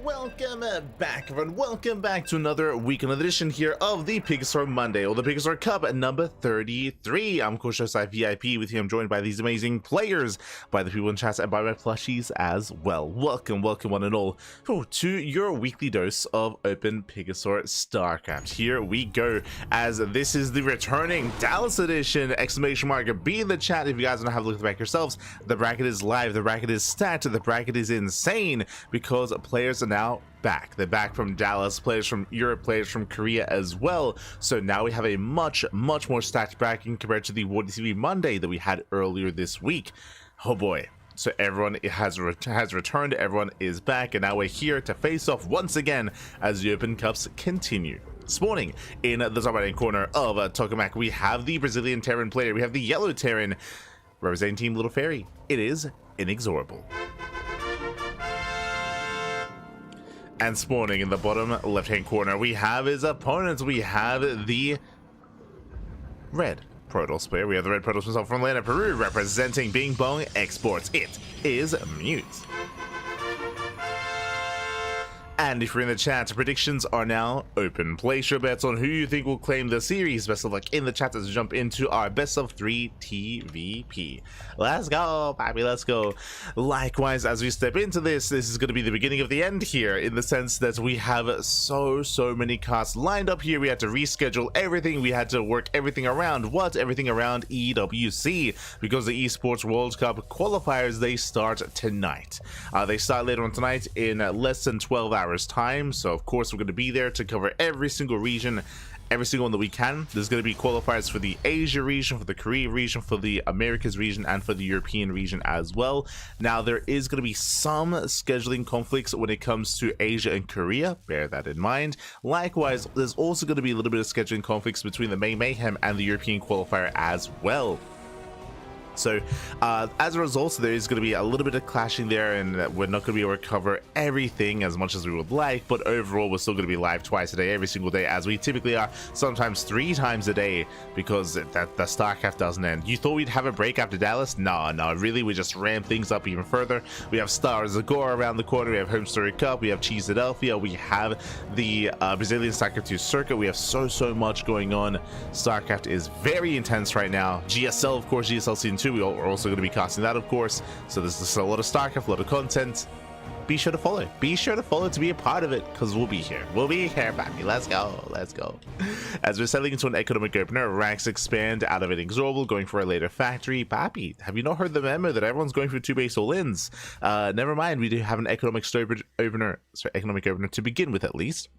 welcome back, everyone. Welcome back to another weekend edition here of the PiGosaur Monday, or the PiGosaur Cup number 33. I'm Coach VIP. With you, I'm joined by these amazing players, by the people in chat, and by my plushies as well. Welcome one and all to your weekly dose of Open PiGosaur StarCraft. Here we go, as this is the returning Dallas edition! Exclamation mark! Be in the chat if you guys want to have a look at the back yourselves. The bracket is live, the bracket is stacked, the bracket is insane because players are now back. They're back from Dallas, players from Europe, players from Korea as well. So now we have a much more stacked bracket compared to the WarTV Monday that we had earlier this week. Oh boy. So everyone has returned, everyone is back, and now we're here to face off once again as the Open Cups continue. This morning, in the top right corner of Tokamak, we have the Brazilian Terran player, we have the yellow Terran representing Team Little Fairy. It is Inexorable. And spawning in the bottom left-hand corner, we have his opponents. We have the red Protoss player. We have the red Protoss himself from Lima, Peru, representing Bing Bong Exports. It is Mute. And if you're in the chat, predictions are now open. Place your bets on who you think will claim the series. Best of luck in the chat as we jump into our best of 3 TVP. Let's go, baby, let's go. Likewise, as we step into this is going to be the beginning of the end here, in the sense that we have so many cards lined up here. We had to reschedule everything. We had to work everything around what? Everything around EWC, because the Esports World Cup qualifiers, they start tonight. They start later on tonight in less than 12 hours time, so of course we're going to be there to cover every single region, every single one that we can. There's going to be qualifiers for the Asia region, for the Korea region, for the Americas region, and for the European region as well. Now there is going to be some scheduling conflicts when it comes to Asia and Korea, bear that in mind. Likewise, there's also going to be a little bit of scheduling conflicts between the May Mayhem and the European qualifier as well. So as a result, there is going to be a little bit of clashing there, and we're not going to be able to cover everything as much as we would like, but overall we're still going to be live twice a day, every single day, as we typically are, sometimes 3 times a day, because the StarCraft doesn't end. You thought we'd have a break after Dallas? No, really, we just ramp things up even further. We have Star Zagora around the corner, we have Home Story Cup, we have Cheeseadelphia, we have the Brazilian StarCraft 2 circuit. We have so much going on. StarCraft is very intense right now. GSL, of course, GSL Season 2, we're also going to be casting that, of course. So there's just a lot of StarCraft, a lot of content. Be sure to follow. Be sure to follow to be a part of it, because we'll be here. We'll be here, baby. Let's go. Let's go. As we're settling into an economic opener, ranks expand out of Inexorable, going for a later factory. Pappy, have you not heard the memo that everyone's going for 2 base all-ins? Never mind. We do have an economic opener to begin with, at least.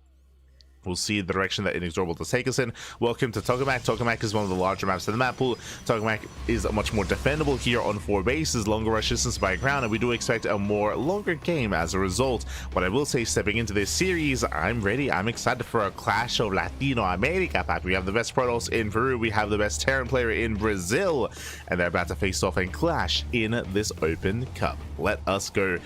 We'll see the direction that Inexorable does take us in. Welcome to Tokamak. Tokamak is one of the larger maps in the map pool. Tokamak is much more defendable here on 4 bases, longer rush distance by ground, and we do expect a more longer game as a result. What I will say, stepping into this series, I'm ready. I'm excited for a clash of Latino America. We have the best Protoss in Peru, we have the best Terran player in Brazil, and they're about to face off and clash in this Open Cup. Let us go.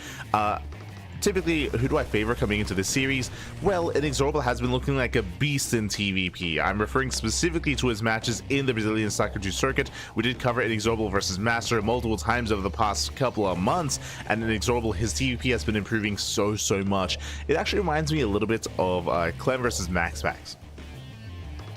Typically, who do I favor coming into this series? Well, Inexorable has been looking like a beast in TVP. I'm referring specifically to his matches in the Brazilian StarCraft 2 circuit. We did cover Inexorable versus Master multiple times over the past couple of months, and Inexorable, his TVP has been improving so much. It actually reminds me a little bit of Clem versus MaxPax,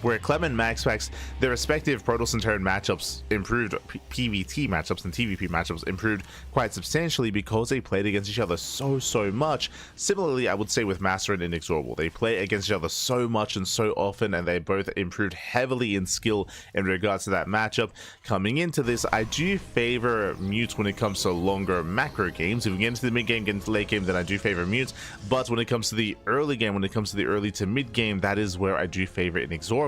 where Clem and MaxPax, their respective Protoss and Terran matchups improved, PvT matchups and TVP matchups improved quite substantially because they played against each other so much. Similarly, I would say with Master and Inexorable, they play against each other so much and so often, and they both improved heavily in skill in regards to that matchup. Coming into this, I do favor Mute when it comes to longer macro games. If we get into the mid game, get into the late game, then I do favor Mute. But when it comes to the early game, when it comes to the early to mid game, that is where I do favor Inexorable.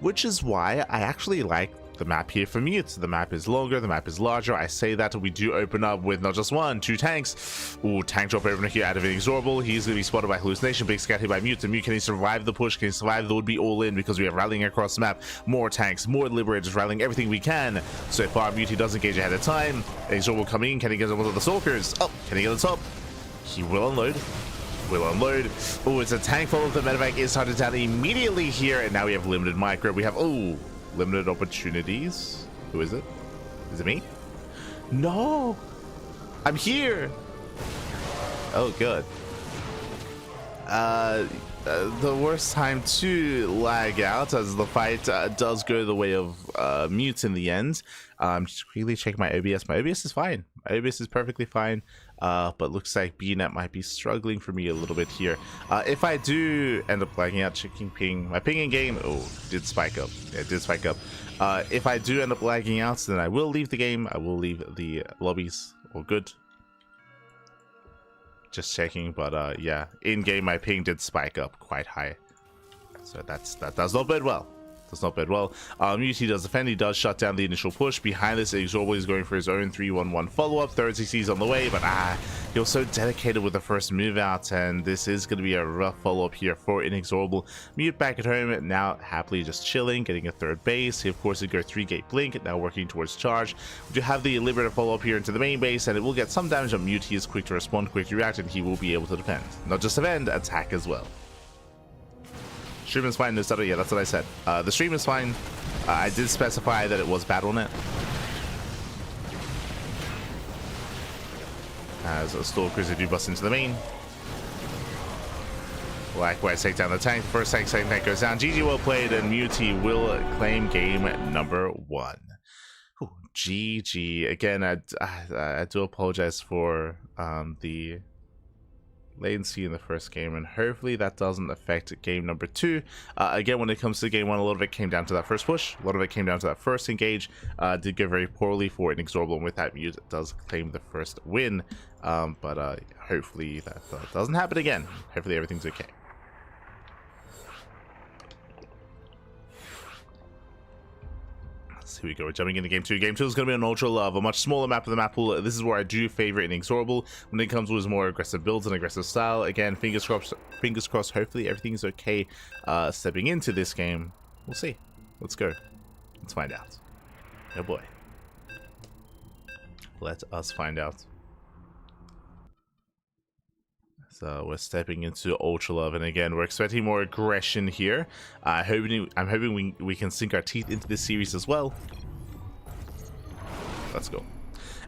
Which is why I actually like the map here for Mute. The map is longer, the map is larger. I say that we do open up with not just 1, 2 tanks. Ooh, tank drop opener here out of Inexorable. He's going to be spotted by Hallucination. Big scat here by Mute. And Mute, can he survive the push? Can he survive the would-be all-in? Because we have rallying across the map. More tanks, more Liberators, rallying everything we can. So far, Mute, he does engage ahead of time. Inexorable coming in. Can he get one of the Stalkers? Oh, can he get on top? He will unload. Will unload. Oh, it's a tank follow. The medevac is started down immediately here, and now we have limited micro. We have limited opportunities. Who is it? Is it me? No, I'm here. Oh, good. The worst time to lag out as the fight does go the way of mute in the end. Just quickly check my OBS. My OBS is fine. My OBS is perfectly fine. But looks like BNet might be struggling for me a little bit here. If I do end up lagging out, checking ping, my ping in game, oh, did spike up. Yeah, it did spike up. If I do end up lagging out, then I will leave the game. I will leave the lobbies. All good. Just checking, but yeah, in game my ping did spike up quite high, so that does not bode well. Does not bode well. Muti does defend. He does shut down the initial push. Behind this, Inexorable is going for his own 3-1-1 follow-up. Third CC is on the way, but he was so dedicated with the first move out, and this is going to be a rough follow-up here for Inexorable. Mute back at home, now happily just chilling, getting a third base. He, of course, would go 3-gate blink, now working towards charge. We do have the Liberator follow-up here into the main base, and it will get some damage on Mute. He is quick to respond, quick to react, and he will be able to defend. Not just defend, attack as well. Stream is fine, no stutter. Yeah, that's what I said. The stream is fine. I did specify that it was BattleNet. As Stalkers, they do bust into the main. Likewise, take down the tank. First tank, second tank goes down. GG, well played, and Muti will claim game number 1. Ooh, GG. Again, I do apologize for the latency in the first game, and hopefully that doesn't affect game number 2. Again, when it comes to game 1, a lot of it came down to that first push, a lot of it came down to that first engage. Did go very poorly for Inexorable, and with that, Mute does claim the first win. But hopefully that doesn't happen again. Hopefully everything's okay. Here we go, we're jumping into game 2. Game 2 is going to be on Ultra Love, a much smaller map of the map pool. This is where I do favor Inexorable when it comes to his more aggressive builds and aggressive style. Again, fingers crossed, hopefully everything is okay stepping into this game. We'll see. Let's go. Let's find out. Oh boy. Let us find out. So we're stepping into Ultra Love, and again, we're expecting more aggression here. I'm hoping we can sink our teeth into this series as well. Let's go.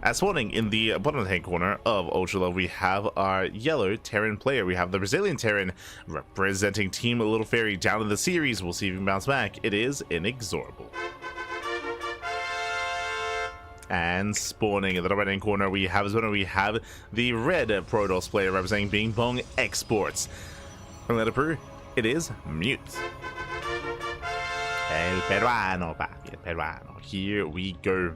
As spawning in the bottom hand corner of Ultra Love, we have our yellow Terran player. We have the Brazilian Terran representing Team Little Fairy down in the series. We'll see if he can bounce back. It is Inexorable. And spawning in the right hand corner, we have the red Protoss player representing Bing Bong Exports. From Letter Peru, it is Mute. El Peruano, papi, el Peruano. Here we go.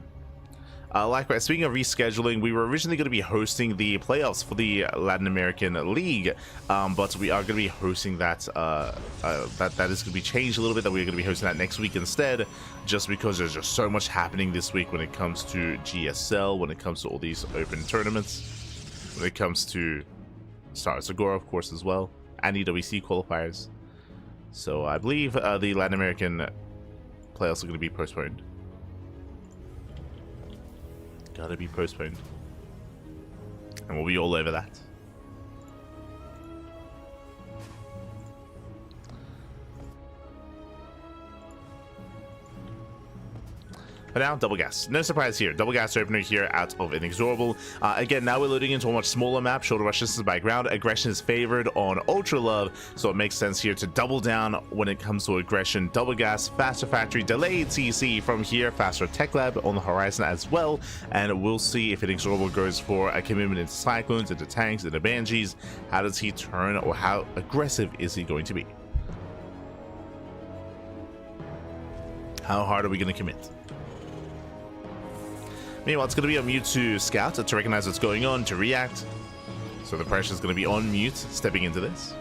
Likewise, speaking of rescheduling, we were originally going to be hosting the playoffs for the Latin American League, but we are going to be hosting that. That is going to be changed a little bit. That we're going to be hosting that next week instead, just because there's just so much happening this week when it comes to GSL, when it comes to all these open tournaments, when it comes to Star Segura, of course, as well, and EWC qualifiers. So I believe the Latin American playoffs are going to be postponed. Gotta be postponed. And we'll be all over that. But now, double gas. No surprise here. Double gas opener here out of Inexorable. Again, now we're loading into a much smaller map. Shoulder rush distance by ground. Aggression is favored on Ultra Love, so it makes sense here to double down when it comes to aggression. Double gas, faster factory, delayed CC from here. Faster tech lab on the horizon as well. And we'll see if Inexorable goes for a commitment into Cyclones, into tanks, into Banshees. How does he turn, or how aggressive is he going to be? How hard are we going to commit? Meanwhile, it's going to be on Mute to scout, to recognize what's going on, to react. So the pressure is going to be on Mute, stepping into this.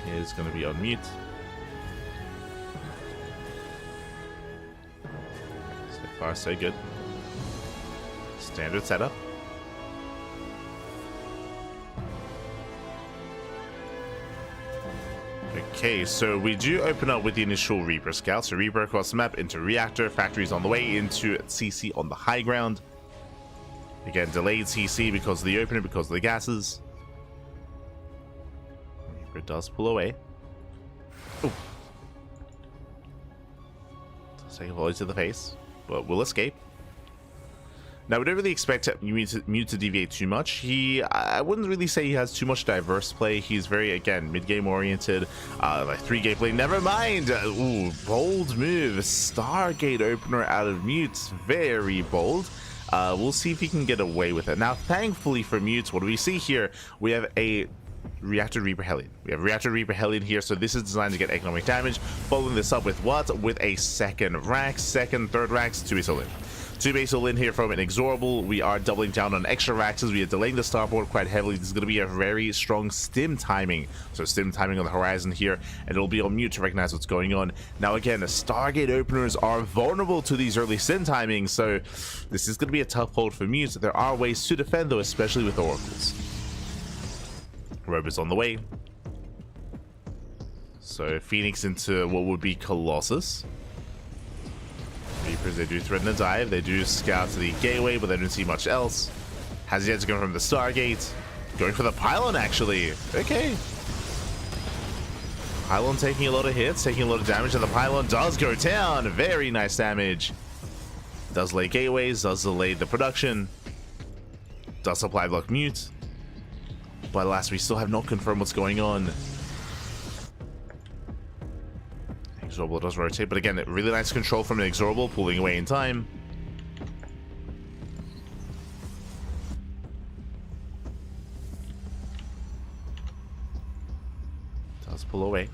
It's going to be on Mute. So far, so good. Standard setup. Okay, so we do open up with the initial Reaper Scout. So Reaper across the map into Reactor, factories on the way, into CC on the high ground. Again, delayed CC because of the opener, because of the gases. Reaper does pull away. Ooh. Does take a volley to the face, but will escape. Now, we don't really expect Mute to deviate too much. I wouldn't really say he has too much diverse play. He's very, again, mid-game oriented, like 3-game play. Never mind. Ooh, bold move. Stargate opener out of Mute. Very bold. We'll see if he can get away with it. Now, thankfully for Mute, what do we see here? We have a Reactor Reaper Hellion. We have Reactor Reaper Hellion here, so this is designed to get economic damage. Following this up with what? With a second Rax, third Rax, 2 base all in. 2 base all in here from Inexorable. We are doubling down on extra Raxes. We are delaying the starboard quite heavily. This is going to be a very strong stim timing. So stim timing on the horizon here, and it'll be on Mute to recognize what's going on. Now again, the Stargate openers are vulnerable to these early stim timings, so this is going to be a tough hold for Mute. There are ways to defend though, especially with Oracles. Robo's on the way. So Phoenix into what would be Colossus. Reapers, they do threaten the dive. They do scout to the gateway, but they don't see much else. Has yet to go from the Stargate. Going for the pylon, actually. Okay. Pylon taking a lot of hits, taking a lot of damage, and the pylon does go down. Very nice damage. Does lay gateways, does delay the production. Does supply block Mute. But alas, we still have not confirmed what's going on. Inexorable does rotate, but again, really nice control from Inexorable, pulling away in time. Does pull away.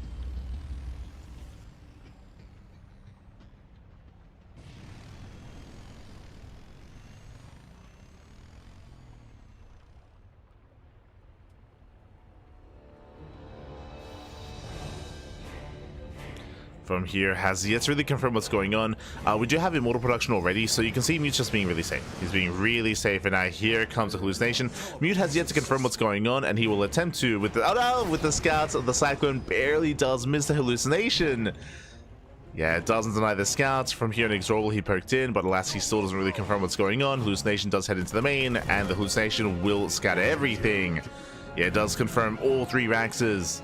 From here, has yet to really confirm what's going on. We do have immortal production already, so you can see Mute's just being really safe. He's being really safe, and now here comes a hallucination. Mute has yet to confirm what's going on, and he will attempt to with the with the scouts. The Cyclone barely does miss the hallucination. Yeah, it doesn't deny the scouts. From here, Inexorable, he poked in, but alas, he still doesn't really confirm what's going on. Hallucination does head into the main, and the hallucination will scatter everything. Yeah, it does confirm all 3 Raxes.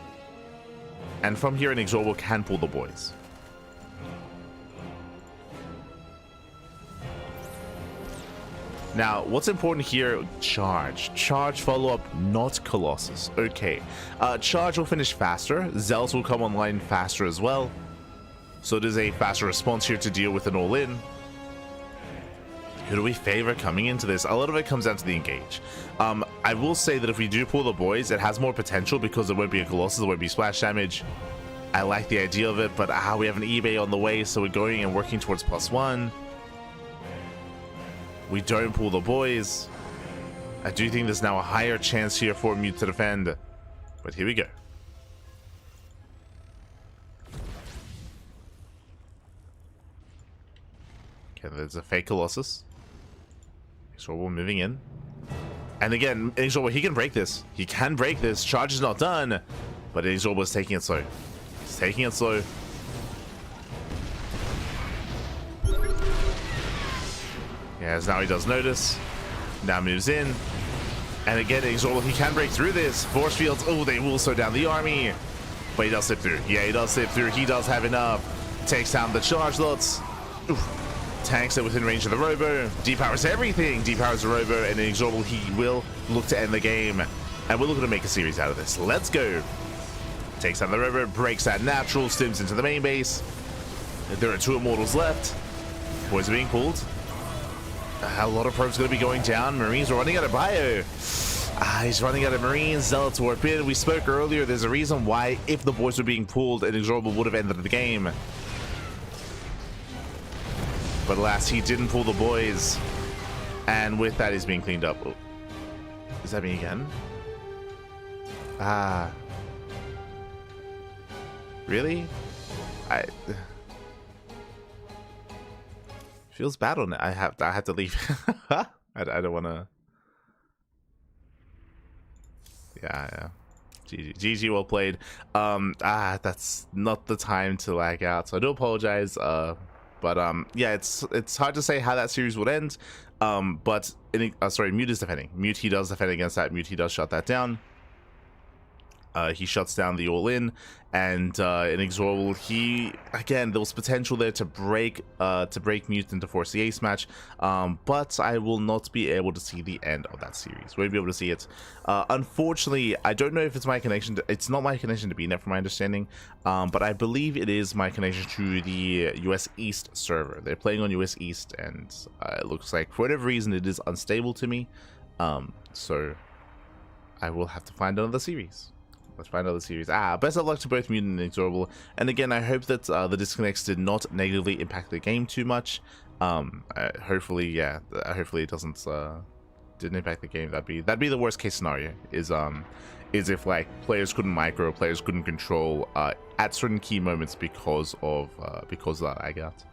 And from here, Inexorable can pull the boys. Now, what's important here? Charge. Charge follow-up, not Colossus. Okay. Charge will finish faster. Zealous will come online faster as well. So it is a faster response here to deal with an all-in. Who do we favor coming into this? A lot of it comes down to the engage. I will say that if we do pull the boys, it has more potential because it won't be a Colossus, it won't be splash damage. I like the idea of it, but we have an eBay on the way, so we're going and working towards +1. We don't pull the boys. I do think there's now a higher chance here for Mute to defend, but here we go. Okay, there's a fake Colossus. Inexorable moving in. And again, Inexorable, he can break this. He can break this. Charge is not done, but Inexorable is taking it slow. He's taking it slow. Yes, now he does notice. Now moves in. And again, Inexorable, he can break through this. Force fields, oh, they will slow down the army. But he does slip through. Yeah, he does slip through. He does have enough. Takes down the charge lots. Oof. Tanks it within range of the Robo. Depowers everything. Depowers the Robo, and Inexorable, he will look to end the game. And we're looking to make a series out of this. Let's go. Takes down the Robo, breaks that natural, stims into the main base. There are 2 immortals left. Boys are being pulled. A lot of probes going to be going down. Marines are running out of bio. He's running out of Marines. Zealots warp in. We spoke earlier. There's a reason why, if the boys were being pulled, Inexorable would have ended the game. But alas, he didn't pull the boys. And with that, he's being cleaned up. Oh. Is that me again? Really? Feels bad on it. I have to leave. I don't want to. Yeah. GG, well played. That's not the time to lag out, so I do apologize. But yeah, it's hard to say how that series would end. But sorry, Mute is defending. Mute, he does defend against that. Mute, he does shut that down. He shuts down the all-in, and Inexorable, he again, there was potential there to break Mutant to force the ace match, but I will not be able to see the end of that series. Won't be able to see it. Unfortunately, I don't know if it's my connection. It's not my connection to BNet, from my understanding, but I believe it is my connection to the US East server. They're playing on US East, and it looks like for whatever reason it is unstable to me. So I will have to find another series. Let's find another series. Best of luck to both Mutant and Inexorable. And again, I hope that the disconnects did not negatively impact the game too much. Hopefully, yeah. Hopefully, it didn't impact the game. That'd be the worst case scenario. Is if like players couldn't micro, players couldn't control at certain key moments because of that I got.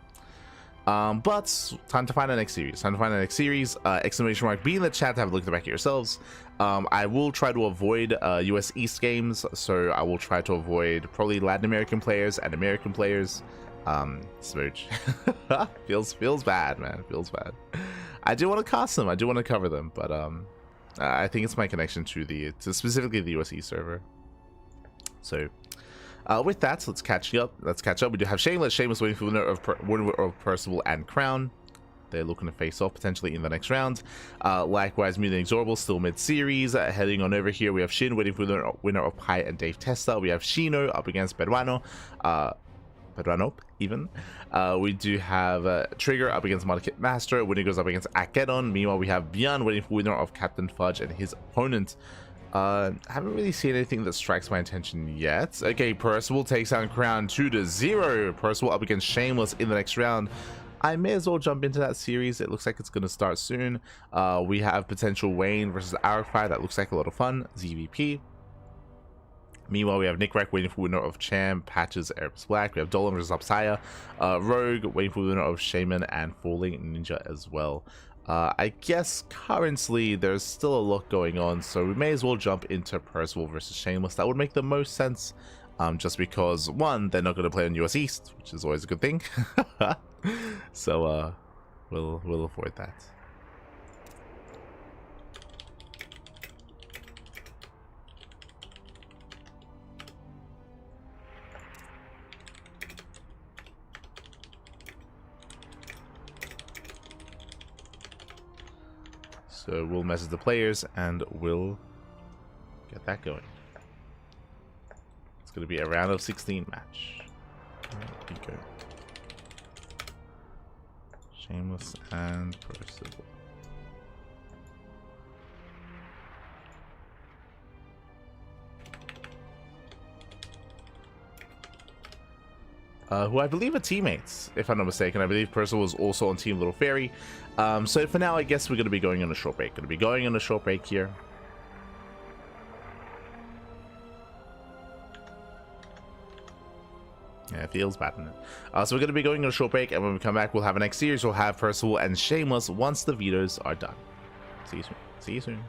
But time to find the next series. Exclamation mark be in the chat to have a look at the back of yourselves. I will try to avoid US East games, so I will try to avoid probably Latin American players and American players. Smooch. feels bad, man. Feels bad. I do want to cast them, I do want to cover them, but I think it's my connection to specifically the US East server. So with that, let's catch up. We do have Shameless waiting for the winner of Percival and Crown. They're looking to face off potentially in the next round. Likewise, Mutant Inexorable still mid-series. Heading on over here, we have Shin waiting for the winner of Pi and Dave Testa. We have Shino up against Peruano. Even. We do have Trigger up against Market Master. Winner goes up against Akedon. Meanwhile, we have ByuN waiting for winner of Captain Fudge and his opponent. Haven't really seen anything that strikes my attention yet. Okay, Percival takes down Crown 2-0. Percival up against Shameless in the next round. I may as well jump into that series. It looks like it's going to start soon. We have potential Wayne versus Arcfire. That looks like a lot of fun. ZVP. Meanwhile, we have Nick Rack waiting for winner of Cham, Patches, Erebus Black. We have Dolan versus Upsaya. Rogue waiting for winner of Shaman and Falling Ninja as well. I guess currently there's still a lot going on, so we may as well jump into Percival versus Shameless. That would make the most sense, just because, one, they're not going to play on US East, which is always a good thing. So we'll avoid that. So we'll message the players and we'll get that going. It's going to be a round of 16 match. There we go. Shameless and Percival. Who I believe are teammates, if I'm not mistaken. I believe Percival was also on Team Little Fairy. So for now, I guess we're going to be going on a short break. Here. Yeah, it feels bad, doesn't it? So we're going to be going on a short break, and when we come back, we'll have a next series. We'll have Percival and Shameless once the vetoes are done. See you soon. See you soon.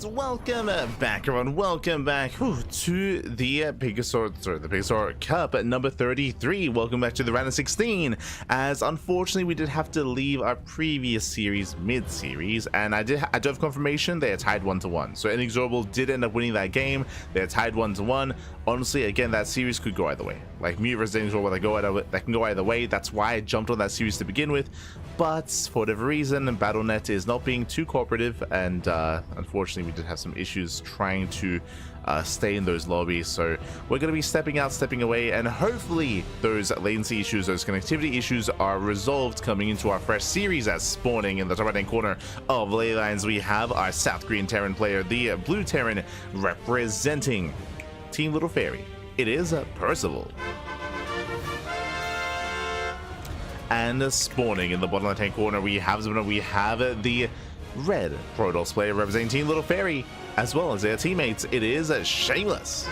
and welcome back, everyone. Welcome back to the PiGosaur Cup at number 33. Welcome back to the round of 16. As unfortunately, we did have to leave our previous series mid-series, and I do have confirmation they are tied 1-1. So Inexorable did end up winning that game. They're tied 1-1. Honestly, again, that series could go either way. Like Mute versus Inexorable, that can go either way. That's why I jumped on that series to begin with. But for whatever reason, BattleNet is not being too cooperative, and unfortunately we did have some issues trying to stay in those lobbies. So we're going to be stepping out, stepping away, and hopefully those latency issues, those connectivity issues are resolved coming into our fresh series. As spawning in the top right hand corner of Ley Lines, we have our South Green Terran player, the Blue Terran, representing Team Little Fairy. It is Percival. And spawning in the bottom left hand corner, we have the red Protoss player representing Team Little Fairy, as well as their teammates. It is Shameless.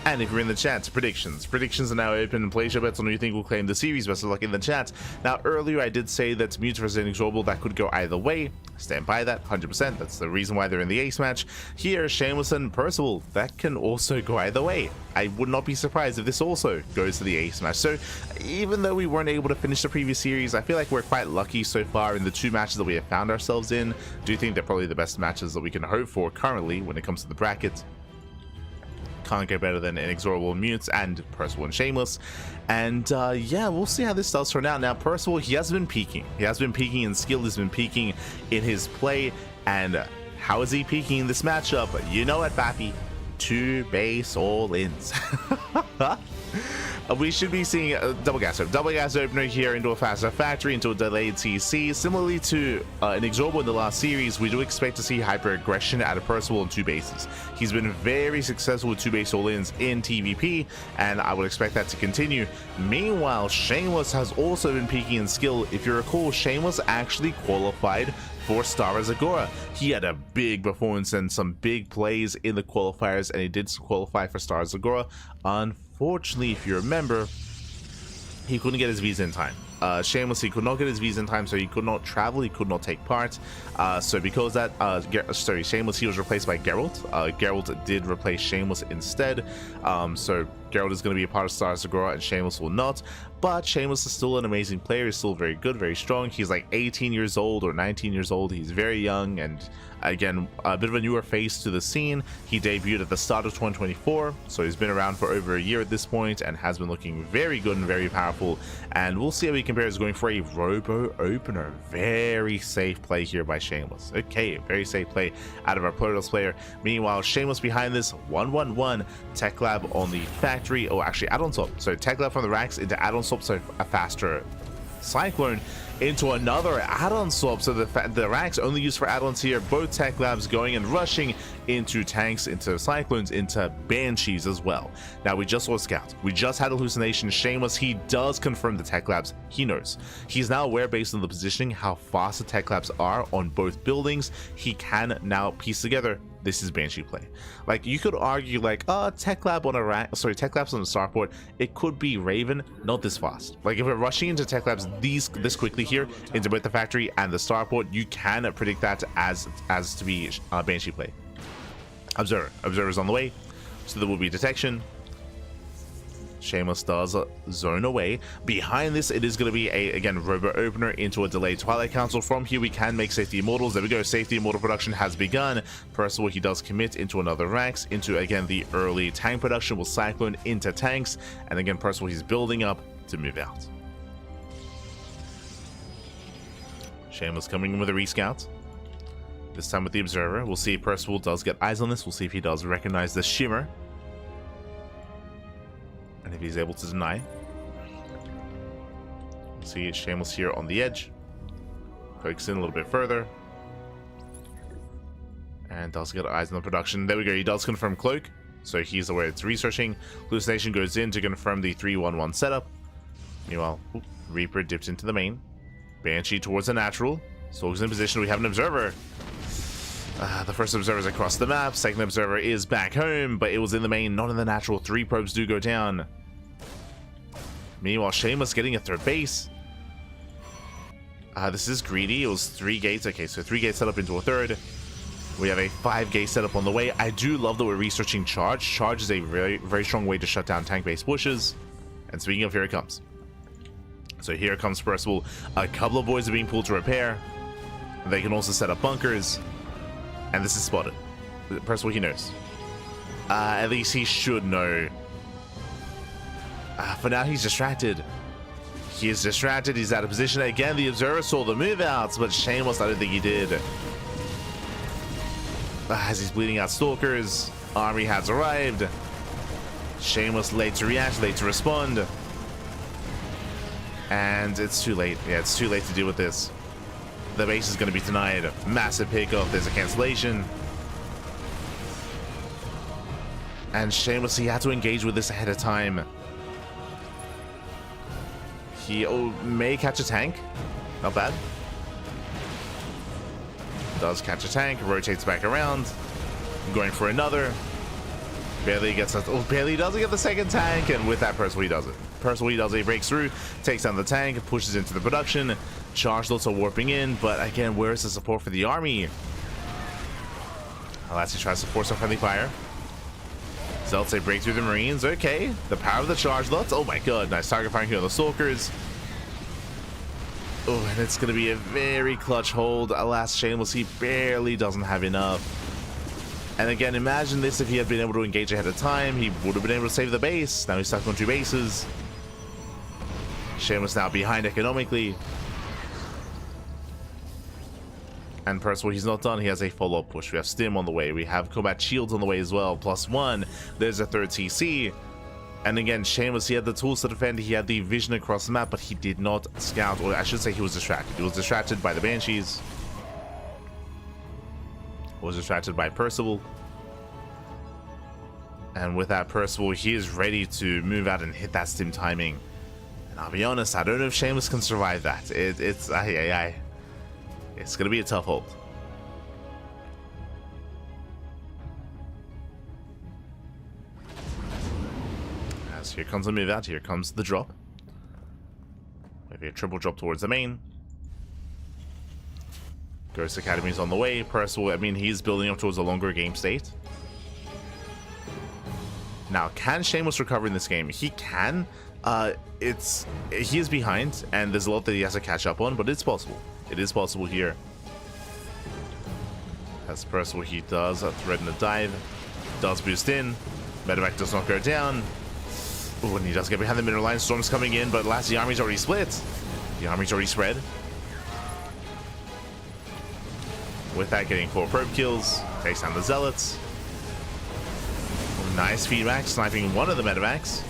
And if you're in the chat, predictions are now open. Place your bets on who you think will claim the series. Best of luck in the chat. Now, earlier I did say that Mute versus Inexorable, that could go either way. Stand by that 100%. That's the reason why they're in the ace match. Here, Shameless and Percival, that can also go either way. I would not be surprised if this also goes to the ace match. So even though we weren't able to finish the previous series, I feel like we're quite lucky so far in the two matches that we have found ourselves in. Do think they're probably the best matches that we can hope for currently when it comes to the bracket. Can't get better than Inexorable Mutes and Percival and Shameless. And yeah, we'll see how this does turn out. Now, Percival, he has been peaking. He has been peaking in skill. He's been peaking in his play. And how is he peaking in this matchup? You know it, Bappy. 2 base all-ins. We should be seeing a double gas opener here into a faster factory, into a delayed CC. Similarly to Inexorable in the last series, we do expect to see hyper aggression out of Percival on 2 bases. He's been very successful with 2 base all-ins in TVP, and I would expect that to continue. Meanwhile, Shameless has also been peaking in skill. If you recall, Shameless actually qualified for Star Azagora. He had a big performance and some big plays in the qualifiers, and he did qualify for Star Azagora. Unfortunately, if you remember, he couldn't get his visa in time. Shameless, he could not get his visa in time, so he could not travel, he could not take part. So because that, Shameless, he was replaced by Geralt. Geralt did replace Shameless instead. So Geralt is going to be a part of Star Azagora and Shameless will not. But Shameless is still an amazing player. He's still very good, very strong. He's like 18 years old or 19 years old. He's very young, and again, a bit of a newer face to the scene. He debuted at the start of 2024, so he's been around for over a year at this point and has been looking very good and very powerful. And we'll see how he compares, going for a robo opener. Very safe play here by Shameless. Okay, very safe play out of our Protoss player. Meanwhile, Shameless behind this 1-1-1 Tech Lab on the factory, or actually add-on swap. So Tech Lab from the racks into add-on swap, so a faster Cyclone into another add-on swap. So the racks only used for add-ons here. Both Tech Labs going and rushing into tanks, into Cyclones, into Banshees as well. Now, we just saw a scout. We just had hallucination. Shameless, he does confirm the Tech Labs. He knows. He's now aware, based on the positioning, how fast the Tech Labs are on both buildings. He can now piece together, this is Banshee play. Like, you could argue like, Tech Lab on a rack, sorry, Tech Labs on the starport, it could be Raven, not this fast. Like, if we're rushing into Tech Labs this quickly here into both the factory and the starport, you can predict that as to be Banshee play. Observer's on the way, so there will be detection. Shameless does zone away. Behind this, it is going to be a, again, robo opener into a delayed Twilight Council. From here, we can make safety immortals. There we go. Safety immortal production has begun. First of all, he does commit into another racks, into, again, the early tank production will Cyclone into tanks. And again, Percival, he's building up to move out. Shameless coming in with a rescout. This time with the Observer. We'll see if Percival does get eyes on this. We'll see if he does recognize the shimmer. And if he's able to deny. See Shameless here on the edge. Cloaks in a little bit further. And does get eyes on the production. There we go. He does confirm Cloak. So he's aware it's researching. Hallucination goes in to confirm the 3-1-1 setup. Meanwhile, Reaper dips into the main. Banshee towards the natural. Soldiers in position. We have an Observer. The first Observer is across the map. Second Observer is back home, but it was in the main, not in the natural. 3 probes do go down. Meanwhile, Shameless getting a third base. This is greedy. It was 3 gates. Okay, so 3 gates set up into a third. We have a 5 gate setup on the way. I do love that we're researching charge. Charge is a very strong way to shut down tank-based pushes. And speaking of, here it comes. So here comes Percival. A couple of boys are being pulled to repair. They can also set up bunkers. And this is spotted. Percival, he knows. At least he should know. For now, he's distracted. He is distracted. He's out of position. Again, the observer saw the move outs, but Shameless, I don't think he did. As he's bleeding out stalkers, army has arrived. Shameless late to react, late to respond. And it's too late. Yeah, it's too late to deal with this. The base is going to be denied. Massive pickoff. There's a cancellation. And Shameless, he had to engage with this ahead of time. He may catch a tank. Not bad. Does catch a tank, rotates back around, going for another. Barely gets a, barely doesn't get the second tank, and with that, Percival, he does it. Percival, he does it, he breaks through, takes down the tank, pushes into the production. Charge lots are warping in, but again, where is the support for the army? Lassie tries to force a friendly fire. Zealots, they break through the Marines. Okay, the power of the charge lots. Oh my god, nice target firing here on the Stalkers. Oh, and it's going to be a very clutch hold. Alas, Shameless, he barely doesn't have enough. And again, imagine this if he had been able to engage ahead of time. He would have been able to save the base. Now he's stuck on 2 bases. Shameless now behind economically. And Percival, he's not done. He has a follow-up push. We have Stim on the way. We have Combat Shields on the way as well. +1. There's a 3rd TC. And again, Shameless, he had the tools to defend. He had the vision across the map, but he did not scout. Or I should say he was distracted. He was distracted by the Banshees. Was distracted by Percival. And with that, Percival, he is ready to move out and hit that Stim timing. And I'll be honest, I don't know if Shameless can survive that. It's going to be a tough hold. As here comes the move out, here comes the drop. Maybe a triple drop towards the main. Ghost Academy's on the way. Percival, I mean, he's building up towards a longer game state. Now, can Shameless recover in this game? He can. He is behind, and there's a lot that he has to catch up on, but it's possible. It is possible here. As Percival, he does threaten a dive. Does boost in. Medevac does not go down. Ooh, and he does get behind the mineral line. Storm's coming in, but last, the army's already split. The army's already spread. With that, getting 4 probe kills. Takes down the Zealots. Ooh, nice feedback, sniping one of the medevacs.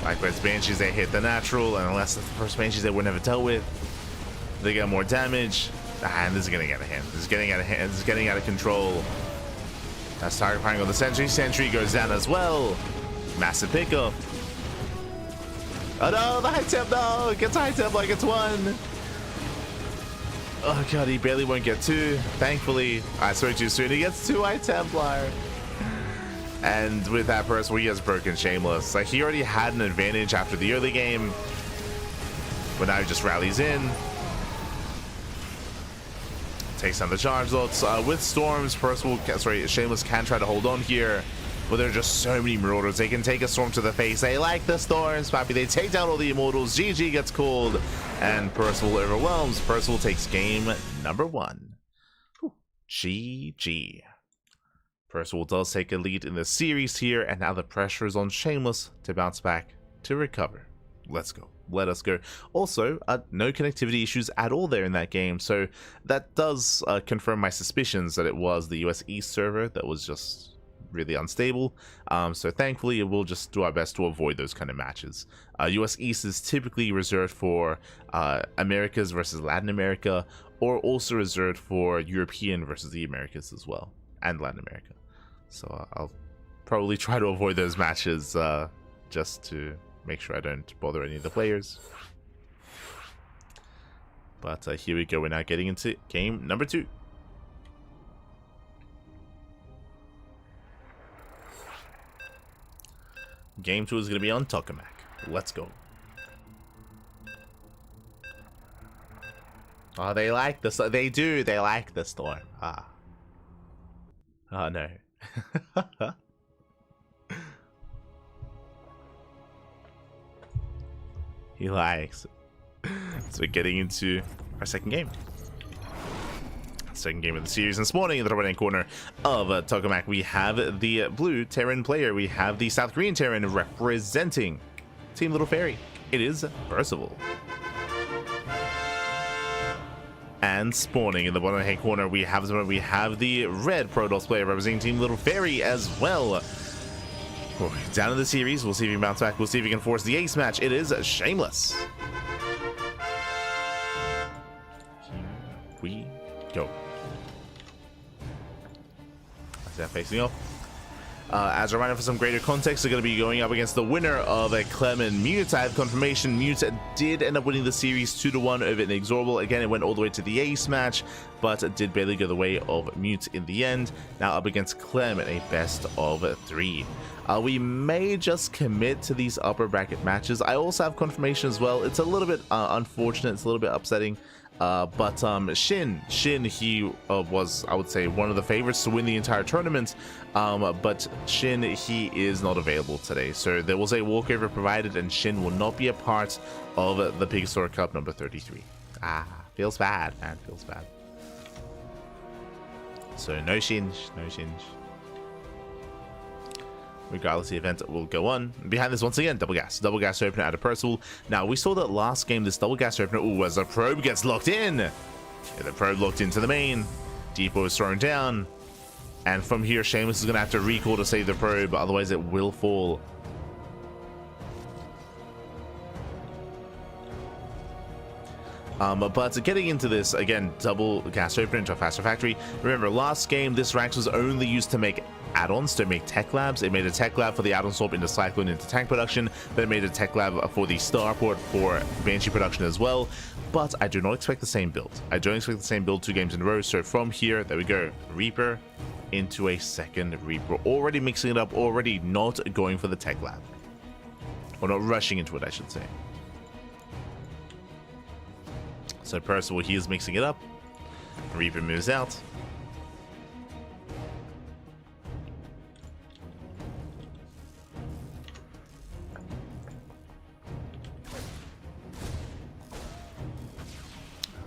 Likewise, Banshees, they hit the natural, and unless it's the first Banshees they were never dealt with, they get more damage. And this is getting out of hand. This is getting out of hand. This is getting out of control. That's target firing on the Sentry. Sentry goes down as well. Massive pickup. Oh no, the high temp, no! Gets high temp like it's 1. Oh god, he barely won't get 2. Thankfully, I spoke too soon. He gets 2 high Templar. And with that Percival, he has broken Shameless. Like, he already had an advantage after the early game, but now he just rallies in. Takes down the charge lots. With Storms, Shameless can try to hold on here, but there are just so many Marauders. They can take a Storm to the face. They like the Storms, Pappy. They take down all the Immortals. GG gets called, and Percival overwhelms. Percival takes game number 1. GG. Percival does take a lead in the series here, and now the pressure is on Shameless to bounce back, to recover. Let's go. Let us go. Also, no connectivity issues at all there in that game, so that does confirm my suspicions that it was the US East server that was just really unstable. So thankfully, we'll just do our best to avoid those kind of matches. US East is typically reserved for Americas versus Latin America, or also reserved for European versus the Americas as well, and Latin America. So I'll probably try to avoid those matches just to make sure I don't bother any of the players. But here we go. We're now getting into game number 2. Game 2 is going to be on Tokamak. Let's go. Oh, they like the storm. They do. They like the storm. Ah. Oh, no. He likes. So we're getting into our second game. Second game of the series. And this morning in the right-hand corner of Tokamak, we have the blue Terran player. We have the South Korean Terran representing Team Little Fairy. It is Percival. And spawning in the bottom right-hand corner, we have the red Protoss player representing Team Little Fairy as well. Down in the series, we'll see if he can bounce back. We'll see if he can force the ace match. It is Shameless. Here we go. That's that facing off. As a reminder, for some greater context, they're going to be going up against the winner of Clem and Mute. I have confirmation Mute did end up winning the series 2-1 over Inexorable. Again, it went all the way to the ace match, but did barely go the way of Mute in the end. Now up against Clem in a best of 3. We may just commit to these upper bracket matches. I also have confirmation as well. It's a little bit unfortunate. It's a little bit upsetting. But SHIN, he was, I would say, one of the favorites to win the entire tournament. But SHIN, he is not available today. So there was a walkover provided, and SHIN will not be a part of the PiGosaur Cup number 33. Ah, feels bad, man. Feels bad. So no SHIN, no SHIN. Regardless, the event will go on. Behind this, once again, double gas opener out of Percival. Now, we saw that last game, this double gas opener, ooh, as the probe gets locked in. Yeah, the probe locked into the main. Depot is thrown down. And from here, Shameless is going to have to recall to save the probe, otherwise it will fall. But getting into this, again, double gas opener into a faster factory. Remember, last game, this Rax was only used to make add-ons, to make tech labs. It made a tech lab for the add-on swap into Cyclone into tank production. Then it made a tech lab for the starport for Banshee production as well. But I do not expect the same build. I don't expect the same build 2 games in a row. So from here, there we go. Reaper into a second Reaper. Already mixing it up, already not going for the tech lab. Or not rushing into it, I should say. So Percival, he is mixing it up. Reaper moves out.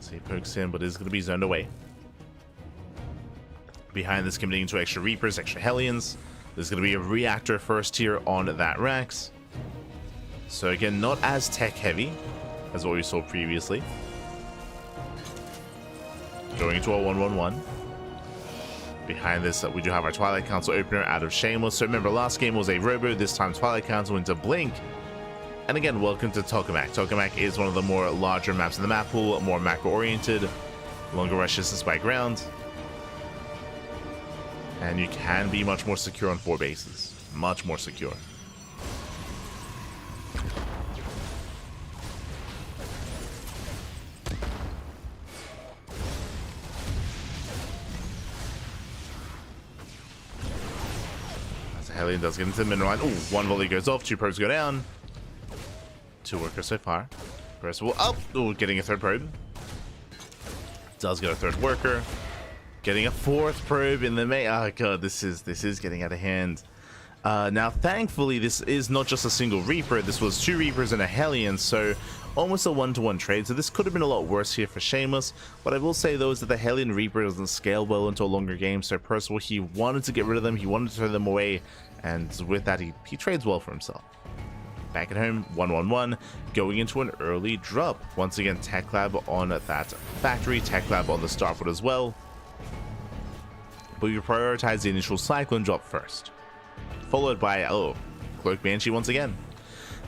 So he pokes in, but is going to be zoned away. Behind this, committing into extra Reapers, extra Hellions. There's going to be a reactor first here on that Rax. So again, not as tech heavy as what we saw previously. Going into a 1-1-1. Behind this, we do have our Twilight Council opener out of Shameless. So remember, last game was a Robo. This time, Twilight Council into Blink. And again, welcome to Tokamak. Tokamak is one of the more larger maps in the map pool, more macro-oriented, longer rush distance by ground. And you can be much more secure on 4 bases. Much more secure. Hellion does get into the middle line. Ooh, 1 volley goes off, 2 probes go down. 2 workers so far. Percival up. Ooh, getting a 3rd probe. Does get a 3rd worker. Getting a 4th probe in the main. Oh god, this is getting out of hand. Now, thankfully, this is not just a single Reaper. This was 2 Reapers and a Hellion, so almost a 1-to-1 trade. So this could have been a lot worse here for Shameless. What I will say, though, is that the Hellion Reaper doesn't scale well into a longer game. So Percival, he wanted to get rid of them. He wanted to throw them away. And with that, he trades well for himself. Back at home, 1-1-1, going into an early drop. Once again, Tech Lab on that factory, Tech Lab on the starport as well. But you prioritize the initial Cyclone drop first. Followed by, Cloak Banshee once again.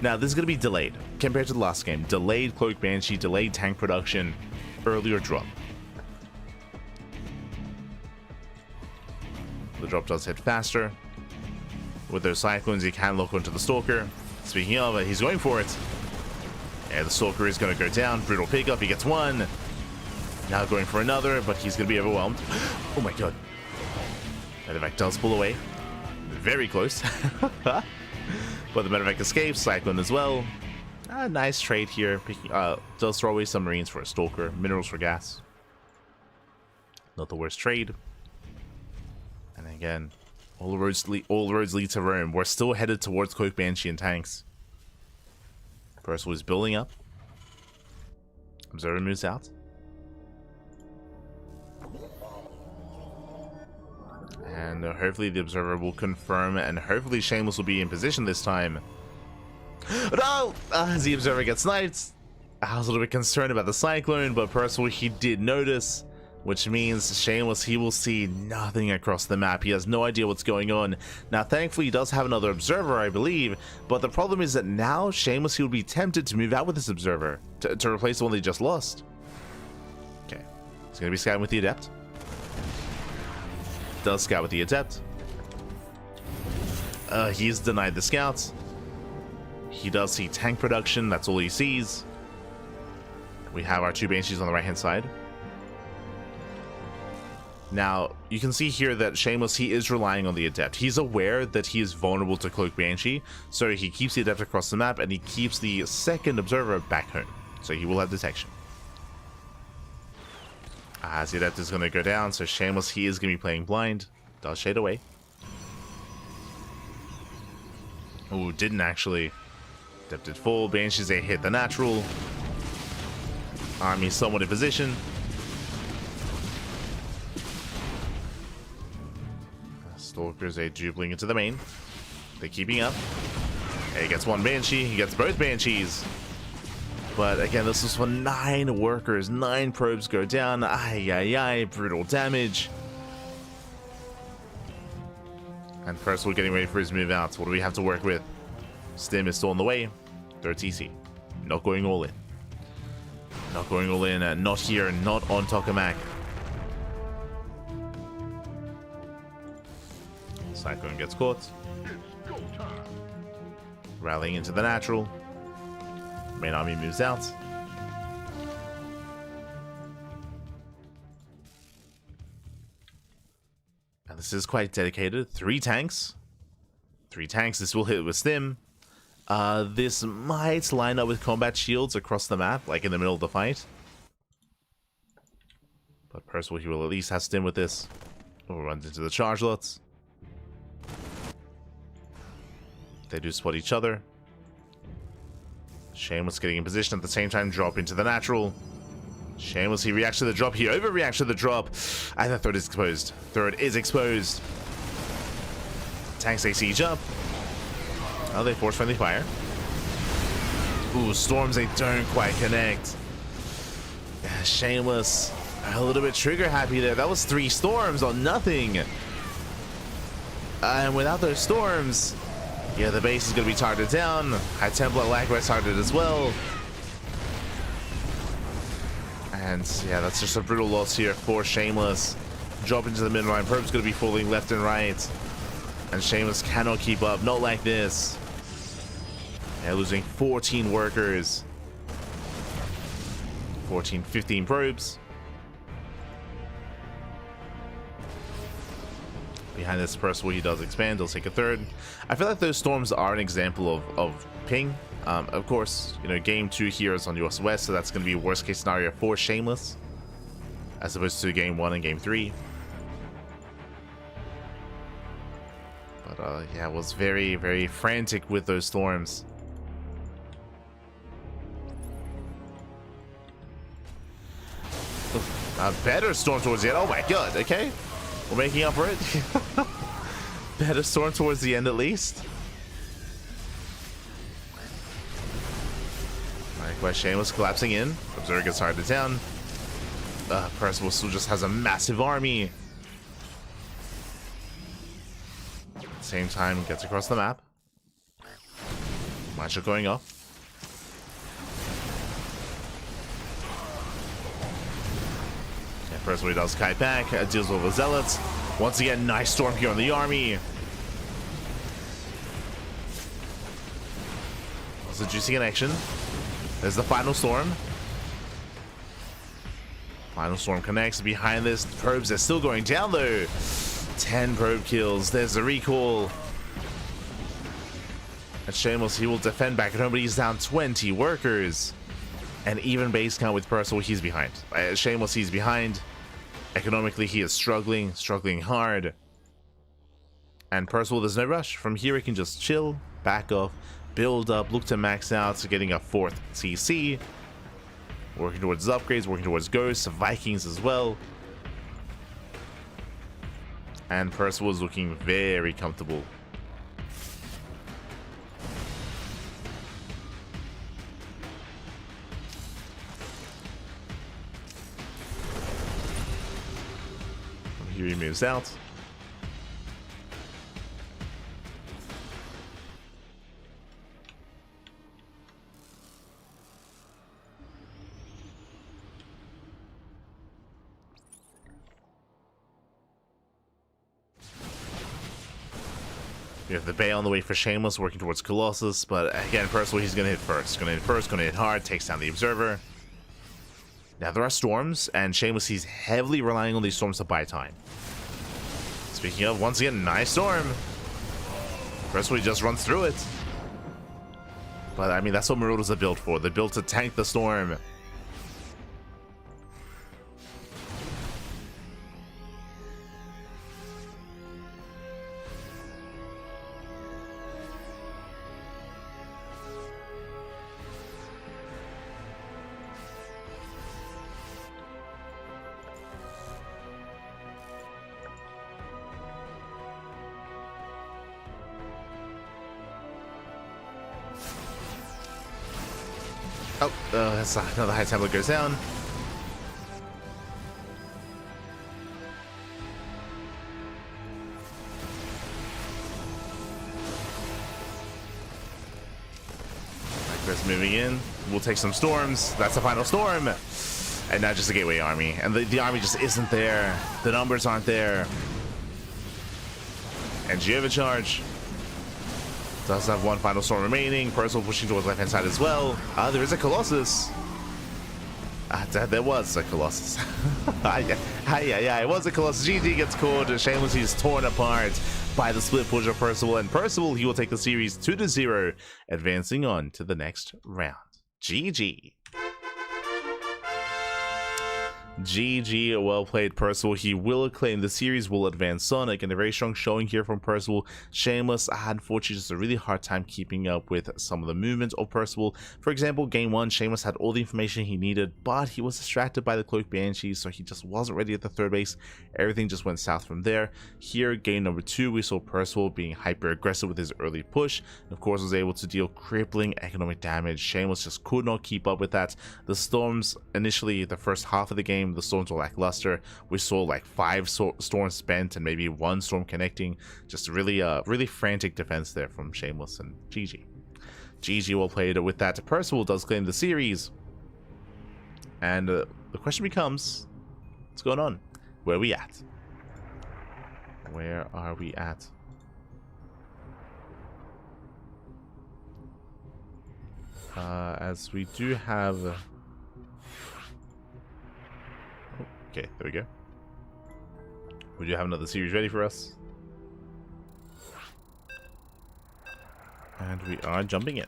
Now, this is going to be delayed compared to the last game. Delayed Cloak Banshee, delayed tank production, earlier drop. The drop does hit faster. With those Cyclones, he can lock onto the Stalker. Speaking of, he's going for it. And the Stalker is going to go down. Brutal pickup, he gets 1. Now going for another, but he's going to be overwhelmed. Oh my god. Medevac does pull away. Very close. But the Medevac escapes, Cyclone as well. Nice trade here. Does throw away some marines for a stalker, minerals for gas. Not the worst trade. And again, all roads lead to Rome. We're still headed towards Cloak Banshee and tanks. Percival is building up. Observer moves out. And hopefully the Observer will confirm, and hopefully Shameless will be in position this time. No! As the Observer gets sniped. I was a little bit concerned about the Cyclone, but Percival, he did notice. Which means Shameless, he will see nothing across the map. He has no idea what's going on. Now, thankfully, he does have another Observer, I believe. But the problem is that now, Shameless, he would be tempted to move out with this Observer. To replace the one they just lost. Okay. He's going to be scouting with the Adept. Does scout with the Adept. He's denied the scouts. He does see tank production. That's all he sees. We have our 2 Banshees on the right-hand side. Now, you can see here that Shameless, he is relying on the Adept. He's aware that he is vulnerable to Cloak Banshee, so he keeps the Adept across the map, and he keeps the second Observer back home. So he will have detection. As the Adept is going to go down, so Shameless, he is going to be playing blind. Does shade away. Ooh, didn't actually. Adept did fall. Banshees, they hit the natural. Army somewhat in position. Stalkers, they dribbling into the main. They're keeping up. He gets 1 Banshee. He gets both Banshees. But again, this is for 9 workers. 9 probes go down. Ay, ay, ay. Brutal damage. And Percival getting ready for his move out. What do we have to work with? Stim is still on the way. Third TC. Not going all in. Not going all in. Not here. Not on Tokamak. Cyclone gets caught. Rallying into the natural. Main army moves out. And this is quite dedicated. 3 tanks. 3 tanks. This will hit with Stim. This might line up with combat shields across the map, like in the middle of the fight. But Percival, he will at least have Stim with this. Oh, runs into the charge lots. They do spot each other. Shameless getting in position at the same time, drop into the natural. Shameless, he reacts to the drop. He overreacts to the drop. And the third is exposed. Third is exposed. Tanks, they siege up. Oh, they force friendly fire. Ooh, storms, they don't quite connect. Yeah, Shameless, a little bit trigger happy there. That was 3 storms on nothing. And without those storms, yeah, the base is going to be targeted down. High Templar likewise targeted as well. And yeah, that's just a brutal loss here for Shameless. Drop into the mid-line. Probe's going to be falling left and right. And Shameless cannot keep up. Not like this. Yeah, losing 14 workers. 14, 15 probes. Behind this Percival, he does expand. He'll take a third. I feel like those storms are an example of ping. Of course, you know, game 2 here is on US West, so that's going to be a worst case scenario for Shameless, as opposed to game 1 and game 3. But yeah, it was very, very frantic with those storms. A better storm towards the end. Oh my god, okay. We're making up for it. Better storm towards the end at least. Likewise, Shameless collapsing in. Observer gets targeted down. Percival still just has a massive army. At the same time, gets across the map. Marshal going off. Percival does kite back, deals with the Zealots. Once again, nice storm here on the army. It's a juicy connection. There's the final storm. Final storm connects. Behind this, probes are still going down though. 10 probe kills. There's the recall. And Shameless, he will defend back at home, but he's down 20 workers. And even base count with Percival, he's behind. Shameless, he's behind. Economically, he is struggling hard. And Percival, there's no rush. From here, he can just chill, back off, build up, look to max out, so getting a 4th CC. Working towards upgrades, working towards ghosts, Vikings as well. And Percival is looking very comfortable. From here he moves out. We have the Bay on the way for Shameless, working towards Colossus, but again, Percival, he's gonna hit first. Gonna hit hard, takes down the Observer. Now there are storms, and Shameless, he's heavily relying on these storms to buy time. Speaking of, once again, nice storm. Percival, he just runs through it. But I mean, that's what Marauders are built for. They're built to tank the storm. Oh, that's another high tempo goes down. That's moving in. We'll take some storms. That's the final storm. And now just a Gateway Army. And the army just isn't there. The numbers aren't there. And Geovacharge does have one final storm remaining. Percival pushing towards left-hand side as well. There is a Colossus. There was a Colossus. Yeah, it was a Colossus. GG gets caught. Shameless, he's torn apart by the split push of Percival. And Percival, he will take the series 2-0, advancing on to the next round. GG. GG, well played, Percival. He will claim the series, will advance on. Again, a very strong showing here from Percival. Shameless had unfortunately just a really hard time keeping up with some of the movements of Percival. For example, game 1, Shameless had all the information he needed, but he was distracted by the Cloak Banshees, so he just wasn't ready at the third base. Everything just went south from there. Here, game number 2, we saw Percival being hyper aggressive with his early push, and of course was able to deal crippling economic damage. Shameless just could not keep up with that. The storms, initially the first half of the game, the storms were lackluster. We saw like 5 storms spent and maybe 1 storm connecting. Just really really frantic defense there from Shameless, and GG. GG, well played. With that, Percival does claim the series. And the question becomes, what's going on? Where are we at? Where are we at? As we do have... Okay, there we go. We do have another series ready for us. And we are jumping in.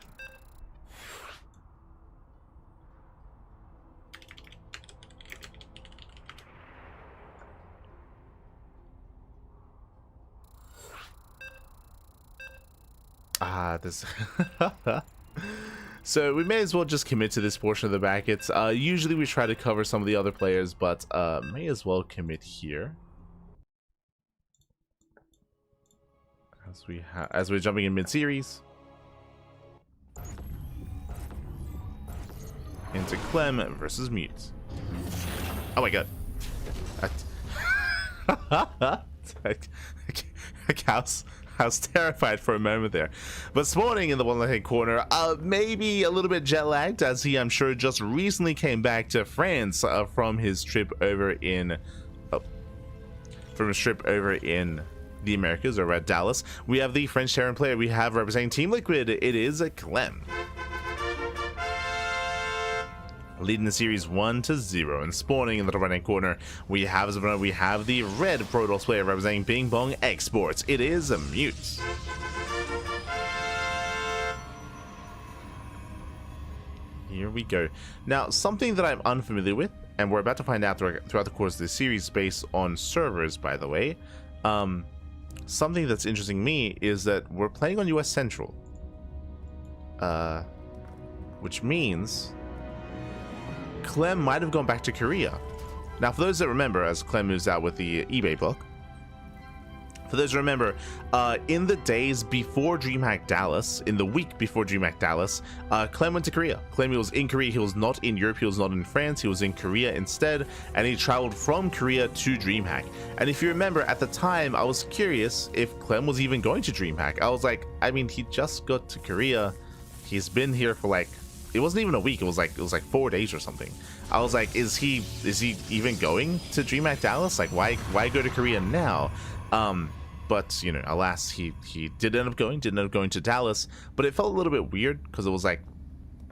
This... So we may as well just commit to this portion of the brackets. Usually we try to cover some of the other players, but may as well commit here. As we're jumping in mid-series. Into Clem versus Mute. Oh my god. I was terrified for a moment there. But spawning in the one left corner, maybe a little bit jet lagged, as he, I'm sure, just recently came back to France from his trip over in the Americas, over at Dallas. We have the French Terran player we have representing Team Liquid. It is Clem. Leading the series 1-0, and spawning in the top right-hand corner, we have the red Protoss player representing Bing Bong Exports. It is a Mute. here we go. Now, something that I'm unfamiliar with, and we're about to find out throughout the course of this series based on servers, by the way. Something that's interesting to me is that we're playing on US Central. Which means Clem might have gone back to Korea. Now, for those that remember, as Clem moves out with the eBay book, for those who remember, in the days before DreamHack Dallas, in the week before DreamHack Dallas, Clem went to Korea. Clem was in Korea. He was not in Europe. He was not in France. He was in Korea instead, and he traveled from Korea to DreamHack. And if you remember, at the time, I was curious if Clem was even going to DreamHack. I was like, I mean, he just got to Korea. He's been here for like, it wasn't even a week. It was like 4 days or something. I was like, is he even going to DreamHack Dallas? Like, why go to Korea now? But, you know, alas, he did end up going to Dallas, but it felt a little bit weird because it was like,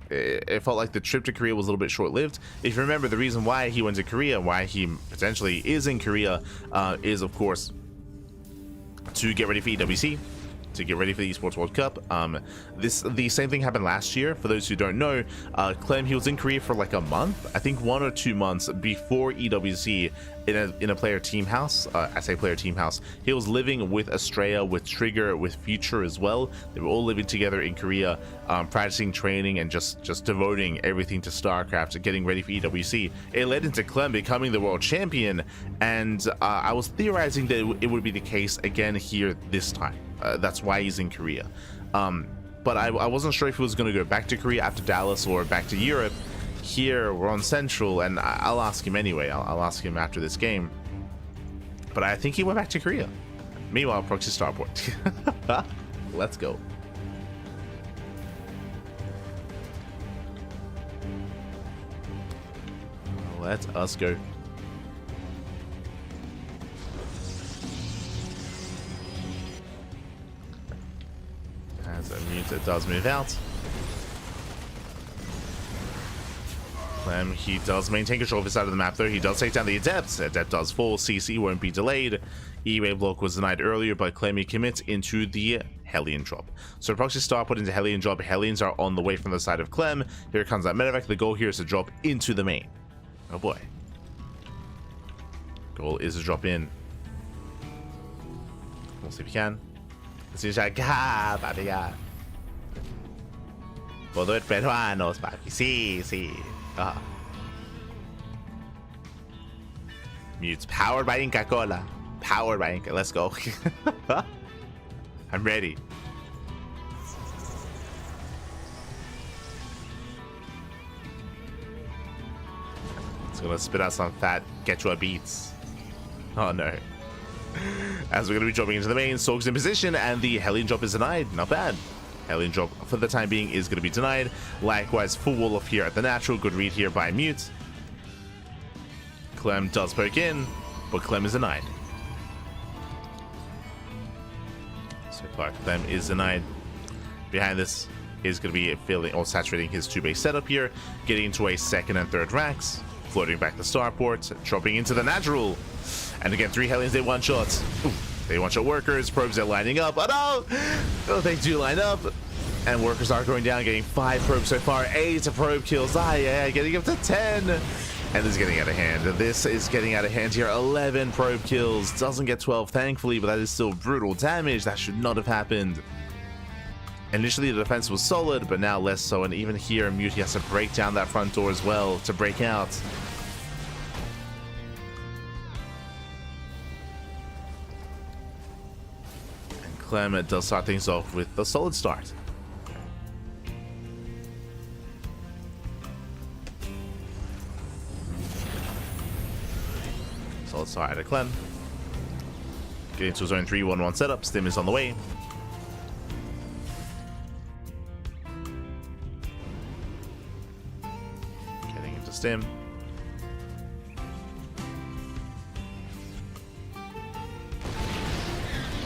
it felt like the trip to Korea was a little bit short-lived. If you remember, the reason why he went to Korea, why he potentially is in Korea, is, of course, to get ready for EWC, to get ready for the Esports World Cup. The same thing happened last year. For those who don't know, Clem, he was in Korea for like a month, I think 1 or 2 months before EWC, in a player team house. I say player team house. He was living with Estrella, with Trigger, with Future as well. They were all living together in Korea, practicing, training, and just devoting everything to StarCraft, getting ready for EWC. It led into Clem becoming the world champion, and I was theorizing that it would be the case again here this time. That's why he's in Korea. But I wasn't sure if he was going to go back to Korea after Dallas or back to Europe. Here we're on Central, and I'll ask him anyway. I'll ask him after this game. But I think he went back to Korea. Meanwhile, proxy starport. Let's go. Let us go. As a mute does move out. Clem, he does maintain control of his side of the map, though. He does take down the Adept. Adept does fall. CC won't be delayed. E-Wave block was denied earlier, but Clem commits into the Hellion drop. So proxy star put into Hellion drop. Hellions are on the way from the side of Clem. Here comes that medevac. The goal here is to drop into the main. Oh boy. Goal is to drop in. We'll see if we can. Let's see if papi, ya. Poder peruanos, papi. Sí, sí. Mutes powered by Inca Cola. Powered by Inca. Let's go. I'm ready. It's gonna spit out some fat Quechua beats. Oh no. As we're gonna be dropping into the main, Sorg's in position, and the Hellion drop is denied. Not bad. Hellion drop for the time being is going to be denied. Likewise, full wall off here at the natural. Good read here by Mute. Clem does poke in, but Clem is denied. So far, Clem is denied. Behind this is going to be filling or saturating his 2-base setup here, getting into a 2nd and 3rd racks, floating back the starport, dropping into the natural. And again, 3 Hellions, they one-shot. They one-shot workers, probes are lining up. Oh no! Oh, they do line up. And workers are going down, getting 5 probes so far. 8 probe kills. Yeah, getting up to 10. And this is getting out of hand. This is getting out of hand here. 11 probe kills. Doesn't get 12, thankfully, but that is still brutal damage. That should not have happened. Initially, the defense was solid, but now less so. And even here, Mute has to break down that front door as well to break out. Clem does start things off with a solid start. Solid start out of Clem. Getting to his own 3-1-1 setup. Stim is on the way. Getting into Stim.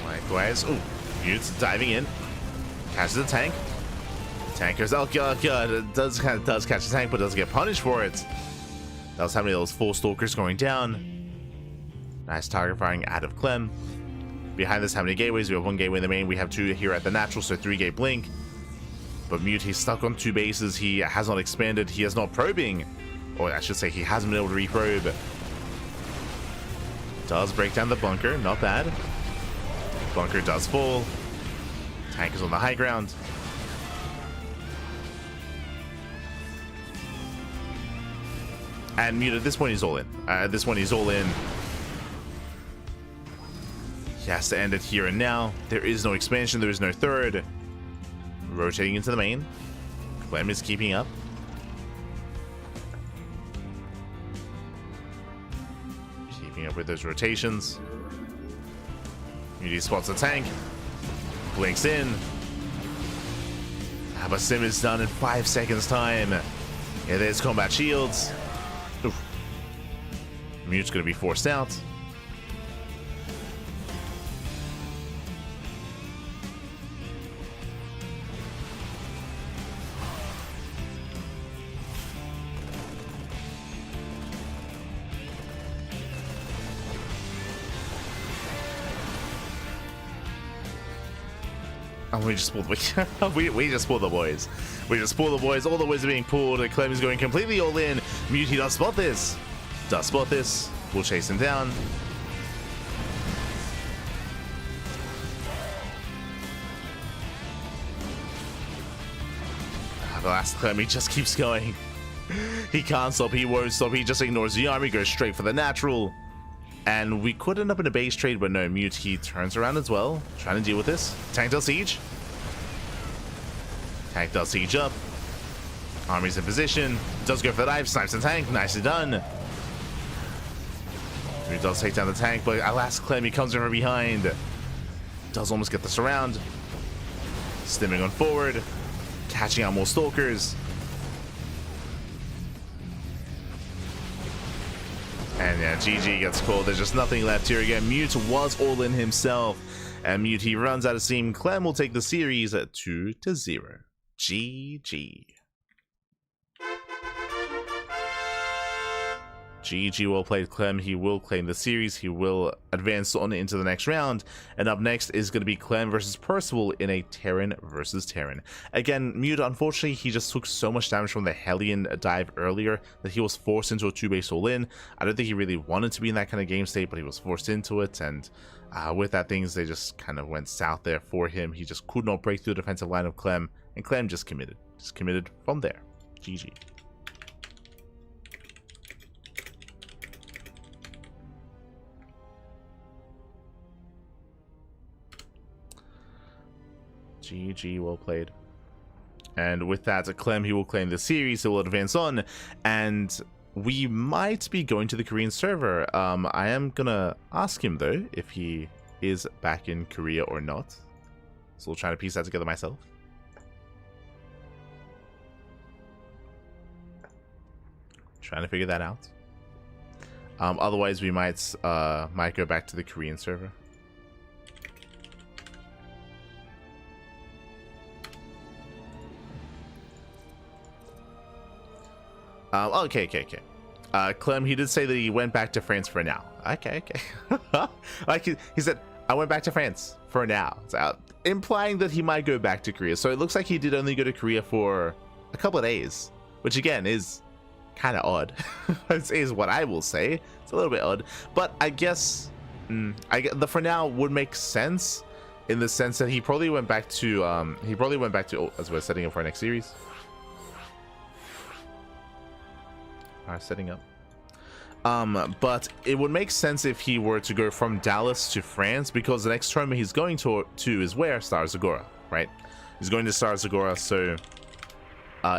Likewise. Ooh. Mute's diving in, catches the tank. Tankers, oh god, it does catch the tank, but doesn't get punished for it. That was how many of those 4 stalkers going down. Nice target firing out of Clem. Behind this, how many gateways? We have 1 gateway in the main. We have 2 here at the natural, so 3 gate blink. But ByuN, he's stuck on 2 bases. He has not expanded. He is not probing. Or I should say he hasn't been able to reprobe. Does break down the bunker. Not bad. Bunker does fall. Tank is on the high ground. And ByuN, at this point, he's all in. At this point, he's all in. He has to end it here and now. There is no expansion. There is no third. Rotating into the main. Clem is keeping up. Keeping up with those rotations. ByuN spots the tank. Blinks in. But Sim is done in 5 seconds time. Yeah, there's combat shields. Oof. ByuN's gonna be forced out. And we just pulled we just pulled the boys. We just pulled the boys. All the boys are being pulled. And Clem is going completely all in. ByuN does spot this. Does spot this. We'll chase him down. The last Clem, he just keeps going. He can't stop. He won't stop. He just ignores the army. Goes straight for the natural. And we could end up in a base trade, but no, ByuN, he turns around as well, trying to deal with this. Tank does siege. Tank does siege up. Army's in position. Does go for the dive, snipes the tank. Nicely done. ByuN does take down the tank, but alas, Clem, he comes in from behind. Does almost get the surround. Stimming on forward. Catching out more stalkers. And yeah, GG gets called. There's just nothing left here again. ByuN was all in himself. And ByuN, he runs out of steam. Clem will take the series at 2-0. GG. GG, well played, Clem. He will claim the series. He will advance on into the next round. And up next is going to be Clem versus Percival in a Terran versus Terran. Again, ByuN, unfortunately, he just took so much damage from the Hellion dive earlier that he was forced into a 2-base all-in. I don't think he really wanted to be in that kind of game state, but he was forced into it. And with that, things, they just kind of went south there for him. He just could not break through the defensive line of Clem. And Clem just committed. Just committed from there. GG. GG, well played. And with that, Clem, he will claim the series, he will advance on, and we might be going to the Korean server. I am gonna ask him though if he is back in Korea or not. So we'll try to piece that together myself. Trying to figure that out. Otherwise, we might go back to the Korean server. Okay. Clem, he did say that he went back to France for now. Okay. Like he said, I went back to France for now. So, implying that he might go back to Korea. So it looks like he did only go to Korea for a couple of days, which again is kind of odd. is what I will say. It's a little bit odd, but I guess the for now would make sense in the sense that he probably went back to as we're setting up for our next series. Setting up. But it would make sense if he were to go from Dallas to France, because the next tournament he's going to is where? Star Zagora, right? He's going to Star Zagora, so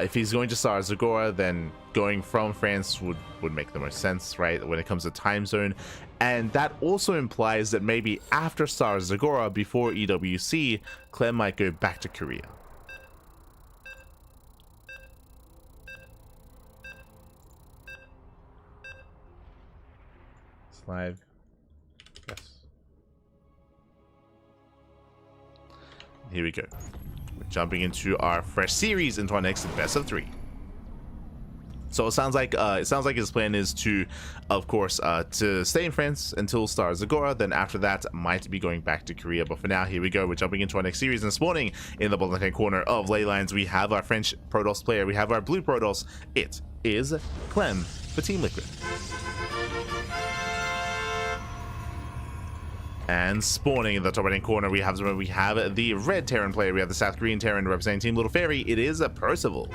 if he's going to Star Zagora, then going from France would make the most sense, right, when it comes to time zone. And that also implies that maybe after Star Zagora, before EWC, Clem might go back to Korea. Live. Yes. Here we go. We're jumping into our fresh series, into our next best of 3. So it sounds like his plan is to, of course, to stay in France until Star Zagora. Then after that, might be going back to Korea. But for now, here we go. We're jumping into our next series and spawning in the bottom left-hand corner of ley lines. We have our French Protoss player. We have our blue Protoss. It is Clem for Team Liquid. And spawning in the top right-hand corner, we have the red Terran player. We have the South Korean Terran representing Team Little Fairy. It is Percival.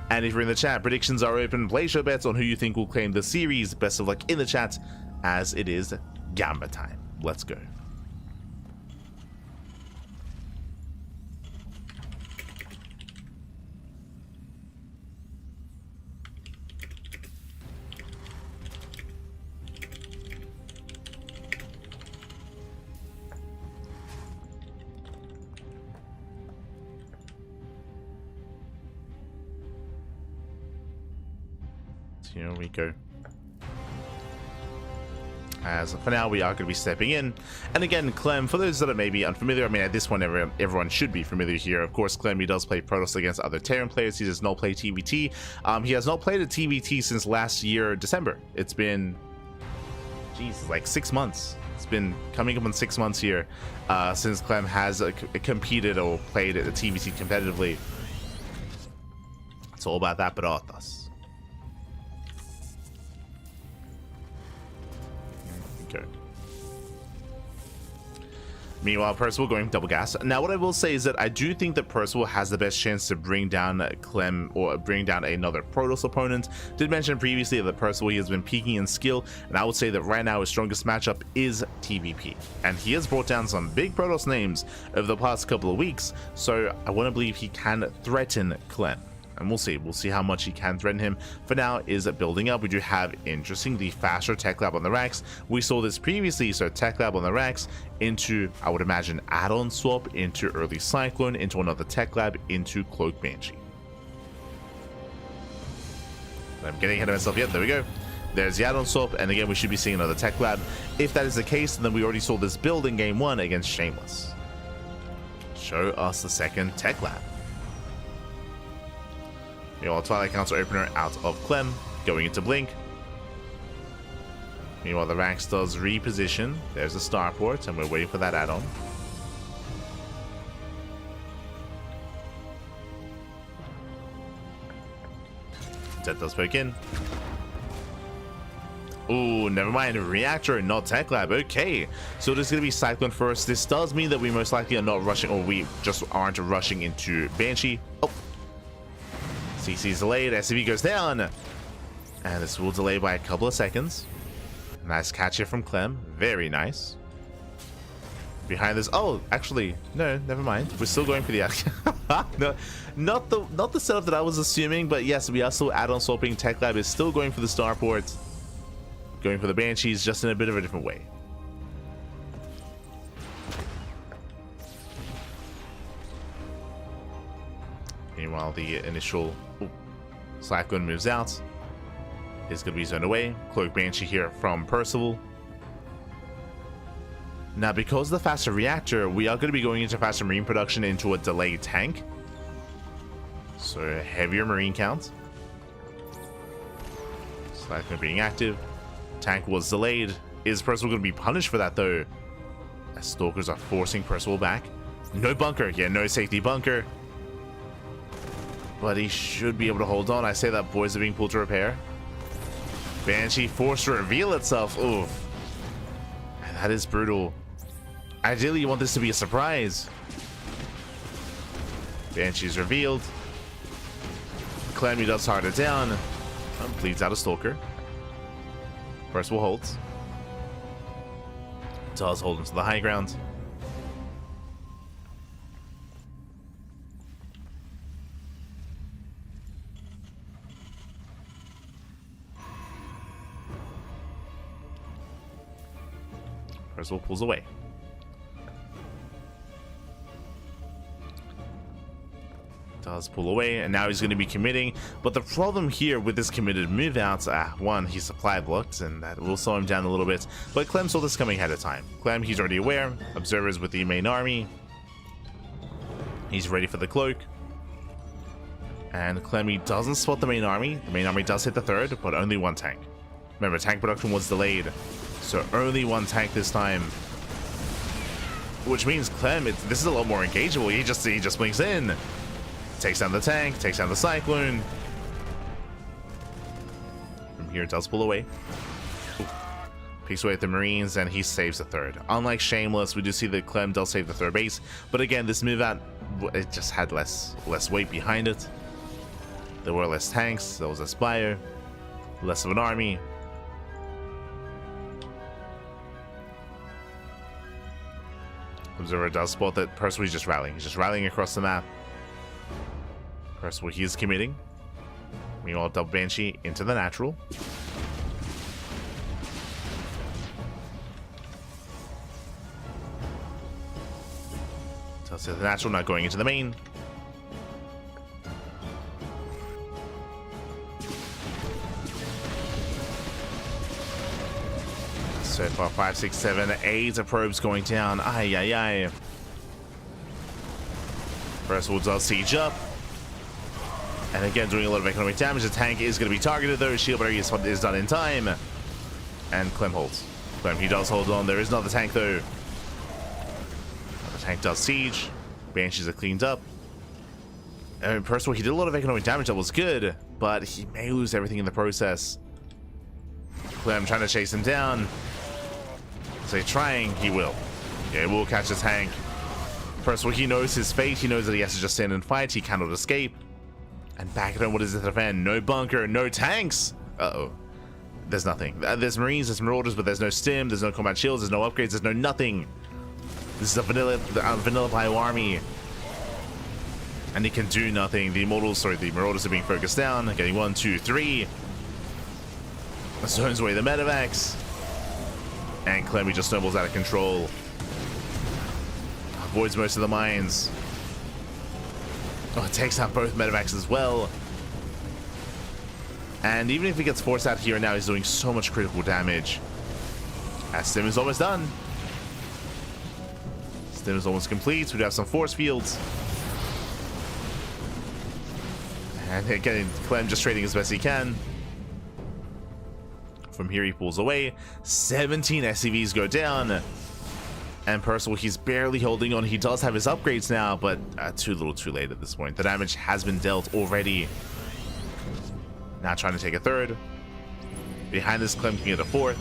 And if you're in the chat, predictions are open. Place your bets on who you think will claim the series. Best of luck in the chat, as it is Gamba time. Let's go. Here we go. As for now, we are going to be stepping in. And again, Clem, for those that are maybe unfamiliar, I mean, at this point, everyone should be familiar here. Of course, Clem, he does play Protoss against other Terran players. He does not play TVT. He has not played a TVT since last year, December. It's been, geez, like 6 months. It's been coming up on 6 months here since Clem has competed or played at the TVT competitively. It's all about that Protoss. Okay. Meanwhile, Percival going double gas. Now, what I will say is that I do think that Percival has the best chance to bring down Clem or bring down another Protoss opponent. Did mention previously that Percival, he has been peaking in skill, and I would say that right now his strongest matchup is TVP. And he has brought down some big Protoss names over the past couple of weeks, so I want to believe he can threaten Clem. And we'll see how much he can threaten him. For now, is building up. We do have, interesting, the faster tech lab on the racks. We saw this previously, so tech lab on the racks into, I would imagine, add-on swap into early Cyclone, into another tech lab, into Cloak Banshee. I'm getting ahead of myself. Yep, there we go. There's the add-on swap, and again, we should be seeing another tech lab. If that is the case, then we already saw this build in game 1 against Shameless. Show us the second tech lab. Meanwhile, Twilight Council opener out of Clem, going into Blink. Meanwhile, the Rax does reposition. There's a starport, and we're waiting for that add-on. Zed does poke in. Ooh, never mind. Reactor, not Tech Lab. Okay, so there's going to be Cyclone first. This does mean that we most likely are not rushing, or we just aren't rushing into Banshee. Oh. CC's delayed, SCV goes down, and this will delay by a couple of seconds. Nice catch here from Clem, very nice. Behind this, oh, actually, no, never mind. We're still going for the no, not the setup that I was assuming, but yes, we are still add-on swapping. Tech Lab is still going for the starport, going for the Banshees, just in a bit of a different way. Meanwhile, the initial Cyclone moves out. Is going to be zoned away. Cloak Banshee here from Percival. Now, because of the faster reactor, we are going to be going into faster marine production into a delayed tank. So, heavier marine count. Cyclone being active. Tank was delayed. Is Percival going to be punished for that, though? As Stalkers are forcing Percival back. No bunker. Yeah, no safety bunker. But he should be able to hold on. I say that boys are being pulled to repair. Banshee forced to reveal itself. Oof. That is brutal. Ideally, you want this to be a surprise. Banshee's revealed. Clem does harder down. Bleeds out a Stalker. Percival holds. Does hold into the high ground. Percival pulls away. Does pull away, and now he's going to be committing. But the problem here with this committed move out, one, he's supply blocked, and that will slow him down a little bit. But Clem saw this coming ahead of time. Clem, he's already aware. Observers with the main army. He's ready for the cloak. And Clem doesn't spot the main army. The main army does hit the third, but only one tank. Remember, tank production was delayed, so only one tank this time. Which means Clem, this is a lot more engageable. He just blinks in, takes down the tank, takes down the Cyclone. From here, it does pull away. Ooh. Picks away at the Marines, and he saves the third. Unlike Shameless, we do see that Clem does save the third base, but again, this move out, it just had less weight behind it. There were less tanks, there was less fire, less of an army. Observer does spot that Percival is just rallying. He's just rallying across the map. Percival, he is committing. Meanwhile, double Banshee into the natural. Tells you the natural not going into the main. So far, 5, 6, 7, 8 of probes going down. Ay, ay, ay. Percival does siege up. And again, doing a lot of economic damage. The tank is going to be targeted, though. Shield barrier is done in time. And Clem holds. Clem, he does hold on. There is another tank, though. The tank does siege. Banshees are cleaned up. And Percival, he did a lot of economic damage. That was good. But he may lose everything in the process. Clem trying to chase him down. So trying, he will. Yeah, he will catch the tank. Percival, he knows his fate. He knows that he has to just stand and fight. He cannot escape. And back at home, what is it to defend? No bunker, no tanks. Uh-oh. There's nothing. There's Marines, there's Marauders, but there's no stim, there's no combat shields, there's no upgrades, there's no nothing. This is a vanilla bio army. And he can do nothing. The Marauders are being focused down. Getting 1, 2, 3. Zones away the medevacs. And Clem just snowballs out of control. Avoids most of the mines. Oh, it takes out both medevacs as well. And even if he gets forced out here and now, he's doing so much critical damage. As Stim is almost done. Stim is almost complete. We do have some force fields. And again, Clem just trading as best he can. From here, he pulls away. 17 SCVs go down. And Percival, he's barely holding on. He does have his upgrades now, but too little too late at this point. The damage has been dealt already. Now trying to take a third. Behind this, Clem can get a fourth.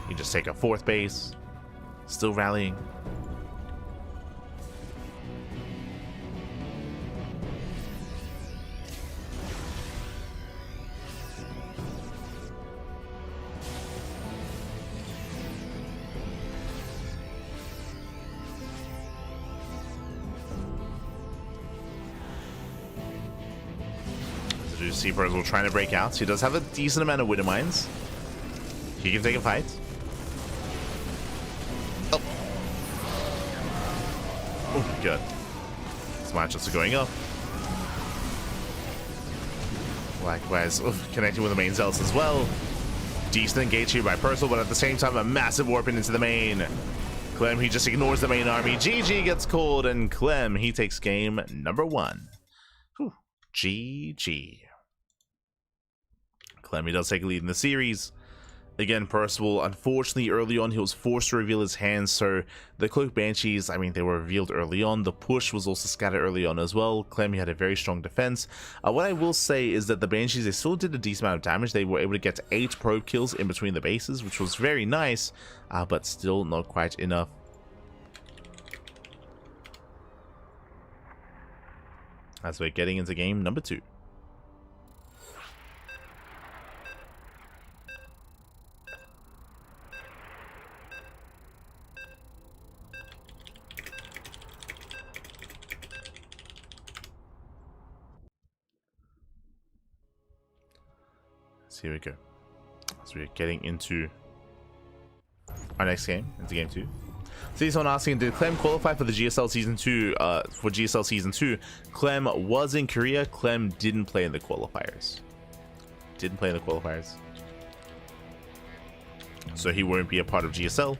You just take a fourth base. Still rallying. You see Percival trying to break out. He does have a decent amount of Widow Mines. He can take a fight. Oh. Oh, good. Smart shots are going up. Likewise, connecting with the main zealots as well. Decent engage here by Percival, but at the same time, a massive warping into the main. Clem, he just ignores the main army. GG gets called, and Clem, he takes game number 1. Whew. GG. Clem, he does take a lead in the series. Again, Percival, unfortunately, early on, he was forced to reveal his hands, so the Cloak Banshees, I mean, they were revealed early on. The push was also scattered early on as well. Clem, he had a very strong defense. What I will say is that the Banshees, they still did a decent amount of damage. They were able to get 8 probe kills in between the bases, which was very nice, but still not quite enough. As we're getting into game number 2. Here we go. So we're getting into our next game, into game 2. So someone asking, did Clem qualify for the GSL season 2? For GSL season 2, Clem was in Korea. Clem didn't play in the qualifiers. So he won't be a part of GSL.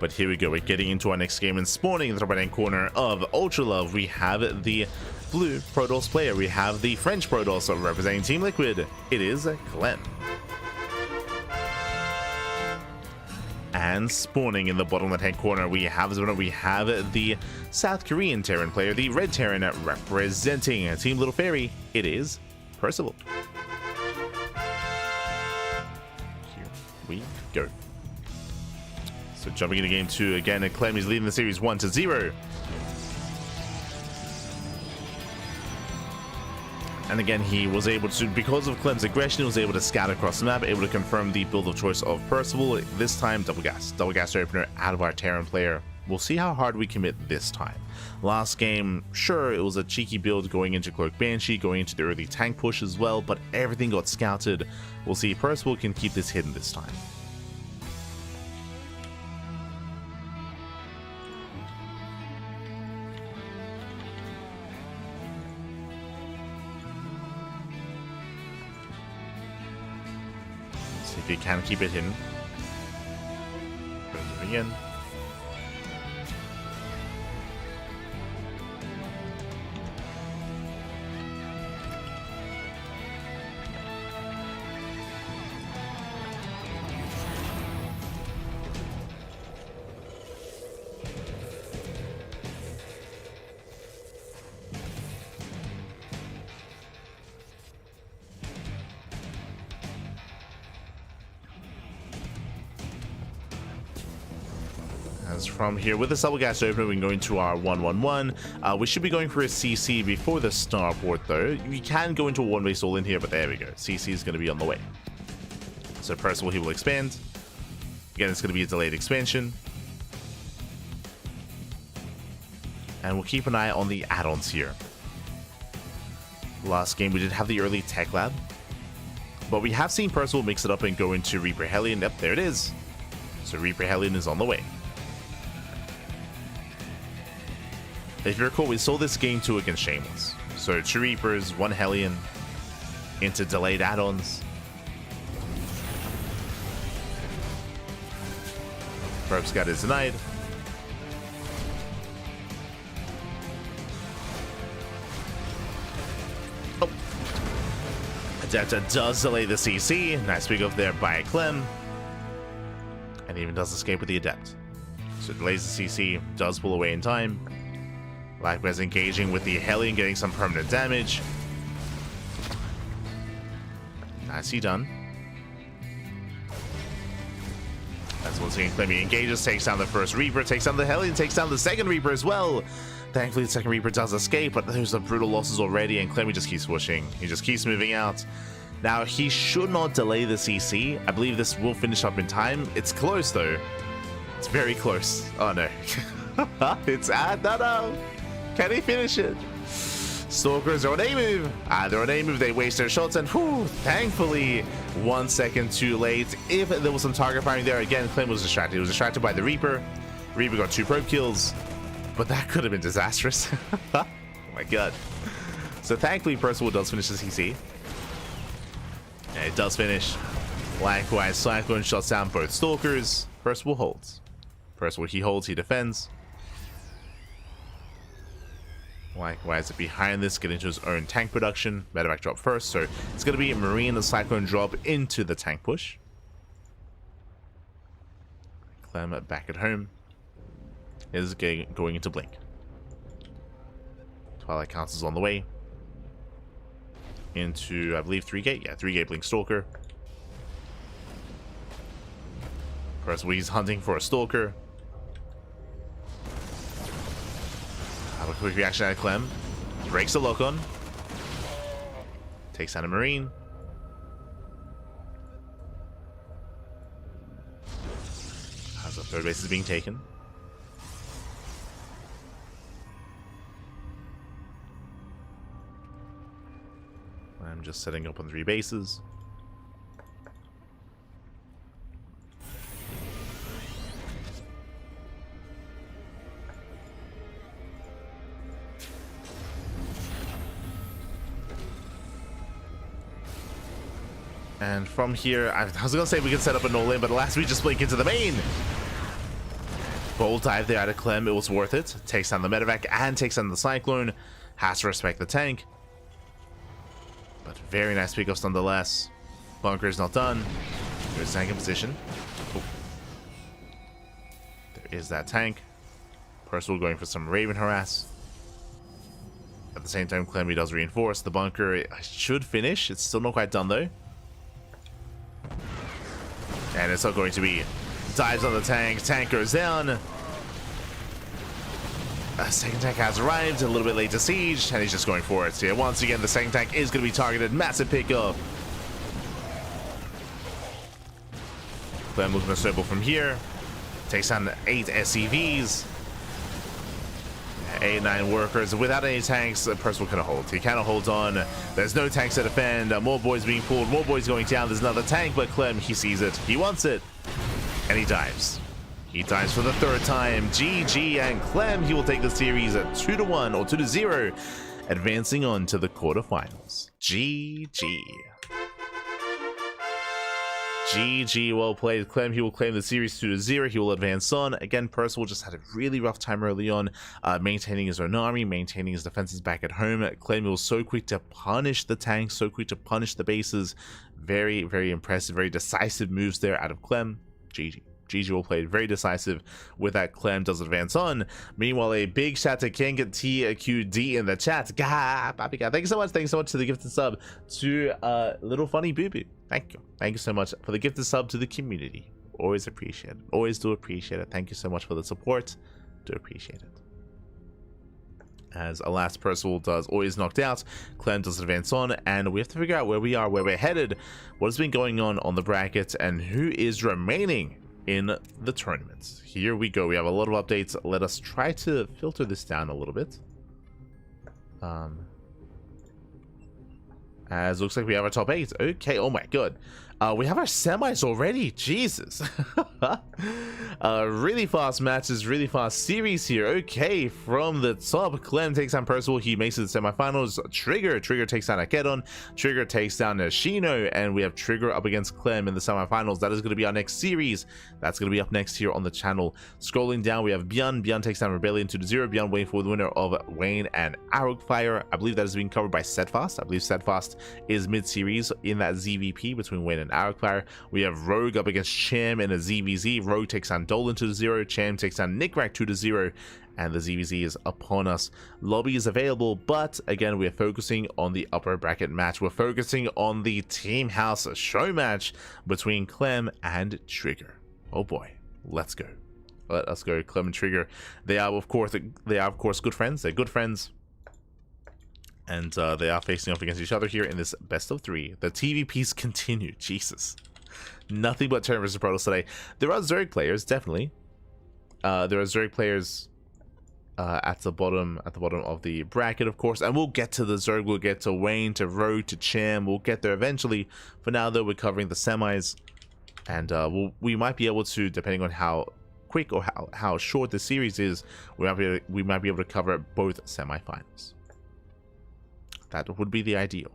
But here we go. We're getting into our next game, and spawning in the top right hand corner of Ultra Love, we have the blue Protoss player, we have the French Protoss representing Team Liquid. It is Clem. And spawning in the bottom left-hand corner, we have the South Korean Terran player, the Red Terran representing Team Little Fairy. It is Percival. Here we go. So jumping into game 2 again, and Clem is leading the series 1-0. And again, he was able to, because of Clem's aggression, he was able to scout across the map, able to confirm the build of choice of Percival. This time, double gas opener out of our Terran player. We'll see how hard we commit this time. Last game, sure, it was a cheeky build going into Cloak Banshee, going into the early tank push as well, but everything got scouted. We'll see if Percival can keep this hidden this time. If you can keep it hidden. Moving in. From here, with the double gas opener, we can go into our 1-1-1. We should be going for a CC before the starport, though. You can go into a one-base all in here, but there we go. CC is going to be on the way. So Percival, he will expand. Again, it's going to be a delayed expansion. And we'll keep an eye on the add-ons here. Last game, we did have the early tech lab. But we have seen Percival mix it up and go into Reaper Hellion. Yep, there it is. So Reaper Hellion is on the way. If you recall, we saw this game 2 against Shameless. So 2 Reapers, 1 Hellion, into delayed add-ons. Perp Scout is denied. Oh. Adepta does delay the CC. Nice pick up there by Clem. And even does escape with the Adept. So delays the CC, does pull away in time. Blackbear's engaging with the Hellion, getting some permanent damage. Nicely done. That's what's seeing Clem. He engages, takes down the first Reaper, takes down the Hellion, takes down the second Reaper as well. Thankfully, the second Reaper does escape, but there's some brutal losses already, and Clem just keeps pushing. He just keeps moving out. Now, he should not delay the CC. I believe this will finish up in time. It's close, though. It's very close. Oh, no. It's no. Can he finish it? Stalkers are on A move. They're on A move. They waste their shots, and whew, thankfully, 1 second too late. If there was some target firing there, again, Clem was distracted. He was distracted by the Reaper. Reaper got 2 probe kills, but that could have been disastrous. Oh my god. So thankfully, Percival does finish the CC. And it does finish. Likewise, Cyclone shuts down both Stalkers. Percival holds. Percival, he holds, he defends. Likewise, behind this, get into his own tank production. Medevac drop first, so it's going to be a Marine and Cyclone drop into the tank push. Clem back at home is going into Blink. Twilight Council's on the way. Into, I believe, 3-gate. Yeah, 3-gate Blink Stalker. First, he's hunting for a Stalker. Have a quick reaction out of Clem. Breaks the lock on. Takes out a Marine. As the third base is being taken. I'm just setting up on 3 bases. And from here, I was going to say we can set up a no-lane, but last we just blink into the main. Bold dive there out of Clem. It was worth it. Takes down the Medevac and takes down the Cyclone. Has to respect the tank. But very nice pickups nonetheless. Bunker is not done. There's tank in position. Oh. There is that tank. Percival going for some Raven harass. At the same time, Clem does reinforce. The bunker should finish. It's still not quite done though. And it's not going to be. Dives on the tank. Tank goes down. Second tank has arrived. A little bit late to siege. And he's just going for it. So yeah, once again, the second tank is going to be targeted. Massive pickup. Clem looking to snowball from here. Takes down 8 SCVs. 8-9 workers. Without any tanks, Percival cannot hold. He cannot hold on. There's no tanks to defend. More boys being pulled. More boys going down. There's another tank, but Clem, he sees it. He wants it. And he dives. He dives for the third time. GG, and Clem, he will take the series at 2-1 or 2-0, advancing on to the quarterfinals. GG. GG, well played. Clem, he will claim the series 2-0. He will advance on. Again, Percival just had a really rough time early on, maintaining his own army, maintaining his defenses back at home. Clem was so quick to punish the tanks, so quick to punish the bases. Very, very impressive, very decisive moves there out of Clem. GG. GG well played, very decisive with that. Clem does advance on. Meanwhile, a big shout to King TQD in the chat. Thank you so much. Thank you so much to the gifted sub to Little Funny Boo Boo. Thank you. Thank you so much for the gifted sub to the community. Always appreciate it. Always do appreciate it. Thank you so much for the support. Do appreciate it. As alas, Percival does always knocked out. Clem does advance on, and we have to figure out where we are, where we're headed, what has been going on the bracket, and who is remaining in the tournament. Here we go. We have a lot of updates. Let us try to filter this down a little bit. As looks like we have our top 8. Okay, oh my god. We have our semis already. Jesus. Really fast matches, really fast series here. Okay, from the top, Clem takes down Percival. He makes it to the semifinals. Trigger takes down Akedon. Trigger takes down Shino, and we have Trigger up against Clem in the semifinals. That is going to be our next series. That's going to be up next here on the channel. Scrolling down, we have ByuN. ByuN takes down Rebellion 2-0. ByuN waiting for the winner of Wayne and Arrowfire. I believe that is being covered by Steadfast. I believe Steadfast is mid-series in that ZVP between Wayne and Arrowfire. We have Rogue up against Cham in a ZVZ. Rogue takes down Dolan 2-0. Cham takes down Nickrak 2-0. And the ZVZ is upon us. Lobby is available, but again, we are focusing on the upper bracket match. We're focusing on the Team House show match between Clem and Trigger. Oh boy, let's go. Let us go. Clem and Trigger. They are of course good friends. They're good friends. And they are facing off against each other here in this best of 3. The TVPs continue. Jesus. Nothing but Terran versus Protoss today. There are Zerg players, definitely. There are Zerg players at the bottom of the bracket, of course. And we'll get to the Zerg. We'll get to Wayne, to Rogue, to Cham. We'll get there eventually. For now, though, we're covering the semis. And we might be able to, depending on how quick or how short the series is, we might be able to cover both semifinals. That would be the ideal.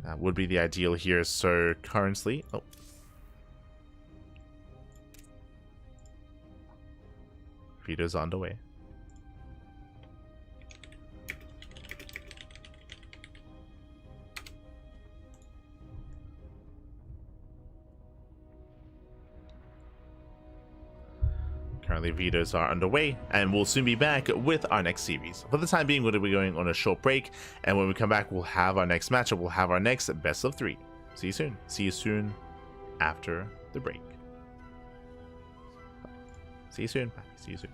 That would be the ideal here. So currently, Vito's underway. Currently, Vetoes are underway, and we'll soon be back with our next series. For the time being, we're going to be going on a short break, and when we come back, we'll have our next matchup. We'll have our next best of 3. See you soon. See you soon after the break. See you soon. Bye. See you soon.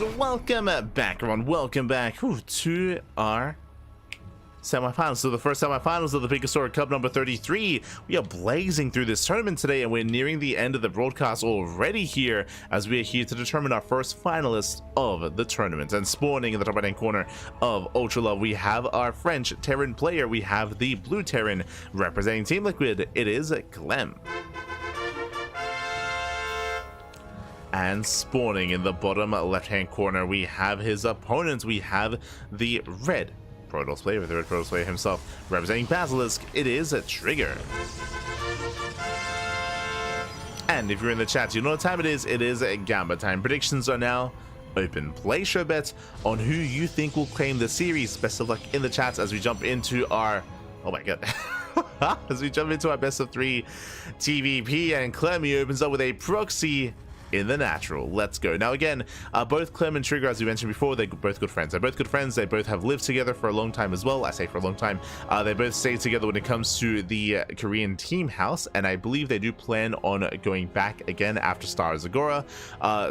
And welcome back, everyone. Welcome back to our semifinals. So the first semifinals of the PiGosaur Cup number 33. We are blazing through this tournament today, and we're nearing the end of the broadcast already here, as we are here to determine our first finalist of the tournament. And spawning in the top right hand corner of Ultra Love, we have our French Terran player. We have the blue Terran representing Team Liquid. It is Clem. And spawning in the bottom left-hand corner, we have his opponents. We have the red Protoss player, the red Protoss player himself, representing Basilisk. It is a Trigger. And if you're in the chat, you know what time it is. It is Gamba time. Predictions are now open. Place your bets on who you think will claim the series. Best of luck in the chats as we jump into our... Oh my god. As we jump into our best of 3 TVP, and Clem, he opens up with a proxy in the natural. Let's go. Now again, both Clem and Trigger, as we mentioned before, they're both good friends. They're both good friends. They both have lived together for a long time as well. I say for a long time. They both stayed together when it comes to the Korean team house, and I believe they do plan on going back again after Star Zagora.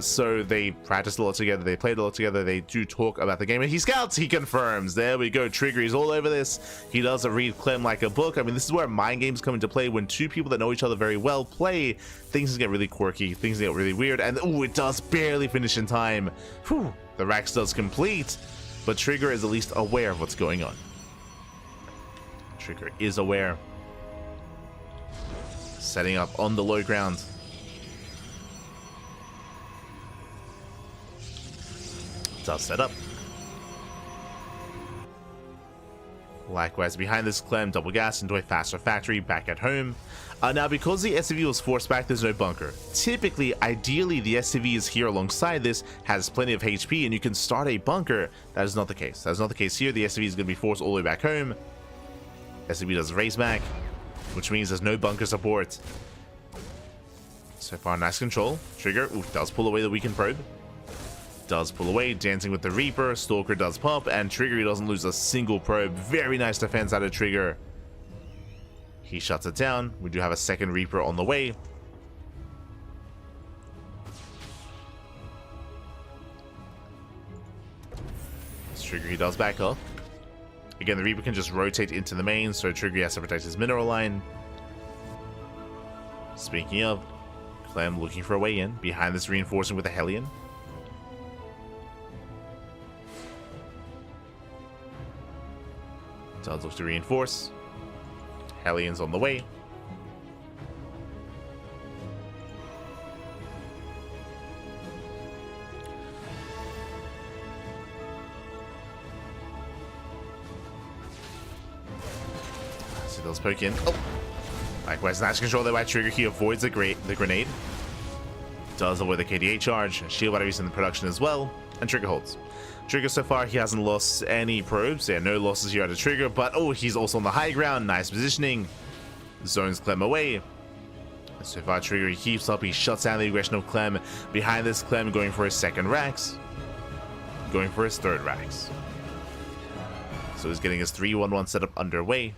So they practiced a lot together. They played a lot together. They do talk about the game, and he scouts. He confirms. There we go. Trigger, he's all over this. He does read Clem like a book. I mean, this is where mind games come into play. When two people that know each other very well play, things get really quirky. Things get really weird. And oh, it does barely finish in time. Whew, the Rax does complete, but Trigger is at least aware of what's going on. Trigger is aware. Setting up on the low ground. Does set up. Likewise, behind this, Clem double gas into a faster factory back at home. Now, because the SCV was forced back, there's no bunker. Typically, ideally, the SCV is here alongside this, has plenty of HP, and you can start a bunker. That is not the case. That is not the case here. The SCV is going to be forced all the way back home. SCV does race back, which means there's no bunker support. So far, nice control. Trigger does pull away the weakened probe. Does pull away, dancing with the Reaper. Stalker does pop, and Trigger, he doesn't lose a single probe. Very nice defense out of Trigger. He shuts it down. We do have a second Reaper on the way. This Trigger, he does back up. Again, the Reaper can just rotate into the main, so Trigger has to protect his mineral line. Speaking of, Clem looking for a way in. Behind this, reinforcing with a Hellion. Does look to reinforce. Hellion's on the way. So those poke in. Oh! Likewise, nice control there by Trigger. He avoids the grenade. Does avoid the KDA charge. Shield batteries in the production as well. And Trigger holds. Trigger, so far, he hasn't lost any probes. There are no losses here out of Trigger, but oh, he's also on the high ground. Nice positioning. Zones Clem away. So far, Trigger, he keeps up. He shuts down the aggression of Clem. Behind this, Clem going for his second Rax. Going for his third Rax. So he's getting his 3-1-1 setup underway.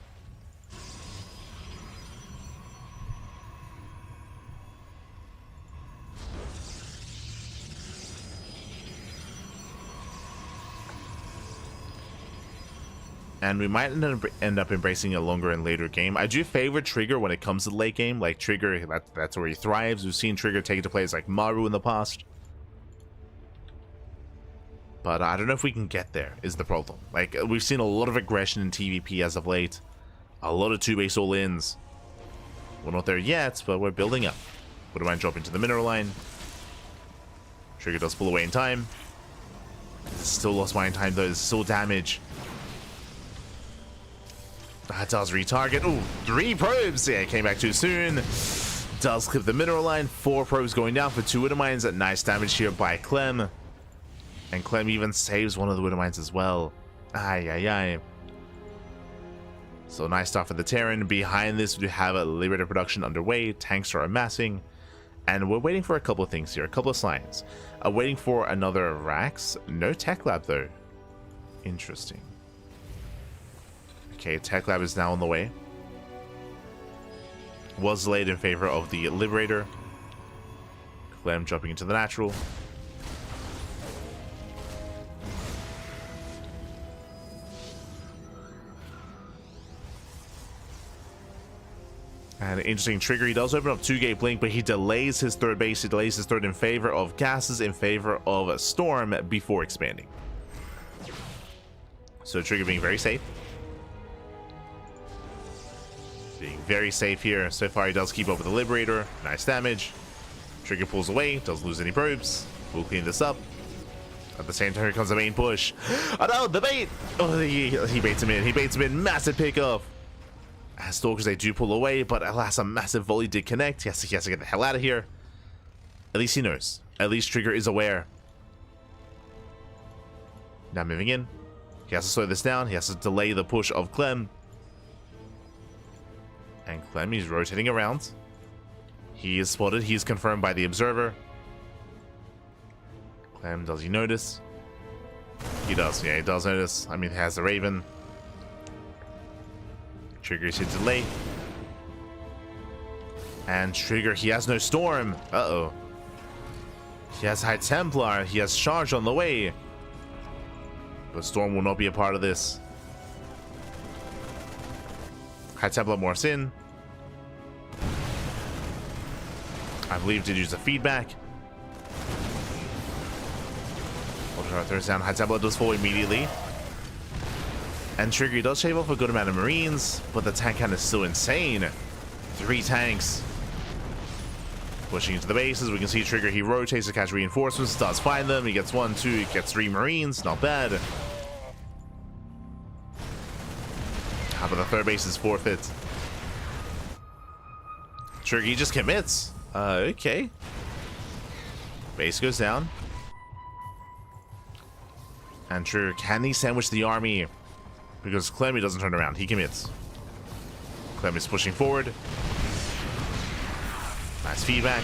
And we might end up embracing a longer and later game. I do favor Trigger when it comes to the late game. Like Trigger, that's where he thrives. We've seen Trigger take it to players like Maru in the past. But I don't know if we can get there, is the problem. Like, we've seen a lot of aggression in TVP as of late. A lot of 2-base all-ins. We're not there yet, but we're building up. Wouldn't mind dropping to the mineral line. Trigger does pull away in time. Still lost mine time, though. There's still damage. That does retarget. Ooh, 3 probes. Yeah, came back too soon. Does clip the mineral line. 4 probes going down for 2 Widow Mines. Nice damage here by Clem. And Clem even saves one of the Widow Mines as well. Ay, ay, ay. So nice start for the Terran. Behind this, we have a Liberator production underway. Tanks are amassing. And we're waiting for a couple of things here. A couple of signs. Waiting for another Rax. No Tech Lab, though. Interesting. Okay, Tech Lab is now on the way. Was delayed in favor of the Liberator. Clem jumping into the natural. And an interesting trigger, he does open up 2-gate blink, but he delays his third base. He delays his third in favor of gases, in favor of a storm before expanding. So trigger being very safe. Being very safe here. So far he does keep up with the Liberator. Nice damage. Trigger pulls away, doesn't lose any probes. We'll clean this up. At the same time, here comes the main push. Oh no, the bait! Oh, he baits him in. He baits him in. Massive pickup. As Stalkers, they do pull away, but alas, a massive volley did connect. He has to get the hell out of here. At least he knows. At least Trigger is aware. Now moving in. He has to slow this down. He has to delay the push of Clem. And Clem, he's rotating around. He is spotted. He is confirmed by the observer. Clem, does he notice? He does. Yeah, he does notice. I mean, he has the Raven. Trigger should delay. And Trigger, he has no Storm. Uh-oh. He has High Templar. He has Charge on the way. But Storm will not be a part of this. High Templar morphs in. I believe did use the feedback. Throws down. High Templar does fall immediately. And Trigger does shave off a good amount of Marines, but the tank count is still insane. 3 tanks. Pushing into the bases, we can see Trigger, he rotates to catch reinforcements, does find them, he gets 1, 2, he gets 3 Marines, not bad. How about the third base is forfeit? Trigger, he just commits. Okay. Base goes down. And Trigger, can he sandwich the army? Because Clem, he doesn't turn around, he commits. Clem is pushing forward. Nice feedback.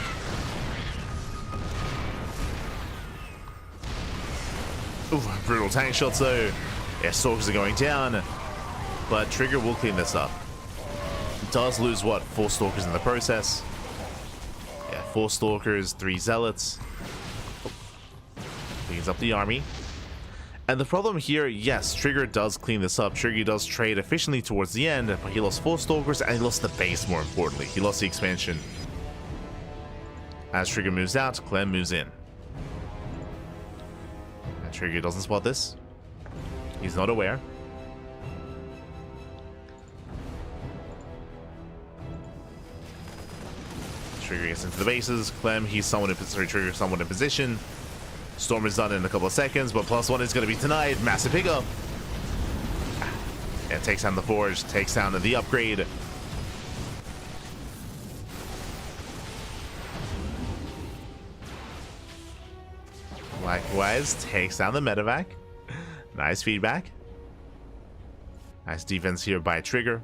Ooh, brutal tank shots though. Yeah, Stalkers are going down. But Trigger will clean this up. Does lose, what, 4 Stalkers in the process. Yeah, 4 Stalkers, 3 Zealots. Cleans up the army. And the problem here, yes, Trigger does clean this up. Trigger does trade efficiently towards the end, but he lost 4 Stalkers and he lost the base, more importantly. He lost the expansion. As Trigger moves out, Clem moves in. And Trigger doesn't spot this. He's not aware. Trigger gets into the bases. Clem, he's somewhat in position. Trigger somewhat in position. Storm is done in a couple of seconds, but +1 is going to be denied. Massive pickup. And takes down the Forge, takes down the upgrade. Likewise, takes down the medevac. Nice feedback. Nice defense here by Trigger.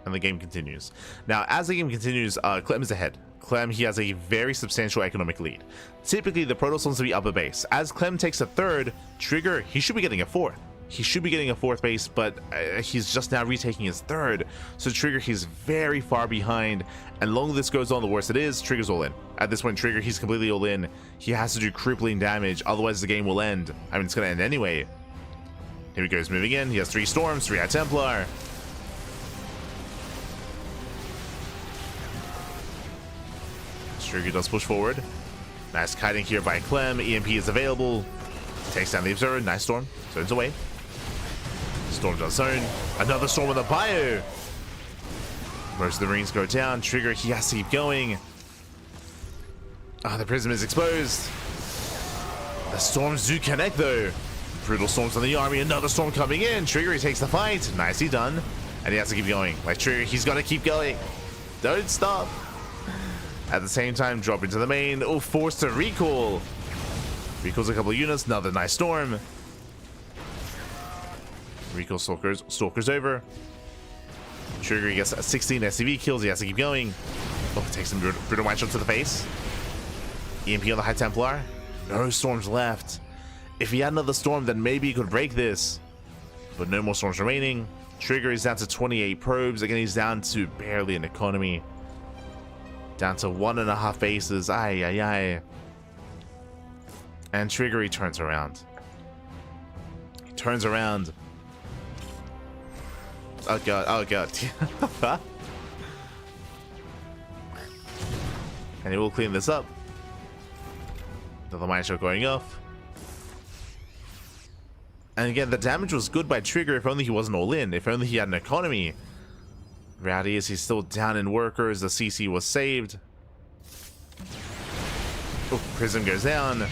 And the game continues. Now, as the game continues, Clem is ahead. Clem, he has a very substantial economic lead. Typically, the Protoss wants to be upper base. As Clem takes a 3rd, Trigger, he should be getting a 4th. He should be getting a 4th base, but he's just now retaking his 3rd. So Trigger, he's very far behind. And the longer this goes on, the worse it is. Trigger's all in. At this point, Trigger, he's completely all in. He has to do crippling damage, otherwise the game will end. I mean, it's going to end anyway. Here he goes, moving in. He has 3 Storms, 3 High Templar. Trigger does push forward. Nice kiting here by Clem. EMP is available. Takes down the Observer. Nice Storm. Zones away. Storm does zone. Another Storm with a Bio. Most of the Marines go down. Trigger, he has to keep going. The Prism is exposed. The Storms do connect though. Brutal Storms on the army. Another Storm coming in. Trigger, he takes the fight. Nicely done. And he has to keep going. Like Trigger, he's got to keep going. Don't stop. At the same time, drop into the main. Oh, forced to recall. Recalls a couple of units. Another nice Storm. Recall Stalkers over. Trigger gets 16 SCV kills. He has to keep going. Oh, takes some brutal white shot to the face. EMP on the High Templar. No Storms left. If he had another Storm, then maybe he could break this. But no more Storms remaining. Trigger is down to 28 probes. Again, he's down to barely an economy. Down to 1.5 bases. Ay, ay, ay. And Trigger, he turns around. turns around. Oh god, oh god. And he will clean this up. Another mine shot going off. And again, the damage was good by Trigger if only he wasn't all in. If only he had an economy. Reality is he's still down in workers. The CC was saved. Oh, Prism goes down.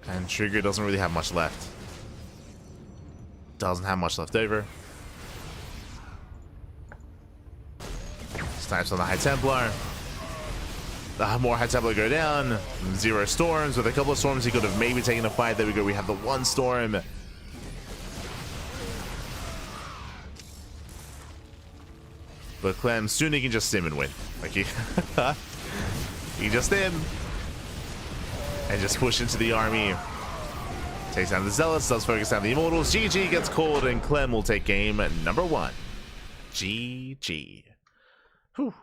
And Trigger doesn't really have much left. Doesn't have much left over. Snipes on the High Templar. More High Templar go down. 0 storms. With a couple of storms, he could have maybe taken a fight. There we go. We have the 1 storm. But Clem, soon he can just sim and win. Like he just sim and just push into the army. Takes down the Zealots, does focus down the Immortals. GG gets called, and Clem will take game number 1. GG. Whew.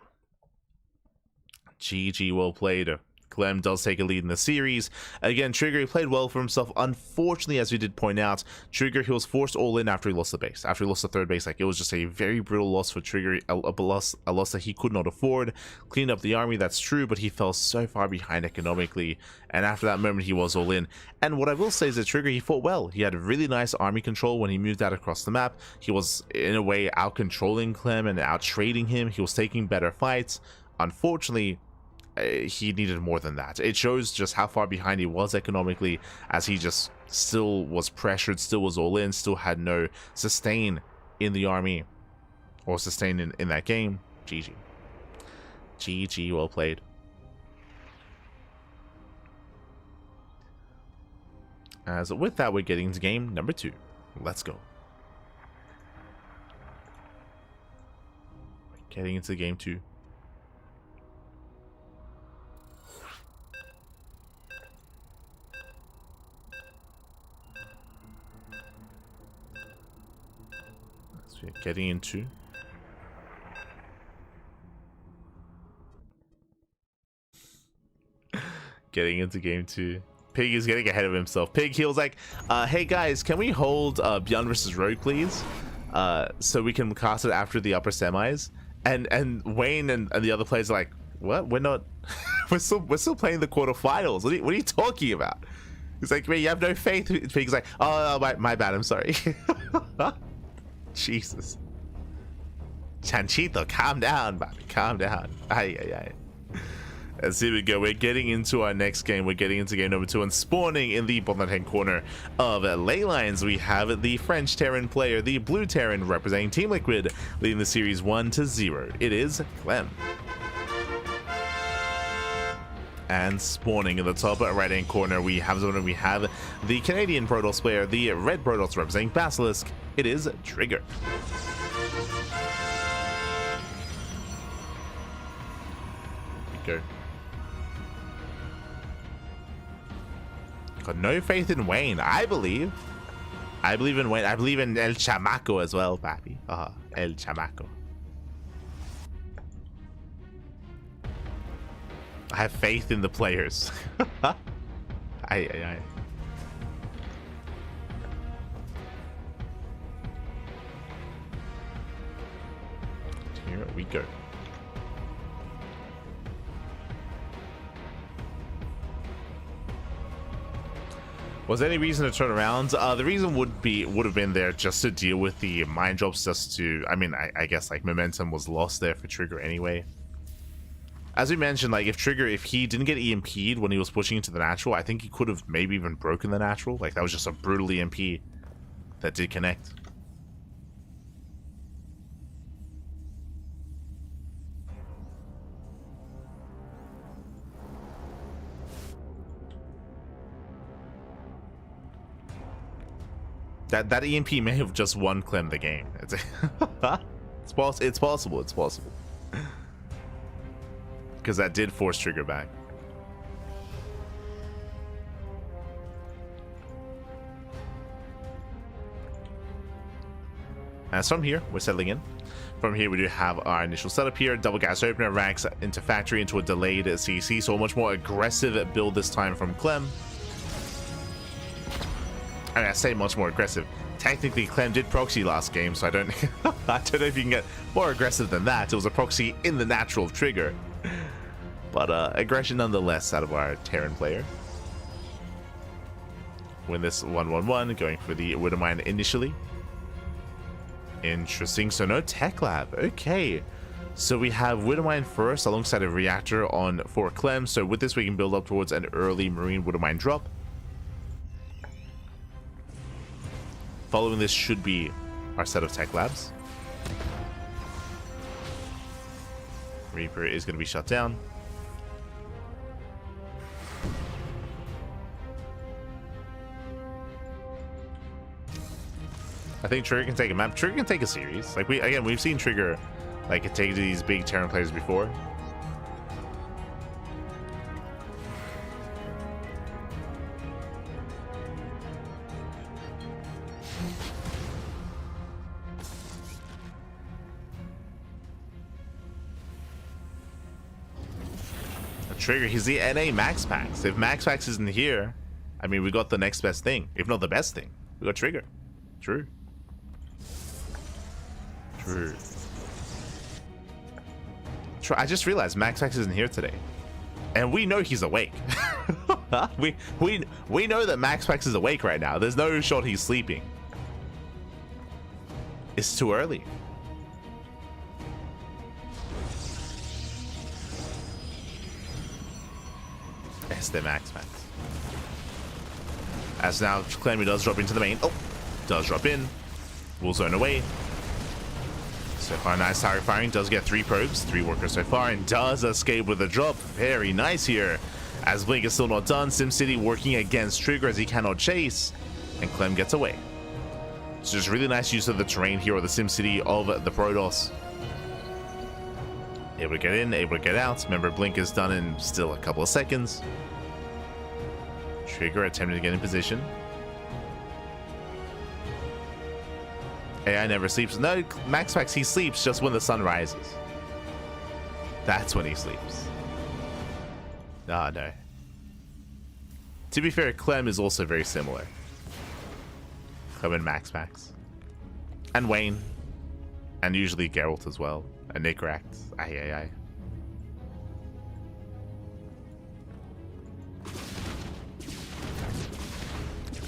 GG, well played. Clem does take a lead in the series. Again, Trigger, he played well for himself. Unfortunately, as we did point out, Trigger, he was forced all in after he lost the base. After he lost the 3rd base, like, it was just a very brutal loss for Trigger, a loss that he could not afford. Cleaned up the army, that's true, but he fell so far behind economically, and after that moment, he was all in. And what I will say is that Trigger, he fought well. He had really nice army control when he moved out across the map. He was, in a way, out-controlling Clem and out-trading him. He was taking better fights. Unfortunately, he needed more than that. It shows just how far behind he was economically, as he just still was pressured, still was all in, still had no sustain in the army, or sustain in that game. GG. GG, well played. So with that, we're getting into game number 2. Let's go. Getting into game 2. Getting into game 2. Pig is getting ahead of himself. Pig, he was like, hey guys, can we hold ByuN versus Rogue, please? So we can cast it after the upper semis. And Wayne and the other players are like, what? We're not we're still playing the quarterfinals. What are you talking about? He's like, wait, you have no faith? Pig's like, oh, my bad, I'm sorry. Jesus. Chanchito, calm down, Bobby. Calm down. Ay. As here we go. We're getting into our next game. We're getting into game number 2, and spawning in the bottom hand corner of Ley Lines, we have the French Terran player, the Blue Terran, representing Team Liquid, leading the series 1-0. It is Clem. And spawning in the top right hand corner, we have the Canadian Protoss player, the Red Protoss, representing Basilisk. It is Trigger. Go. Got no faith in Wayne. I believe in Wayne. I believe in El Chamaco as well, papi. El Chamaco. I have faith in the players. Aye. Here we go. Was there any reason to turn around? The reason would have been there just to deal with the mine drops, just to, I mean, I guess like momentum was lost there for Trigger anyway. As we mentioned, like if he didn't get EMP'd when he was pushing into the natural, I think he could have maybe even broken the natural. Like that was just a brutal EMP that did connect. That EMP may have just won Clem the game. It's possible. Because that did force Trigger back. As from here, we're settling in. From here, we do have our initial setup here. Double gas opener, ranks into factory into a delayed CC, so a much more aggressive build this time from Clem. I mean, I say much more aggressive. Technically, Clem did proxy last game, so I don't I don't know if you can get more aggressive than that. It was a proxy in the natural trigger. But aggression nonetheless out of our Terran player. Win this 1-1-1, going for the Widowmine initially. Interesting, so no tech lab. Okay. So we have Widowmine first alongside a reactor on for Clem. So with this we can build up towards an early Marine Widowmine drop. Following this should be our set of tech labs. Reaper is going to be shut down. I think Trigger can take a map. Trigger can take a series. Like we've seen Trigger like take these big Terran players before. Trigger, he's the NA Max Packs. If Max Packs isn't here, I mean, we got the next best thing, if not the best thing. We got Trigger. True. True. I just realized Max Packs isn't here today, and we know he's awake. we know that Max Packs is awake right now. There's no shot he's sleeping. It's too early. It's the Max Packs. As now Clem does drop into the main. Oh, does drop in. Will zone away. So far, nice tower firing. Does get 3 probes, 3 workers so far, and does escape with a drop. Very nice here. As Blink is still not done, SimCity working against Trigger as he cannot chase, and Clem gets away. So just really nice use of the terrain here, or the SimCity of the Protoss. Able to get in, able to get out. Remember, Blink is done in still a couple of seconds. Trigger attempting to get in position. AI never sleeps. No, Max Packs, he sleeps just when the sun rises. That's when he sleeps. Ah, no. To be fair, Clem is also very similar. Clem and Max Packs. And Wayne. And usually Geralt as well. And Nick Ract. Aye.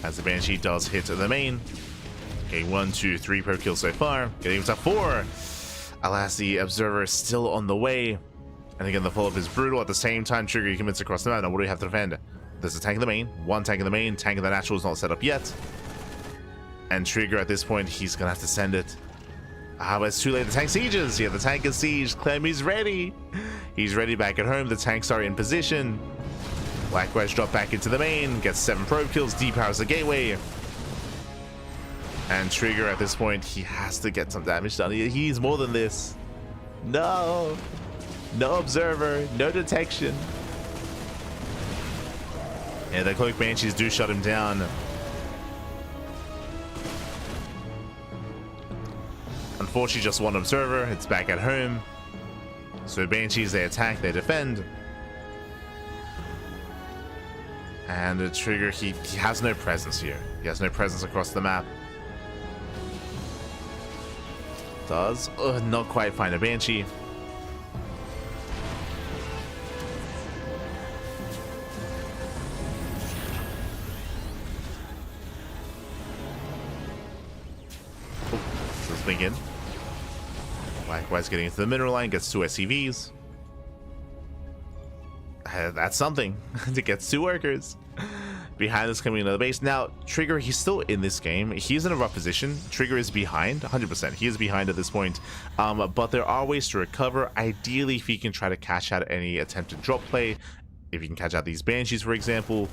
As the Banshee does hit the main. Okay, 1, 2, 3 pro kills so far. Getting to 4. Alas, the Observer is still on the way. And again, the follow-up is brutal. At the same time, Trigger, he commits across the map. Now, what do we have to defend? There's a tank in the main. 1 tank in the main. Tank in the natural is not set up yet. And Trigger, at this point, he's going to have to send it. Ah, but it's too late. The tank sieges. Yeah, the tank is sieged. Clem, he's ready. He's ready back at home. The tanks are in position. Likewise, drop back into the main. Gets 7 probe kills. Depowers the gateway. And Trigger, at this point, he has to get some damage done. He's more than this. No. No Observer. No detection. Yeah, the Cloak Banshees do shut him down. Unfortunately, just 1 Observer. It's back at home. So Banshees, they attack, they defend. And the Trigger, he has no presence here. He has no presence across the map. Does not quite find a Banshee. Let's begin. Likewise, getting into the mineral line, gets 2 SCVs. That's something to get 2 workers. Behind us coming into the base. Now, Trigger, he's still in this game. He's in a rough position. Trigger is behind, 100%. He is behind at this point. But there are ways to recover. Ideally, if he can try to catch out any attempted drop play. If you can catch out these Banshees, for example.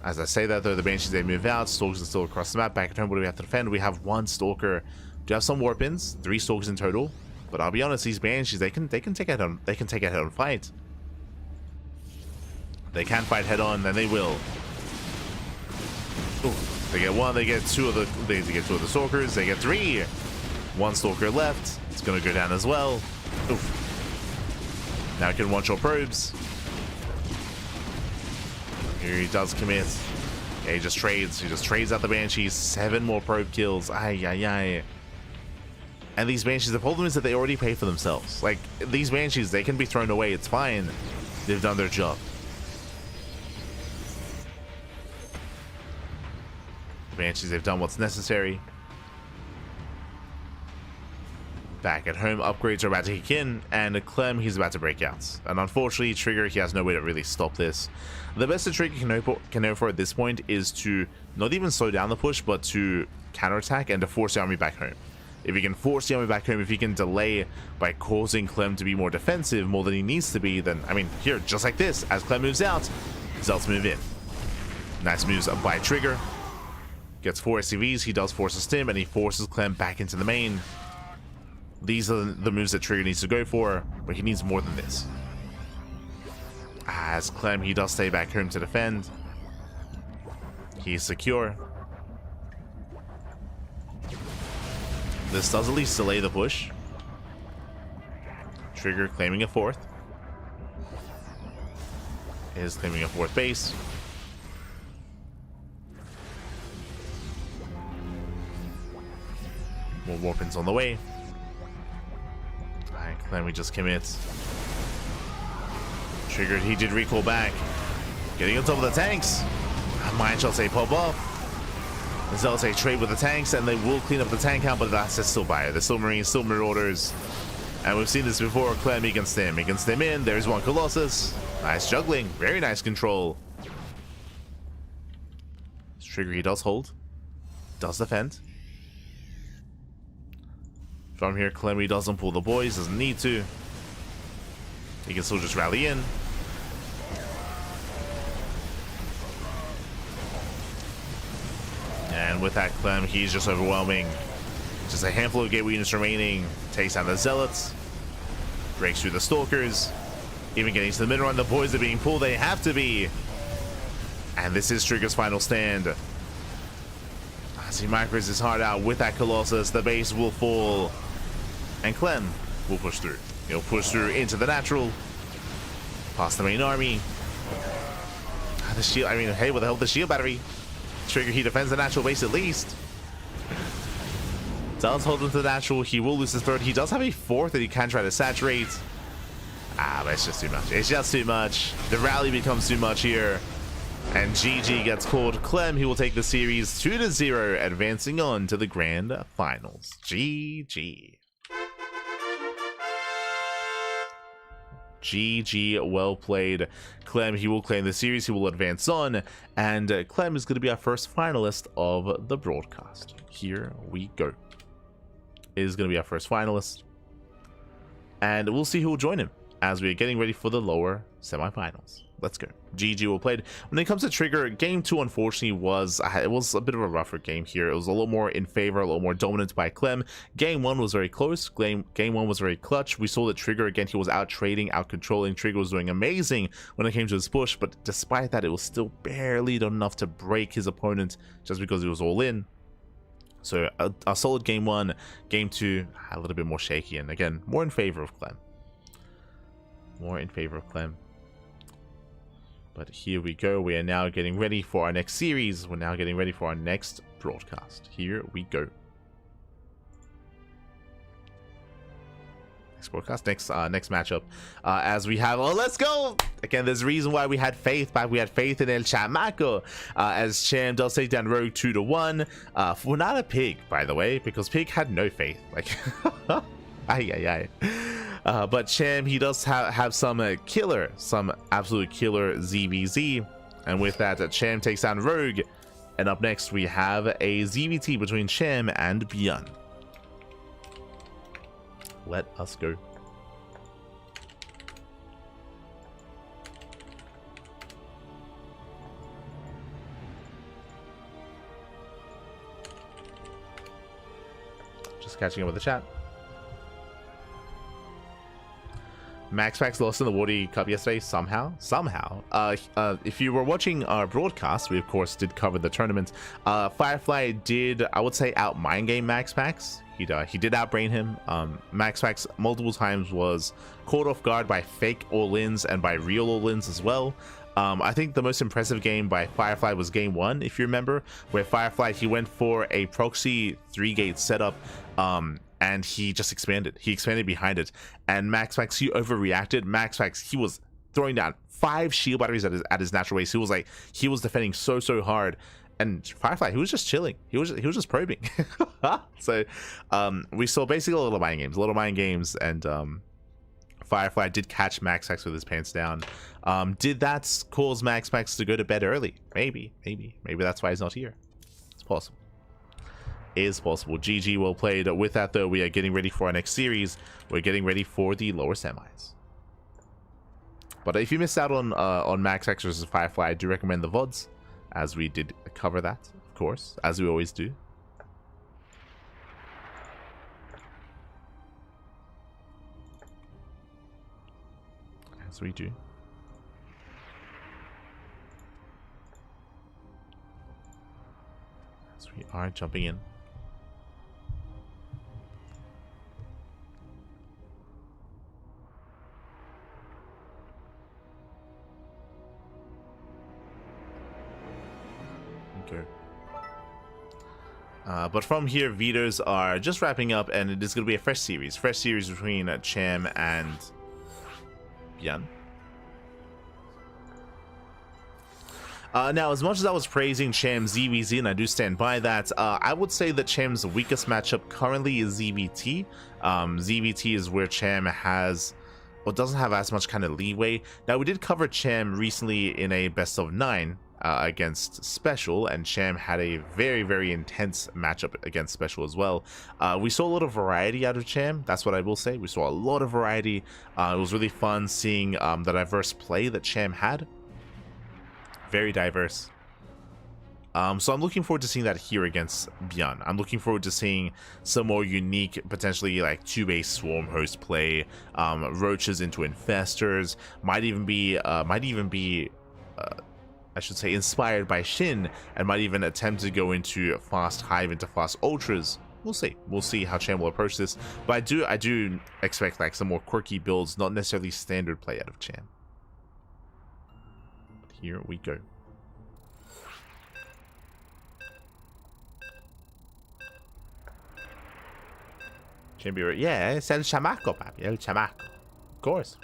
As I say that, though, the Banshees, they move out. Stalkers are still across the map. Back at home, what do we have to defend? We have 1 Stalker. Do have some Warpins. 3 Stalkers in total. But I'll be honest, these Banshees, they can take it on. They can take a head-on fight. They can fight head-on, then they will. Ooh, they get 1, they get 2 of the Stalkers, they get 3. 1 Stalker left. It's gonna go down as well. Oof. Now he can one-shot probes. Here he does commit. Yeah, he just trades out the Banshees. 7 more probe kills. Ay, ay, ay. And these Banshees, the problem is that they already pay for themselves. Like, these Banshees, they can be thrown away. It's fine. They've done their job. Banshees, they've done what's necessary. Back at home, upgrades are about to kick in, and Clem, he's about to break out. And unfortunately, Trigger, he has no way to really stop this. The best that Trigger can hope for at this point is to not even slow down the push, but to counterattack and to force the army back home. If he can force the army back home, if he can delay by causing Clem to be more defensive, more than he needs to be, then, I mean, here, just like this, as Clem moves out, Zelts move in. Nice moves by Trigger. Gets 4 SCVs, he does force a stim, and he forces Clem back into the main. These are the moves that Trigger needs to go for, but he needs more than this. As Clem, he does stay back home to defend. He's secure. This does at least delay the push. Trigger claiming a 4th. Is claiming a 4th base. More warpins on the way. Alright, Clem, we just commits. Triggered, he did recall back. Getting on top of the tanks. Mine shall say pop off. They'll say trade with the tanks, and they will clean up the tank count, but that's still Bio. They're still Marines, still Marauders. And we've seen this before. Clem, he can stem. He can stem in. There's one Colossus. Nice juggling. Very nice control. Trigger, he does hold. Does defend. From here, Clem, he doesn't pull the boys. Doesn't need to. He can still just rally in. And with that, Clem, he's just overwhelming. Just a handful of gateway units remaining. Takes down the Zealots. Breaks through the Stalkers. Even getting to the mid-run. The boys are being pulled. They have to be. And this is Trigger's final stand. As he micros his heart out with that Colossus, the base will fall. And Clem will push through. He'll push through into the natural. Past the main army. The shield, I mean, hey, what the hell, the shield battery? Trigger, he defends the natural base at least. Does hold into the natural. He will lose his 3rd. He does have a 4th that he can try to saturate. But it's just too much. It's just too much. The rally becomes too much here. And GG gets called. Clem, he will take the series 2-0, advancing on to the grand finals. GG. GG, well played. Clem, he will claim the series, he will advance on, and Clem is going to be our first finalist of the broadcast. Here we go. It is going to be our first finalist, and we'll see who will join him as we are getting ready for the lower semifinals. Let's go. GG, well played. When it comes to Trigger, game 2 unfortunately was a bit of a rougher game here. It was a little more in favor, a little more dominant by Clem. Game 1 was very close. Game 1 was very clutch. We saw that Trigger, again, he was out trading, out controlling. Trigger was doing amazing when it came to his push, but despite that, it was still barely done enough to break his opponent just because he was all in. So a solid game 1. Game 2, a little bit more shaky, and again, more in favor of Clem. More in favor of Clem. But here we go. We are now getting ready for our next series. We're now getting ready for our next broadcast. Here we go. Next broadcast, next matchup. As we have, oh, let's go! Again, there's a reason why we had faith back. We had faith in El Chamaco. As Cham does take down Rogue 2-1. For not a Pig, by the way, because Pig had no faith. Like, but Cham, he does have some some absolute killer ZVZ, and with that, Cham takes down Rogue, and up next we have a ZVT between Cham and ByuN. Let us go. Just catching up with the chat. Max Packs lost in the Wardy Cup yesterday somehow. If you were watching our broadcast, we of course did cover the tournament. Firefly did, I would say, out mind game Max Packs. He did outbrain him. Max Packs multiple times was caught off guard by fake all-ins and by real all-ins as well. I think the most impressive game by Firefly was game 1, if you remember, where Firefly, he went for a proxy 3-gate setup, and he just expanded. He expanded behind it, and Max, he overreacted. Max, he was throwing down 5 shield batteries at his natural base. He was defending so hard, and Firefly, he was just chilling. He was just probing. So we saw basically little mind games, and Firefly did catch Max with his pants down. Did that cause Max to go to bed early? Maybe that's why he's not here. It's possible. It is possible. GG, well played. With that though, we are getting ready for our next series. We're getting ready for the lower semis. But if you missed out on Max versus Firefly, I do recommend the VODs, as we did cover that, of course, as we always do. As we do. As we are jumping in. Okay. But from here, Vitos are just wrapping up, and it is going to be a fresh series between Chem and ByuN. Now, as much as I was praising Cham's ZVZ, and I do stand by that, I would say that Cham's weakest matchup currently is ZVT. ZVT is where Cham has, well, doesn't have as much kind of leeway. Now, we did cover Cham recently in a best of 9 against Special, and Cham had a very intense matchup against Special as well. We saw a lot of variety out of Cham, that's what I will say. We saw a lot of variety. It was really fun seeing the diverse play that Cham had. Very diverse. So I'm looking forward to seeing that here against ByuN. I'm looking forward to seeing some more unique, potentially like 2-base swarm host play, roaches into infestors. Might even be I should say inspired by SHIN, and might even attempt to go into fast hive into fast ultras. We'll see how Cham will approach this, but I do expect like some more quirky builds, not necessarily standard play out of Cham. Here we go. Champion, yeah, it's el chamaco, papi, el chamaco. Of course.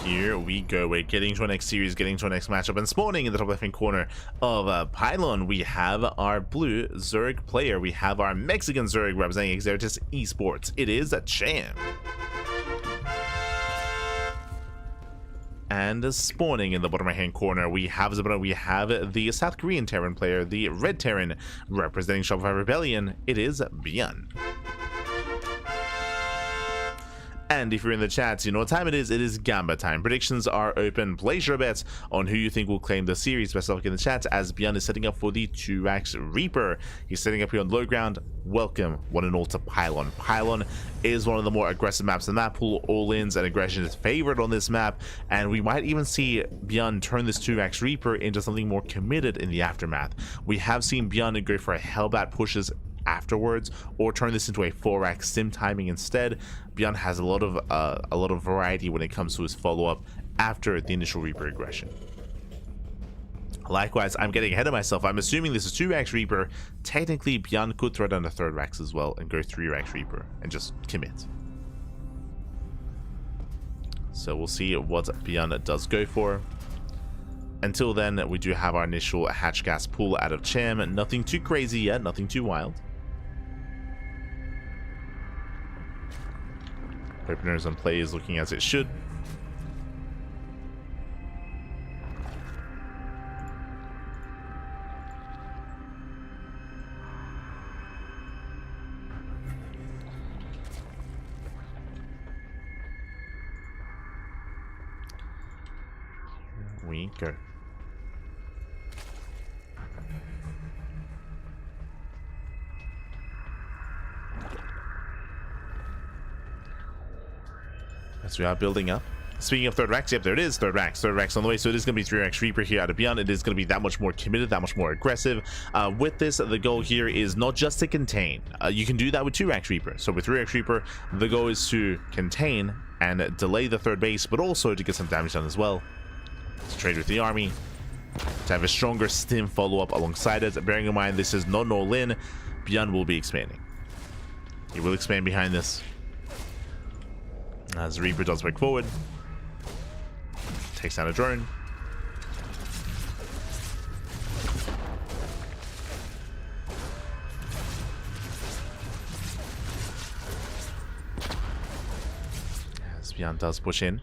Here we go. We're getting to our next series, getting to our next matchup, and spawning in the top left-hand corner of Pylon, we have our blue Zerg player. We have our Mexican Zerg representing Exertis Esports. It is Cham. And spawning in the bottom right-hand corner, we have the South Korean Terran player, the Red Terran, representing Shopify Rebellion. It is ByuN. And if you're in the chats, you know what time it is. It is Gamba time. Predictions are open. Place your bets on who you think will claim the series. Best of luck in the chat, as ByuN is setting up for the 2x Reaper. He's setting up here on low ground. Welcome, one and all, to Pylon. Pylon is one of the more aggressive maps in that pool. All-ins and aggression is favored on this map, and we might even see ByuN turn this 2x Reaper into something more committed in the aftermath. We have seen ByuN go for a Hellbat pushes afterwards, or turn this into a 4x sim timing instead. ByuN has a lot of variety when it comes to his follow-up after the initial Reaper aggression. Likewise, I'm getting ahead of myself. I'm assuming this is 2x Reaper. Technically, ByuN could throw down a 3rd Rex as well and go 3x Reaper and just commit. So we'll see what ByuN does go for. Until then, we do have our initial hatch gas pull out of Cham. Nothing too crazy yet, nothing too wild. Openers and play is looking as it should. Here we go. As we are building up, Speaking of third racks, yep, there it is. Third racks on the way. So it is going to be 3 racks Reaper here out of ByuN. It is going to be that much more committed, that much more aggressive. With this, the goal here is not just to contain. You can do that with 2 racks Reaper. So with 3 racks Reaper, the goal is to contain and delay the third base, but also to get some damage done as well. To trade with the army, to have a stronger stim follow-up alongside it. Bearing in mind, this is not an all-in. ByuN will be expanding. He will expand behind this. As Reaper does break forward. Takes down a drone. As ByuN does push in.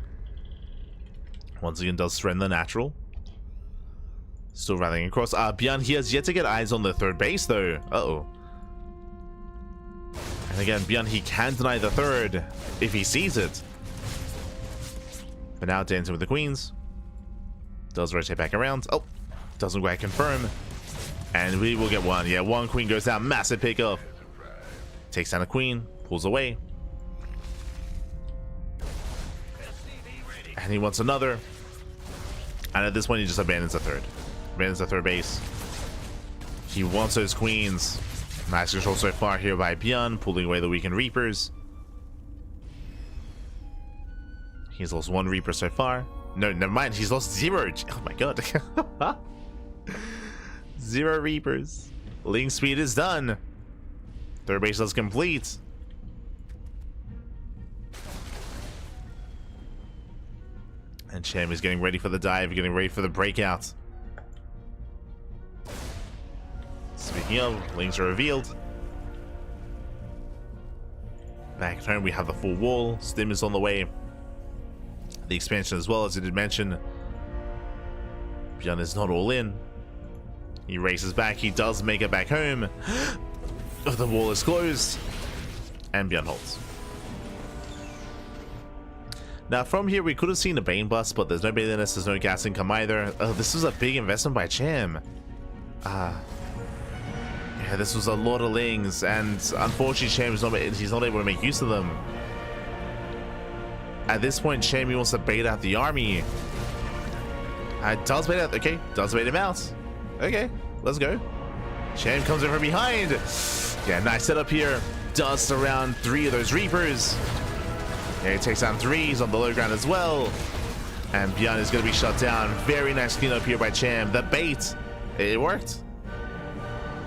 Once again does threaten the natural. Still rallying across. ByuN, he has yet to get eyes on the third base though. Uh-oh. And again, ByuN, he can deny the third if he sees it. But now dancing with the queens. Does rotate back around. Oh, doesn't quite confirm. And we will get one. Yeah, one queen goes down. Massive pickup. Takes down a queen. Pulls away. And he wants another. And at this point, he just abandons the third. Abandons the third base. He wants those queens. Max control so far here by ByuN, pulling away the weakened Reapers. He's lost 1 Reaper so far. No, never mind. He's lost 0. Oh my god. 0 Reapers. Link speed is done. Third base is complete. And Chem is getting ready for the dive, getting ready for the breakout. Speaking of, links are revealed. Back at home, we have the full wall. Stim is on the way. The expansion as well, as I did mention. ByuN is not all in. He races back. He does make it back home. The wall is closed. And ByuN holds. Now, from here, we could have seen a Bane bust, but there's no Baneless, there's no gas income either. This was a big investment by Chem. Yeah, this was a lot of lings, and unfortunately, he's not able to make use of them. At this point, Chem wants to bait out the army. Does bait out, okay, does bait him out. Okay, let's go. Chem comes in from behind. Yeah, nice setup here. Does surround 3 of those Reapers. Yeah, he takes down 3, he's on the low ground as well. And ByuN is going to be shut down. Very nice cleanup here by Chem. The bait, it worked.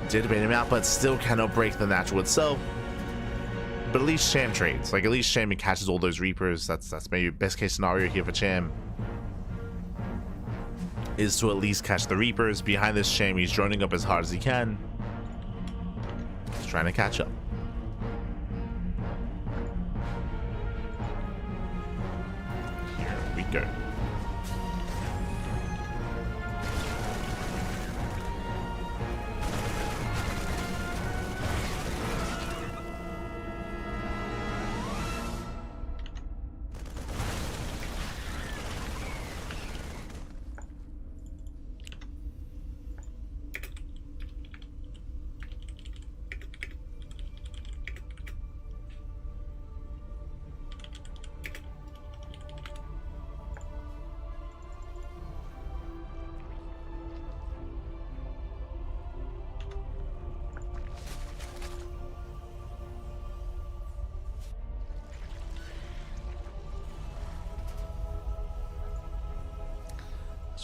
Did bait him out, but still cannot break the natural itself. But at least Chem trades. Like, at least Chem catches all those Reapers. That's maybe best case scenario here for Chem. Is to at least catch the Reapers. Behind this Chem, he's droning up as hard as he can. He's trying to catch up. Here we go.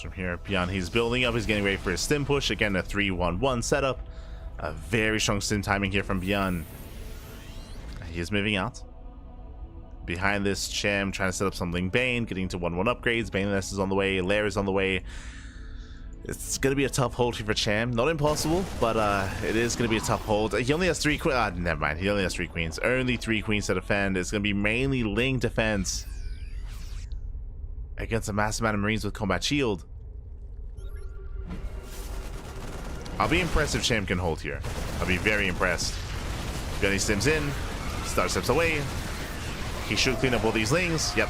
From here, ByuN, he's building up, he's getting ready for his stim push. Again, a 3-1-1 setup. A very strong stim timing here from ByuN. He is moving out. Behind this, Chem trying to set up something Bane, getting to 1-1 upgrades. Baneless is on the way, Lair is on the way. It's going to be a tough hold here for Chem. Not impossible, but it is going to be a tough hold. He only has 3 queens. Never mind, he only has 3 queens. Only 3 queens to defend. It's going to be mainly Ling defense against a massive amount of Marines with combat shield. I'll be impressed if Chem can hold here. I'll be very impressed. ByuN stims in, Star steps away. He should clean up all these lings. Yep.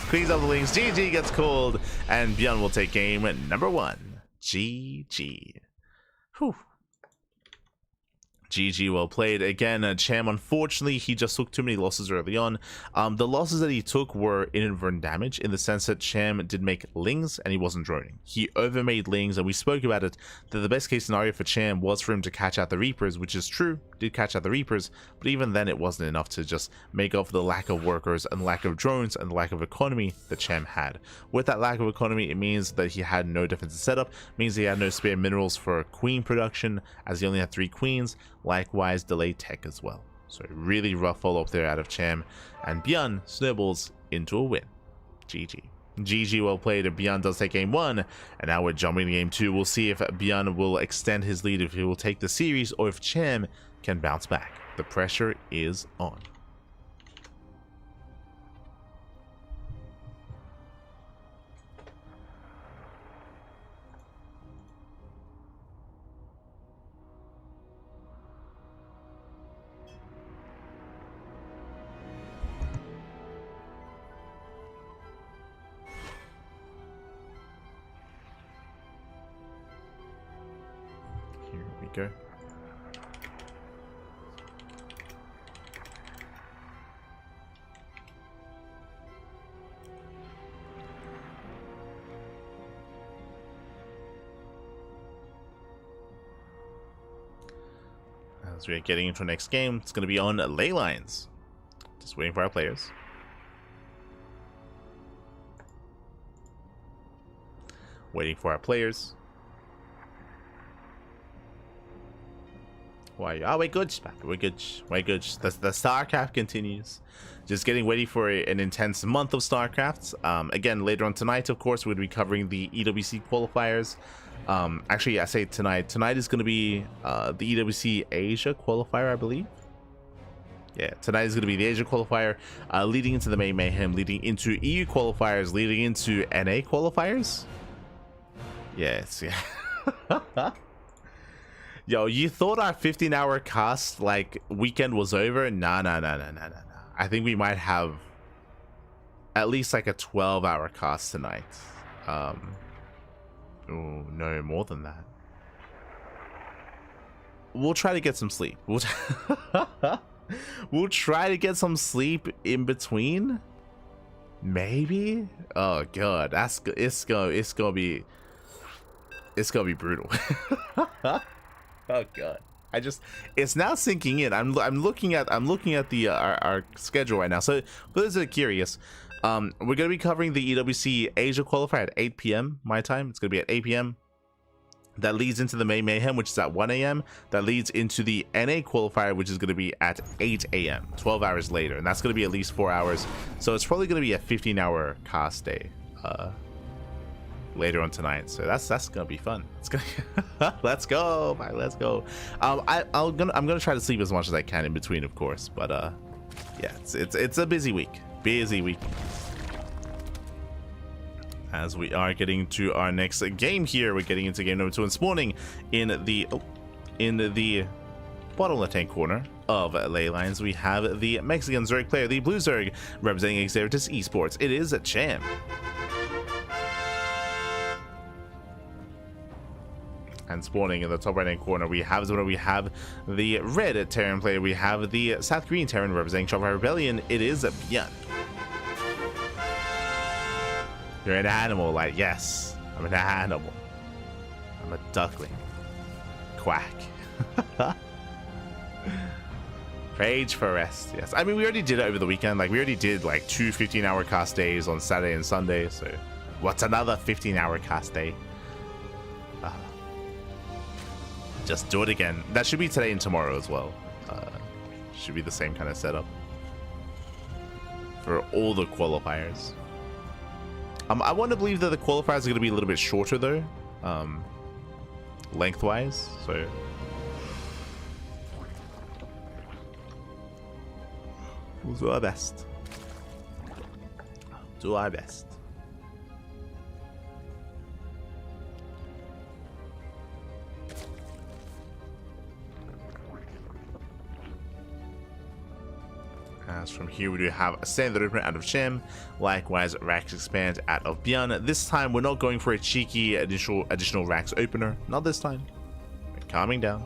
Cleans up the lings. GG gets called, and ByuN will take game number 1. GG. Whew. GG, well played. Again, Cham, unfortunately, he just took too many losses early on. The losses that he took were inadvertent damage in the sense that Cham did make Lings and he wasn't droning. He overmade Lings, and we spoke about it, that the best case scenario for Cham was for him to catch out the Reapers, which is true, did catch out the Reapers, but even then it wasn't enough to just make up for the lack of workers and lack of drones and the lack of economy that Cham had. With that lack of economy, it means that he had no defensive setup, means he had no spare minerals for queen production, as he only had 3 queens, likewise delayed tech as well. So really rough follow-up there out of Cham, and ByuN snowballs into a win. GG. GG, well played. ByuN does take game 1, and now we're jumping to game 2. We'll see if ByuN will extend his lead, if he will take the series, or if Cham can bounce back. The pressure is on. Here we go. As we're getting into our next game, it's going to be on ley lines. Just waiting for our players. Waiting for our players. Why? Oh, we're good. We're good. We're good. The StarCraft continues. Just getting ready for an intense month of StarCraft. Again, later on tonight, of course, we're going to be covering the EWC qualifiers. Actually, I say tonight. Tonight is going to be the EWC Asia qualifier, I believe. Yeah, tonight is going to be the Asia qualifier, leading into the May Mayhem, leading into EU qualifiers, leading into NA qualifiers. Yes, yeah. Yo, you thought our 15-hour cast like weekend was over? Nah. I think we might have at least like a 12-hour cast tonight. Oh no, more than that. We'll try to get some sleep. We'll try to get some sleep in between. Maybe. Oh god, it's gonna be brutal. Oh god, it's now sinking in. I'm looking at the our schedule right now. So for those that are curious, we're gonna be covering the EWC Asia qualifier at 8 p.m. my time. It's gonna be at 8 p.m. That leads into the May Mayhem, which is at 1 a.m. That leads into the NA qualifier, which is going to be at 8 a.m. 12 hours later, and that's going to be at least 4 hours. So it's probably going to be a 15-hour cast day later on tonight. So that's going to be fun. It's gonna let's go, bye, let's go. I'm gonna try to sleep as much as I can in between, of course. But yeah, it's a busy week. As we are getting to our next game here, we're getting into game number 2 and spawning in the bottom left-hand corner of ley lines. We have the Mexican Zerg player, the Blue Zerg, representing Xeritus Esports. It is a Cham. And spawning in the top right-hand corner, we have the red Terran player. We have the South Korean Terran representing Shopify Rebellion. It is a ByuN. You're an animal, like, yes, I'm an animal. I'm a duckling. Quack. Rage for rest, yes. I mean, we already did it over the weekend. Like, we already did, like, 2 15-hour cast days on Saturday and Sunday, so what's another 15-hour cast day? Just do it again. That should be today and tomorrow as well. Should be the same kind of setup for all the qualifiers. I want to believe that the qualifiers are going to be a little bit shorter though, lengthwise. So we'll do our best. Do our best. As from here, we do have a standard opener out of Cham, likewise Rax Expand out of ByuN. This time, we're not going for a cheeky additional Rax opener. Not this time. We're calming down.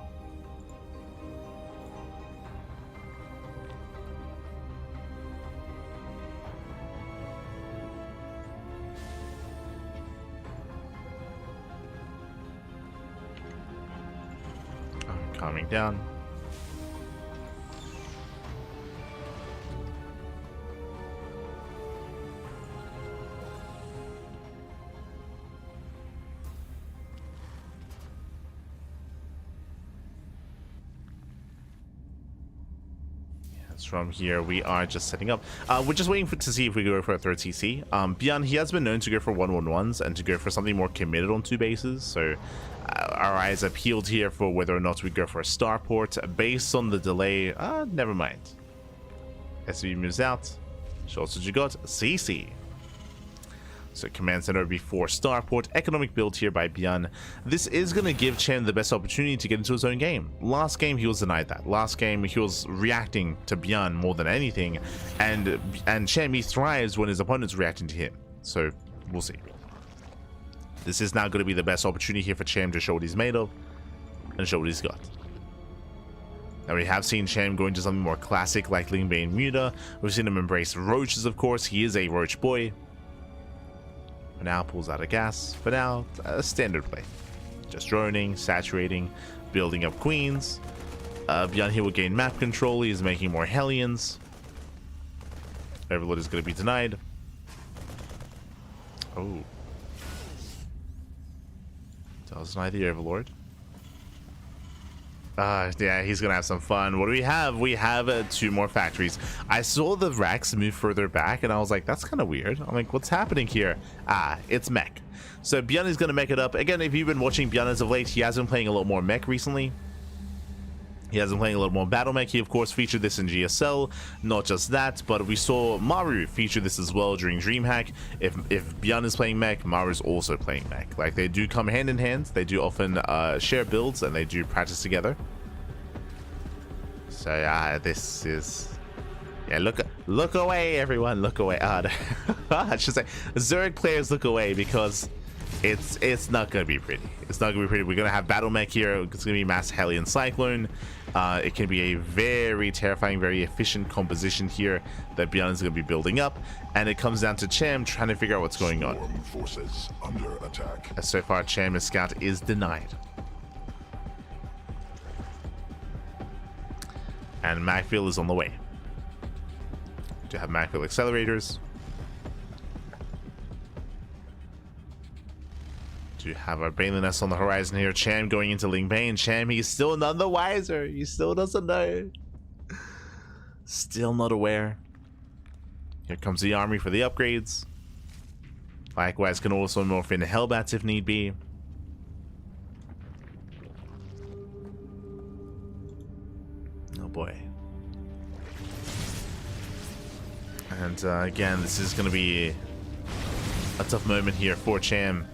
calming down. From here, we are just setting up. We're just waiting to see if we go for a third CC. ByuN, he has been known to go for 1-1-1s and to go for something more committed on 2 bases. So our eyes are peeled here for whether or not we go for a starport based on the delay. Never mind. SB moves out. Shows what you got. CC. So command center before starport. Economic build here by ByuN. This is going to give Clem the best opportunity to get into his own game. Last game he was denied that. Last game he was reacting to ByuN more than anything, and Clem, he thrives when his opponent's reacting to him. So we'll see. This is now going to be the best opportunity here for Clem to show what he's made of and show what he's got. Now we have seen Clem go into something more classic like Lingbane Muta. We've seen him embrace roaches, of course. He is a roach boy. For now, pulls out of gas. For now, standard play. Just droning, saturating, building up queens. ByuN here will gain map control. He's making more Hellions. Overlord is going to be denied. Oh. Does deny the Overlord. Yeah, he's gonna have some fun. What do we have? We have 2 more factories. I saw the Rex move further back and I was like, that's kind of weird. I'm like, what's happening here? It's mech. So ByuN is gonna mech it up. Again, if you've been watching ByuN as of late, he has been playing a lot more mech recently. He has been playing a little more battle mech. He of course featured this in GSL. Not just that, but we saw Maru feature this as well during DreamHack. If ByuN is playing mech, Maru's also playing mech. Like, they do come hand in hand. They do often share builds and they do practice together. So yeah, this is, yeah, look away everyone, look away. I should say Zerg players, look away, because it's not gonna be pretty. It's not gonna be pretty. We're gonna have battle mech here. It's gonna be mass Hellion Cyclone. It can be a very terrifying, very efficient composition here that ByuN is gonna be building up, and it comes down to Clem trying to figure out what's going on. Forces under attack. As so far, Clem's scout is denied, and Macfield is on the way. To have Macfield accelerators. To have our Baneliness on the horizon here. Clem going into Lingbane. Clem, he's still none the wiser. He still doesn't know. Still not aware. Here comes the army for the upgrades. Likewise, can also morph into Hellbats if need be. Oh boy. And again, this is going to be a tough moment here for Clem.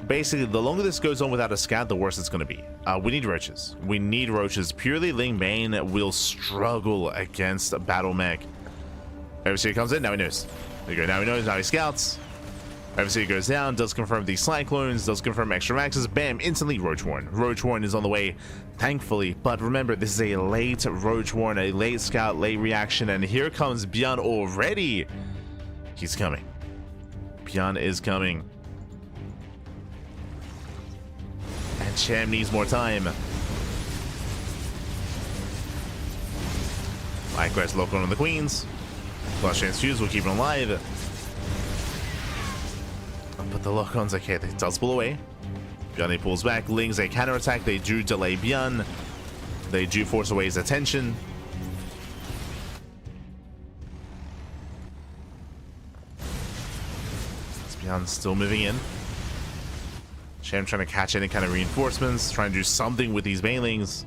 Basically, the longer this goes on without a scout, the worse it's going to be. We need roaches. We need roaches. Purely Lingbane will struggle against a battle mech. Overseer comes in. Now he knows. There you go. Now he knows. Now he scouts. Overseer goes down. Does confirm these Cyclones. Does confirm extra maxes. Bam. Instantly Roachworn. Roachworn is on the way, thankfully. But remember, this is a late Roachworn, a late scout, late reaction. And here comes ByuN already. He's coming. ByuN is coming. And Clem needs more time. Likewise, lock on the queens. Flash transfuse will keep him alive. But the lock-on's okay. It does pull away. ByuN pulls back. Lings, they counterattack. They do delay ByuN. They do force away his attention. ByuN still moving in. Clem trying to catch any kind of reinforcements, trying to do something with these banelings.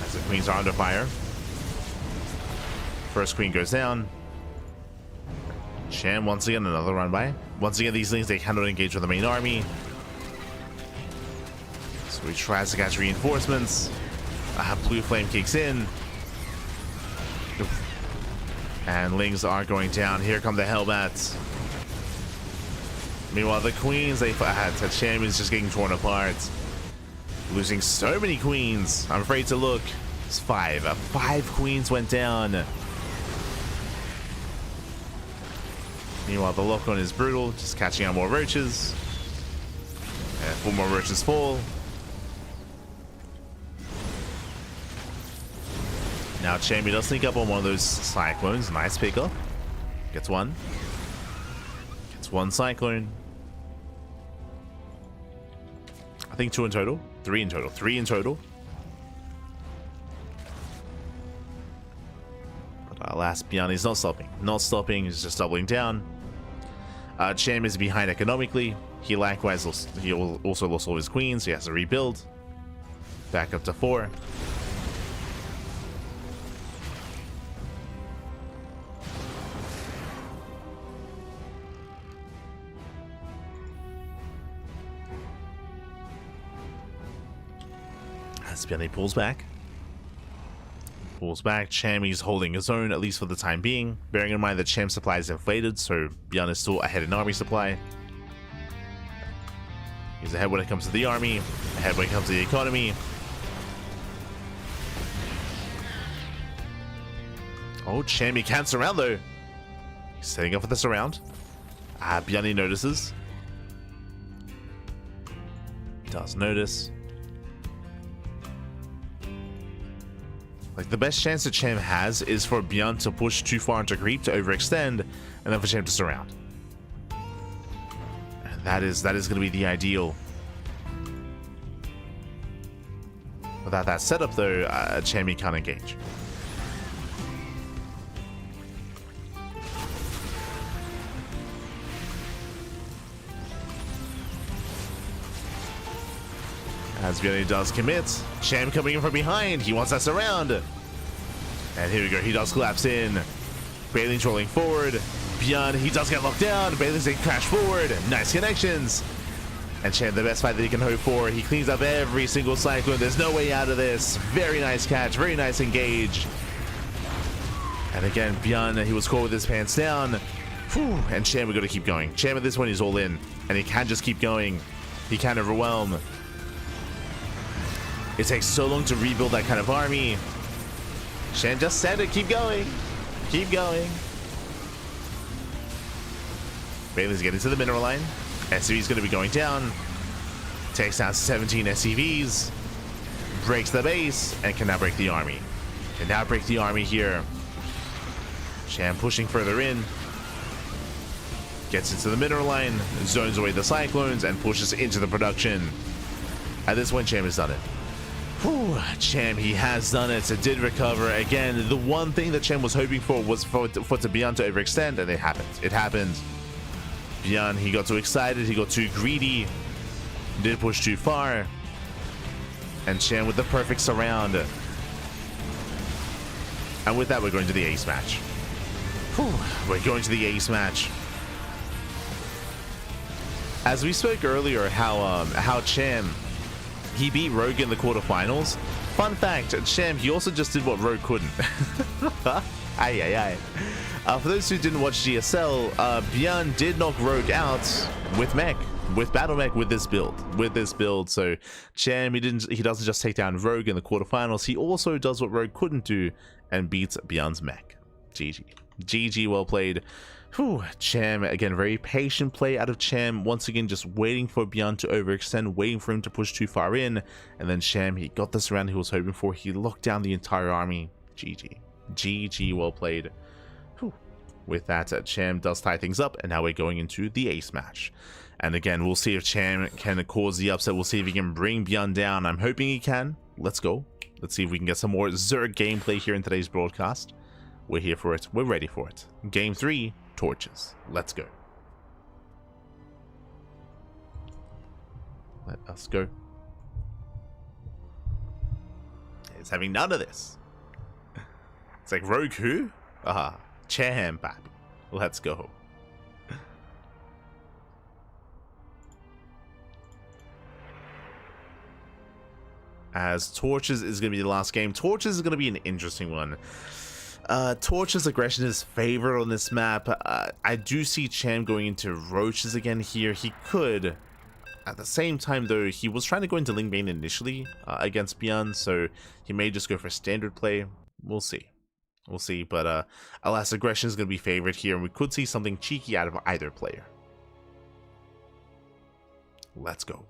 As the queens are under fire. First queen goes down. Clem once again, another run by. Once again, these things, they cannot engage with the main army. So he tries to catch reinforcements. Blue Flame kicks in. And Lings are going down. Here come the Hellbats. Meanwhile, the queens, Clem is just getting torn apart. Losing so many queens. I'm afraid to look. It's 5. 5 queens went down. Meanwhile, the lock-on is brutal, just catching out more roaches. And 4 more roaches fall. Now Champion does sneak up on one of those cyclones. Nice pickup. Gets one. Gets one cyclone. I think 2 in total. 3 in total. 3 in total. But alas, ByuN is not stopping. Not stopping. He's just doubling down. Cham is behind economically. He likewise lost, he also lost all his queens. So he has to rebuild. Back up to 4. ByuN pulls back. Pulls back. Cham is holding his own, at least for the time being. Bearing in mind that Cham's supply is inflated, so ByuN is still ahead in army supply. He's ahead when it comes to the army, ahead when it comes to the economy. Oh, Cham, he can't surround though. He's setting up for the surround. ByuN notices. Does notice. Like, the best chance that Cham has is for ByuN to push too far into creep to overextend, and then for Cham to surround. And that is going to be the ideal. Without that setup, though, Cham can't engage. As ByuN does commit, Cham coming in from behind. He wants that surround. And here we go. He does collapse in. Bailey's rolling forward. ByuN, he does get locked down. Bailey's going to crash forward. Nice connections. And Cham, the best fight that he can hope for. He cleans up every single cyclone. There's no way out of this. Very nice catch. Very nice engage. And again, ByuN, he was caught with his pants down. Whew. And Cham, we got to keep going. Cham at this point is all in. And he can't just keep going. He can't overwhelm. It takes so long to rebuild that kind of army. Cham just said it. Keep going. Keep going. Bailey's getting to the mineral line. SCV's going to be going down. Takes down 17 SCVs. Breaks the base. And can now break the army. Can now break the army here. Cham pushing further in. Gets into the mineral line. Zones away the cyclones. And pushes into the production. At this point, Cham has done it. Whew, Cham, he has done it. It did recover. Again, the one thing that Cham was hoping for was for ByuN to overextend, and it happened. It happened. ByuN, he got too excited. He got too greedy. Did push too far. And Cham with the perfect surround. And with that, we're going to the ace match. Whew, we're going to the ace match. As we spoke earlier, how Cham, he beat Rogue in the quarterfinals. Fun fact, Cham, he also just did what Rogue couldn't. For those who didn't watch GSL, ByuN did knock Rogue out with mech, with battle mech, with this build. So Cham, he doesn't just take down Rogue in the quarterfinals, he also does what Rogue couldn't do and beats ByuN's mech. GG, well played. Whew, Cham, again, very patient play out of Cham. Once again, just waiting for ByuN to overextend, waiting for him to push too far in. And then Cham, he got the surround he was hoping for. He locked down the entire army. GG, well played. Whew. With that, Cham does tie things up, and now we're going into the ace match. And again, we'll see if Cham can cause the upset. We'll see if he can bring ByuN down. I'm hoping he can. Let's go. Let's see if we can get some more Zerg gameplay here in today's broadcast. We're here for it. We're ready for it. Game 3. Torches. Let's go. Let us go. It's having none of this. It's like Rogue who? Cham, baby. Let's go. As Torches is going to be the last game. Torches is going to be an interesting one. Torch's aggression is favored on this map. I do see Cham going into Roaches again here. He could. At the same time, though, he was trying to go into Lingbane initially against ByuN, so he may just go for standard play. We'll see. We'll see, but alas, aggression is going to be favored here, and we could see something cheeky out of either player. Let's go.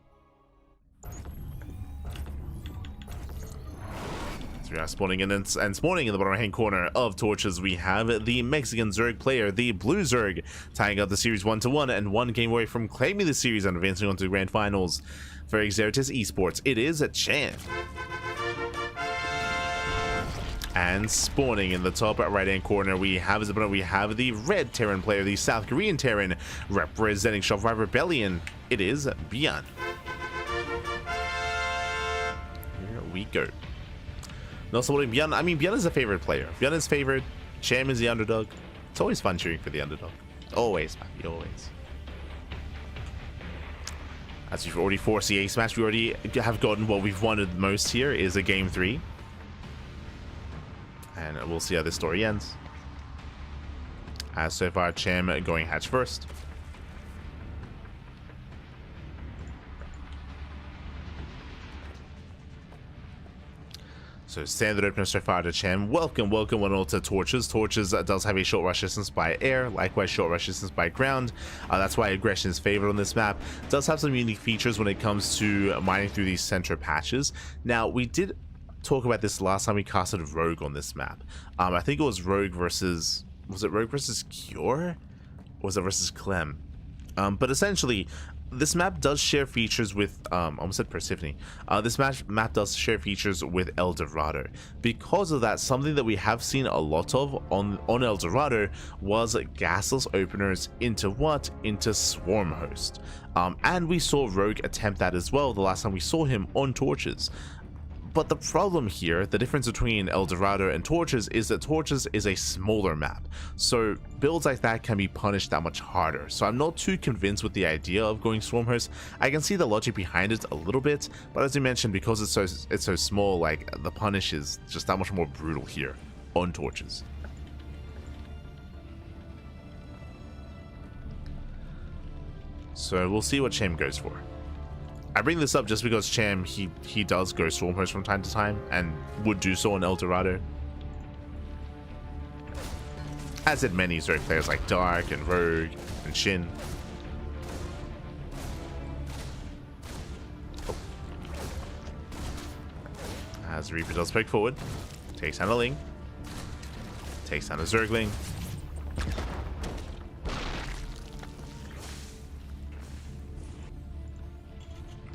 So we are spawning in and spawning in the bottom right hand corner of torches. We have the Mexican Zerg player, the Blue Zerg, tying up the series 1-1 and 1 game away from claiming the series and advancing on to the grand finals for Xeritus Esports. It is a Chan. And spawning in the top right hand corner, we have the red Terran player, the South Korean Terran, representing Shopify Rebellion. It is ByuN. Here we go. No supporting ByuN. I mean, ByuN is a favorite player. ByuN is favored. Cham is the underdog. It's always fun cheering for the underdog. Always, man. Always. As we've already forced the ace match, we already have gotten what we've wanted most here is a game 3. And we'll see how this story ends. As so far, Cham going hatch first. So standard opener so far to Cham. Welcome one all to Torches. Torches does have a short rush distance by air, likewise short rush distance by ground. That's why aggression is favored on this map. Does have some unique features when it comes to mining through these center patches. Now, we did talk about this last time we casted Rogue on this map. I think it was Rogue versus... Was it Rogue versus Cure? Or was it versus Clem? But essentially, this map does share features with... almost said Percival. This map does share features with El Dorado. Because of that, something that we have seen a lot of on El Dorado was gasless openers into what? Into Swarm Host. And we saw Rogue attempt that as well the last time we saw him on Torches. But the problem here, the difference between El Dorado and Torches, is that Torches is a smaller map, so builds like that can be punished that much harder. So I'm not too convinced with the idea of going Swarmhost. I can see the logic behind it a little bit, but as you mentioned, because it's so small, like the punish is just that much more brutal here on Torches. So we'll see what Cham goes for. I bring this up just because Cham, he does go Stormhost from time to time, and would do so on El Dorado. As did many Zerg players like Dark and Rogue and SHIN. Oh. As Reaper does poke forward, takes down a Ling, takes down a Zergling.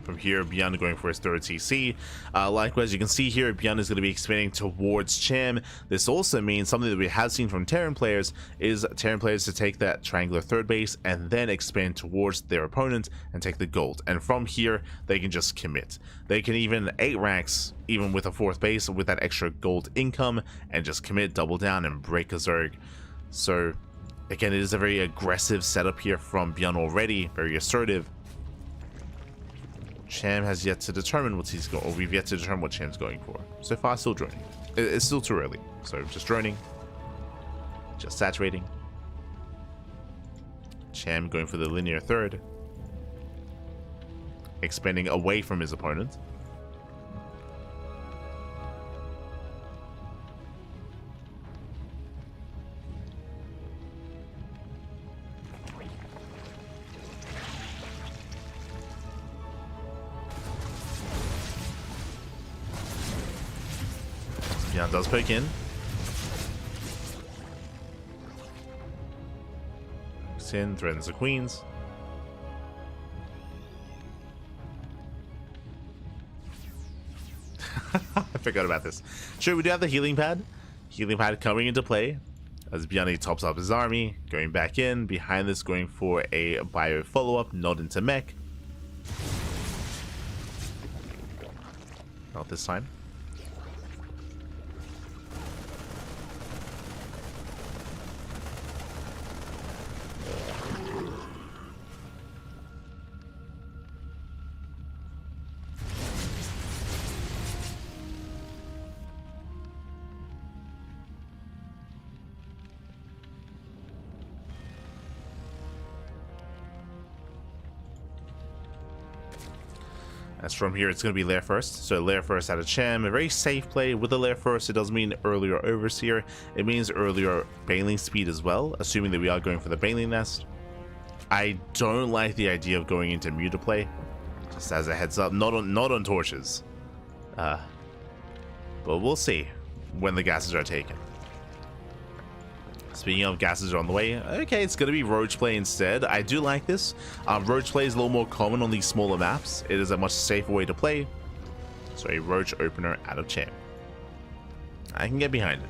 From here, ByuN going for his third CC. Likewise, you can see here, ByuN is going to be expanding towards Cham. This also means something that we have seen from Terran players is Terran players to take that triangular third base and then expand towards their opponent and take the gold. And from here, they can just commit. They can even 8 ranks, even with a 4th base, with that extra gold income, and just commit, double down, and break a Zerg. So, again, it is a very aggressive setup here from ByuN already, very assertive. Cham has yet to determine what he's going, or we've yet to determine what Cham's going for. So far, still droning. It's still too early. So just droning, just saturating. Cham going for the linear third, expanding away from his opponent. ByuN does poke in. Sin threatens the queens. I forgot about this. Sure, we do have the healing pad. Healing pad coming into play as ByuN tops up his army, going back in. Behind this, going for a bio follow-up, not into mech. Not this time. As from here, it's going to be lair first. So lair first out of Cham, a very safe play with the lair first. It doesn't mean earlier overseer. It means earlier baneling speed as well, assuming that we are going for the baneling nest. I don't like the idea of going into Muta play, just as a heads up. Not on torches. but we'll see when the gases are taken. Speaking of gases are on the way, okay, it's going to be roach play instead. I do like this. Roach play is a little more common on these smaller maps. It is a much safer way to play. So a roach opener out of champ. I can get behind it.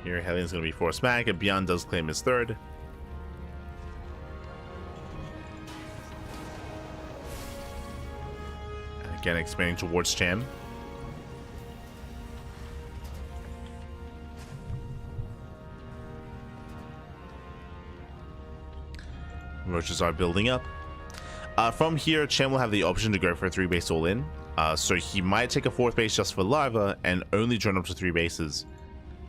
Here, Hellion's going to be forced back, and ByuN does claim his third. And again, expanding towards Cham. Roaches are building up. From here, Cham will have the option to go for a 3-base all-in. So he might take a 4th base just for Larva and only drone up to 3 bases.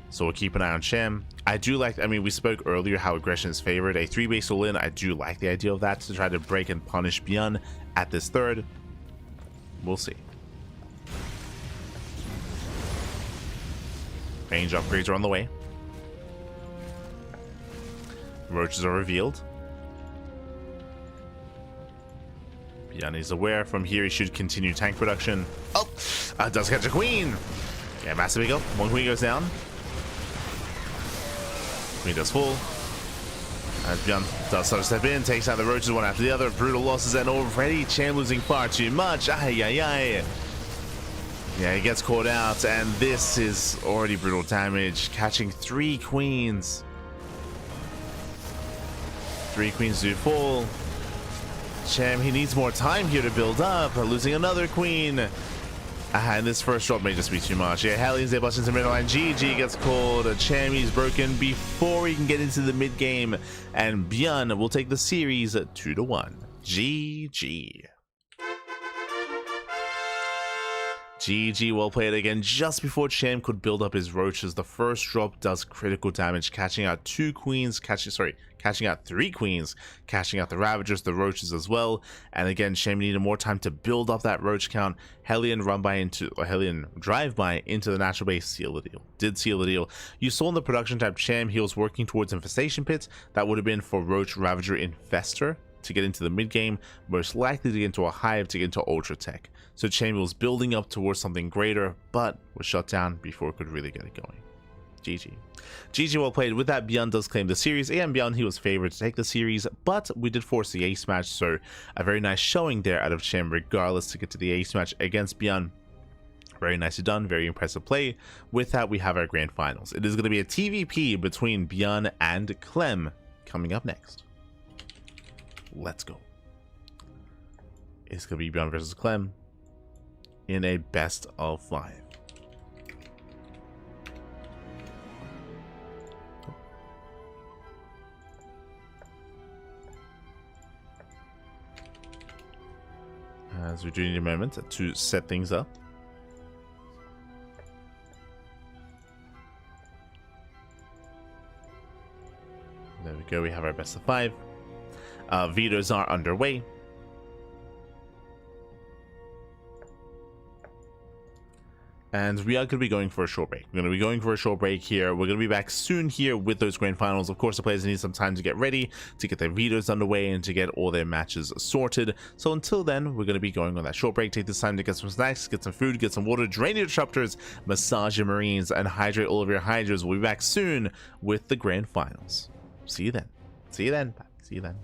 So we'll keep an eye on Cham. I do like, I mean, we spoke earlier how aggression is favored. A 3-base all-in, I do like the idea of that to try to break and punish ByuN at this third. We'll see. Range upgrades are on the way. Roaches are revealed. ByuN is aware. From here, he should continue tank production. Oh! Does catch a queen! Yeah, massive eagle. 1 queen goes down. Queen does fall. As ByuN does start to step in, takes out the roaches one after the other. Brutal losses, and already Cham losing far too much. Ay, ay, ay. Yeah, he gets caught out, and this is already brutal damage. Catching 3 queens. 3 queens do fall. Cham, he needs more time here to build up. Losing another queen. And this first drop may just be too much. Yeah, Hellion's there, busts into middle line. GG gets called. Cham, he's broken before he can get into the mid game. And ByuN will take the series 2-1. GG. GG, well played again. Just before Cham could build up his roaches, the first drop does critical damage, catching out 2 queens, catching out 3 queens, catching out the Ravagers, the roaches as well. And again, Cham needed more time to build up that roach count. Hellion drive-by into the natural base, seal the deal. Did seal the deal. You saw in the production tab, Cham, he was working towards infestation pits. That would have been for Roach, Ravager, Infestor to get into the mid game, most likely to get into a hive to get into Ultra Tech. So Cham was building up towards something greater, but was shut down before it could really get it going. GG. GG, well played. With that, ByuN does claim the series. And ByuN, he was favored to take the series, but we did force the ace match, so a very nice showing there out of Cham regardless to get to the ace match against ByuN. Very nicely done, very impressive play. With that, we have our grand finals. It is going to be a TVP between ByuN and Clem coming up next. Let's go. It's going to be ByuN versus Clem in a best of 5. As we do need a moment to set things up. There we go, we have our best of 5. Vetoes are underway. And we are going to be going for a short break. We're going to be going for a short break here. We're going to be back soon here with those grand finals. Of course, the players need some time to get ready, to get their vetoes underway, and to get all their matches sorted. So until then, we're going to be going on that short break. Take this time to get some snacks, get some food, get some water, drain your disruptors, massage your marines, and hydrate all of your hydras. We'll be back soon with the grand finals. See you then. See you then. See you then.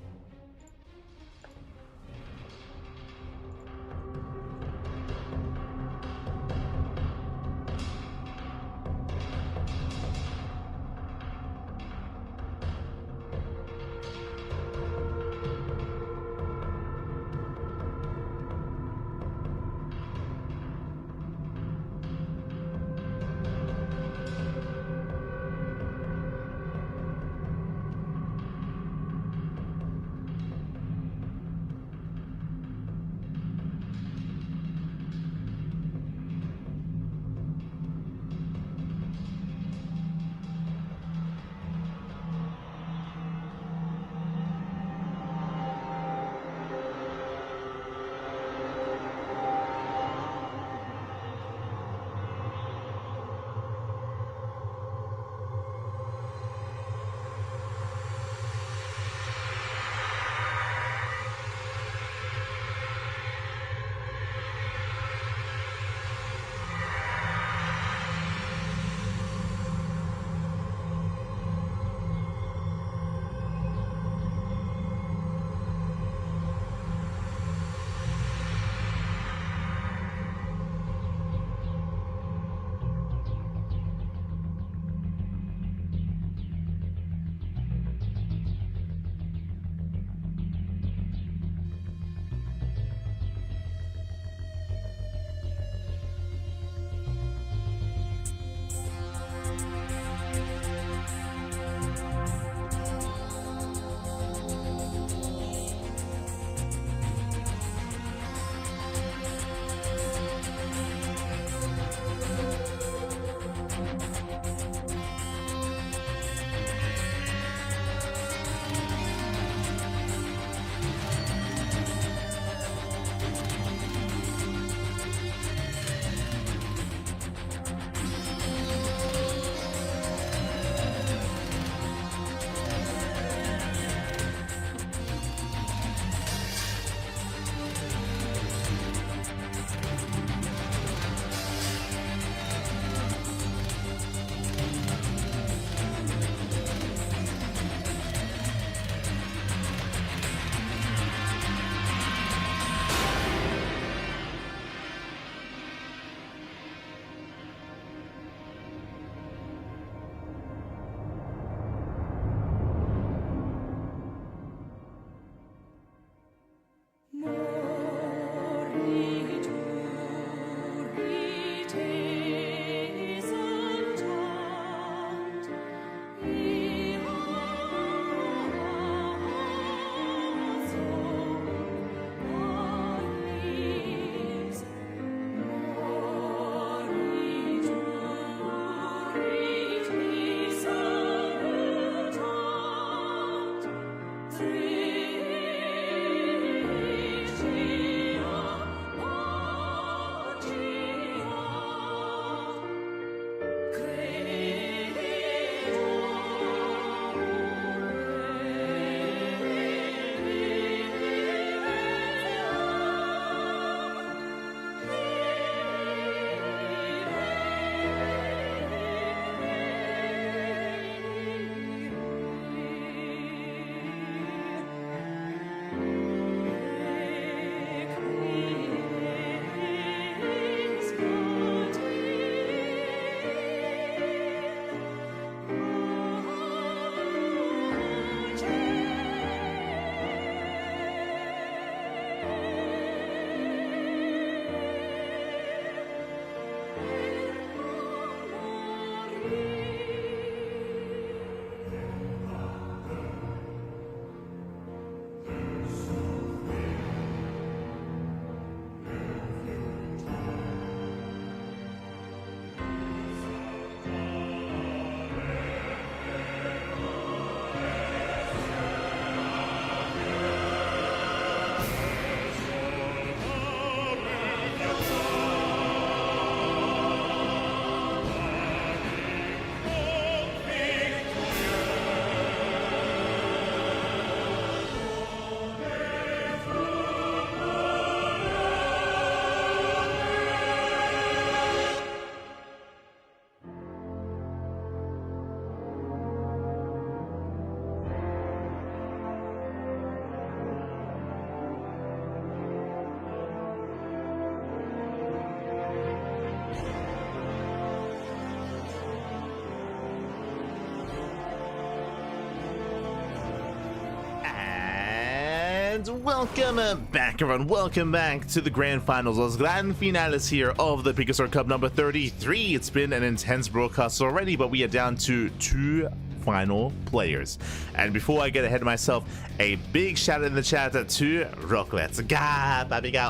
And welcome back, everyone. Welcome back to the grand finals, los grand finales here of the PiGosaur Cup number 33. It's been an intense broadcast already, but we are down to 2 final players. And before I get ahead of myself, a big shout out in the chat to Rocklets.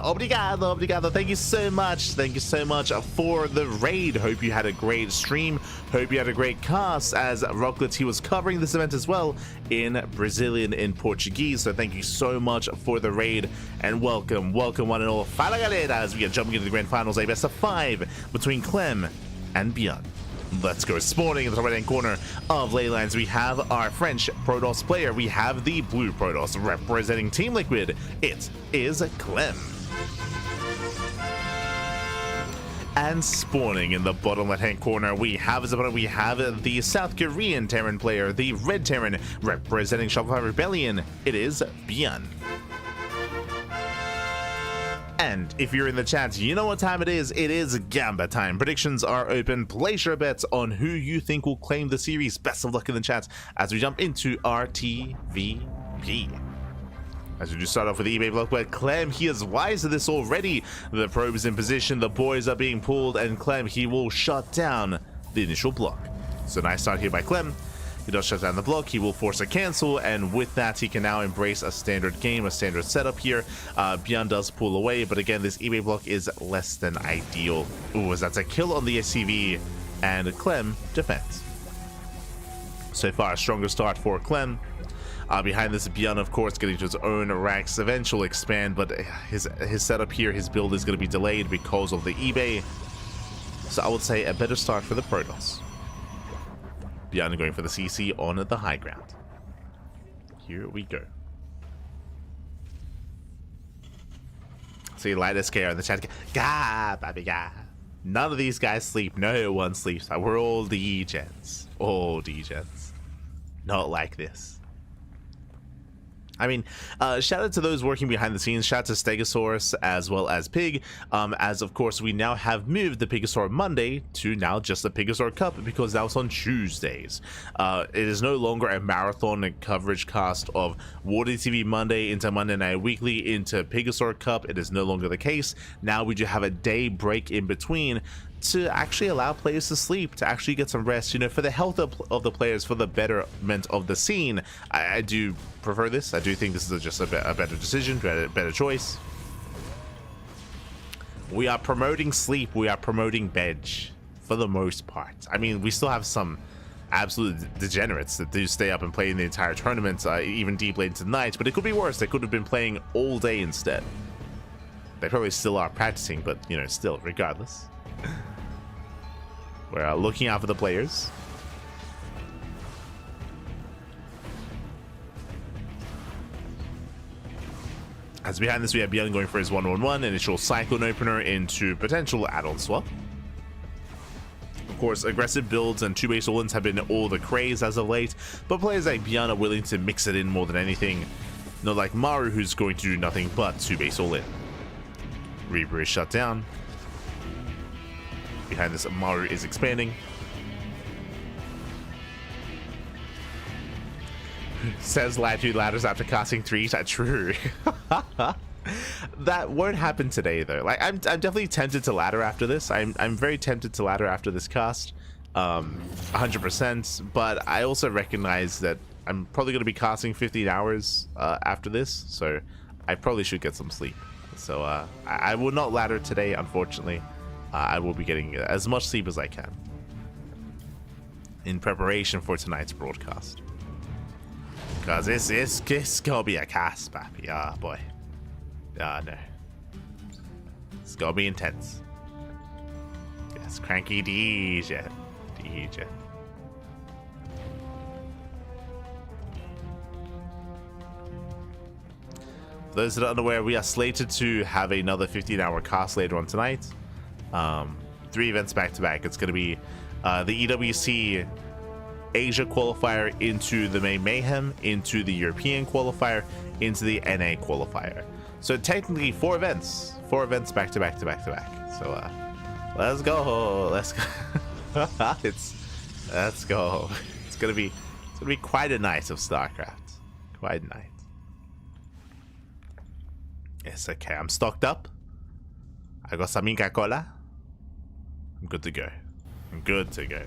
Obrigado. Thank you so much for the raid. Hope you had a great stream. Hope you had a great cast, as Rocklets, he was covering this event as well in Brazilian, in Portuguese. So thank you so much for the raid, and welcome one and all. Fala galera, as we are jumping into the grand finals, a best of 5 between Clem and ByuN. Let's go. Spawning in the right hand corner of Leylines, we have our French Protoss player. We have the blue Protoss representing Team Liquid. It is Clem. And spawning in the bottom left hand corner, we have the South Korean Terran player, the red Terran representing Shopify Rebellion. It is ByuN. And if you're in the chat, you know what time it is. It is Gamba time. Predictions are open. Place your bets on who you think will claim the series. Best of luck in the chat as we jump into our TVP. As we just start off with the eBay block, where Clem, he is wise to this already. The probe is in position, the boys are being pulled, and Clem, he will shut down the initial block. So nice start here by Clem. He does shut down the block, he will force a cancel, and with that he can now embrace a standard game, a standard setup here. ByuN does pull away, but again, this eBay block is less than ideal. Ooh, as that's a kill on the SCV, and Clem defends. So far, a stronger start for Clem. Behind this, ByuN, of course, getting to his own racks. Eventually will expand, but his setup here, his build is going to be delayed because of the eBay. So I would say a better start for the Protoss. ByuN going for the CC on the high ground. Here we go. See, light SK in the chat. Gah, baby, gah. None of these guys sleep. No one sleeps. We're all degens. All degens. Not like this. I mean, shout out to those working behind the scenes. Shout out to Stegosaurus as well as Pig. As of course, we now have moved the PiGosaur Monday to now just the PiGosaur Cup, because that was on Tuesdays. It is no longer a marathon coverage cast of Water TV Monday into Monday Night Weekly into PiGosaur Cup. It is no longer the case. Now we do have a day break in between to actually allow players to sleep, to actually get some rest, you know, for the health of the players, for the betterment of the scene. I do prefer this. I do think this is just a better decision, better choice. We are promoting sleep, we are promoting bed for the most part. I mean, we still have some absolute degenerates that do stay up and play in the entire tournament, even deep late into the night, but it could be worse. They could have been playing all day instead. They probably still are practicing, but, you know, still, regardless. We're looking out for the players. As behind this, we have ByuN going for his 1-1-1 initial Cyclone opener into potential add-on swap. Of course, aggressive builds and 2-base all-ins have been all the craze as of late, but players like ByuN are willing to mix it in more than anything. Not like Maru, who's going to do nothing but 2-base all-in. Reaper is shut down. Behind this, Maru is expanding. Says Latitude Ladders after casting 3. That's true. That won't happen today, though. Like, I'm definitely tempted to ladder after this. I'm very tempted to ladder after this cast, 100%. But I also recognize that I'm probably going to be casting 15 hours after this, so I probably should get some sleep. So I will not ladder today, unfortunately. I will be getting as much sleep as I can in preparation for tonight's broadcast. Because it's gonna be a cast, papi. Ah, boy. Ah, no. It's gonna be intense. Yes, CranKy DJ. For those that are unaware, we are slated to have another 15-hour cast later on tonight. 3 events back to back. It's going to be the EWC Asia qualifier into the May Mayhem, into the European qualifier, into the NA qualifier. So technically 4 events back to back to back to back. So let's go. Let's go. It's gonna be quite a night of StarCraft. Quite a night. It's okay. I'm stocked up. I got some Inca Cola. I'm good to go. I'm good to go.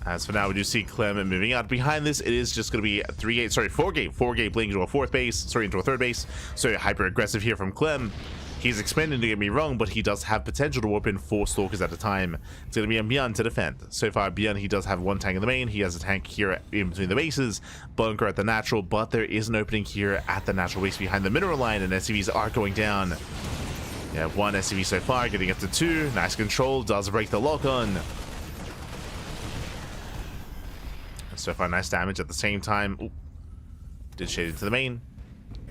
As for now, we do see Clem moving out. Behind this, it is just going to be a 4-gate blink into a fourth base, into a third base. So hyper aggressive here from Clem. He's expanding, to get me wrong, but he does have potential to warp in 4 stalkers at a time. It's going to be a ByuN to defend. So far, ByuN, he does have 1 tank in the main. He has a tank here in between the bases, bunker at the natural, but there is an opening here at the natural base behind the mineral line, and SCVs are going down. Yeah, 1 SCV so far, getting up to 2. Nice control, does break the lock on. So far, nice damage at the same time. Ooh, did shade into the main.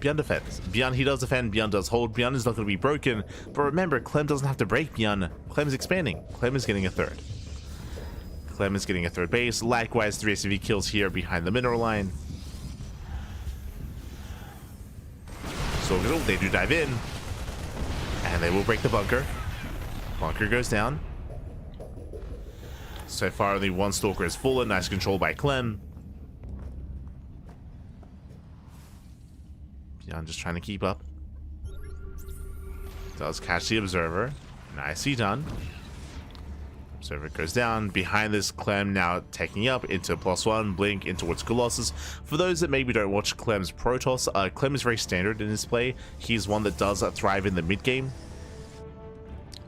ByuN defends. ByuN, he does defend. ByuN does hold. ByuN is not going to be broken. But remember, Clem doesn't have to break ByuN. Clem is expanding. Clem is getting a third. Clem is getting a third base. Likewise, 3 SCV kills here behind the mineral line. So they do dive in. And they will break the bunker. Bunker goes down. So far, only 1 stalker is full. Nice control by Clem. Yeah, I'm just trying to keep up. Does catch the observer. Nicely done. Observer goes down. Behind this, Clem now taking up into +1, blink in towards Colossus. For those that maybe don't watch Clem's Protoss, Clem is very standard in his play. He's one that does thrive in the mid game.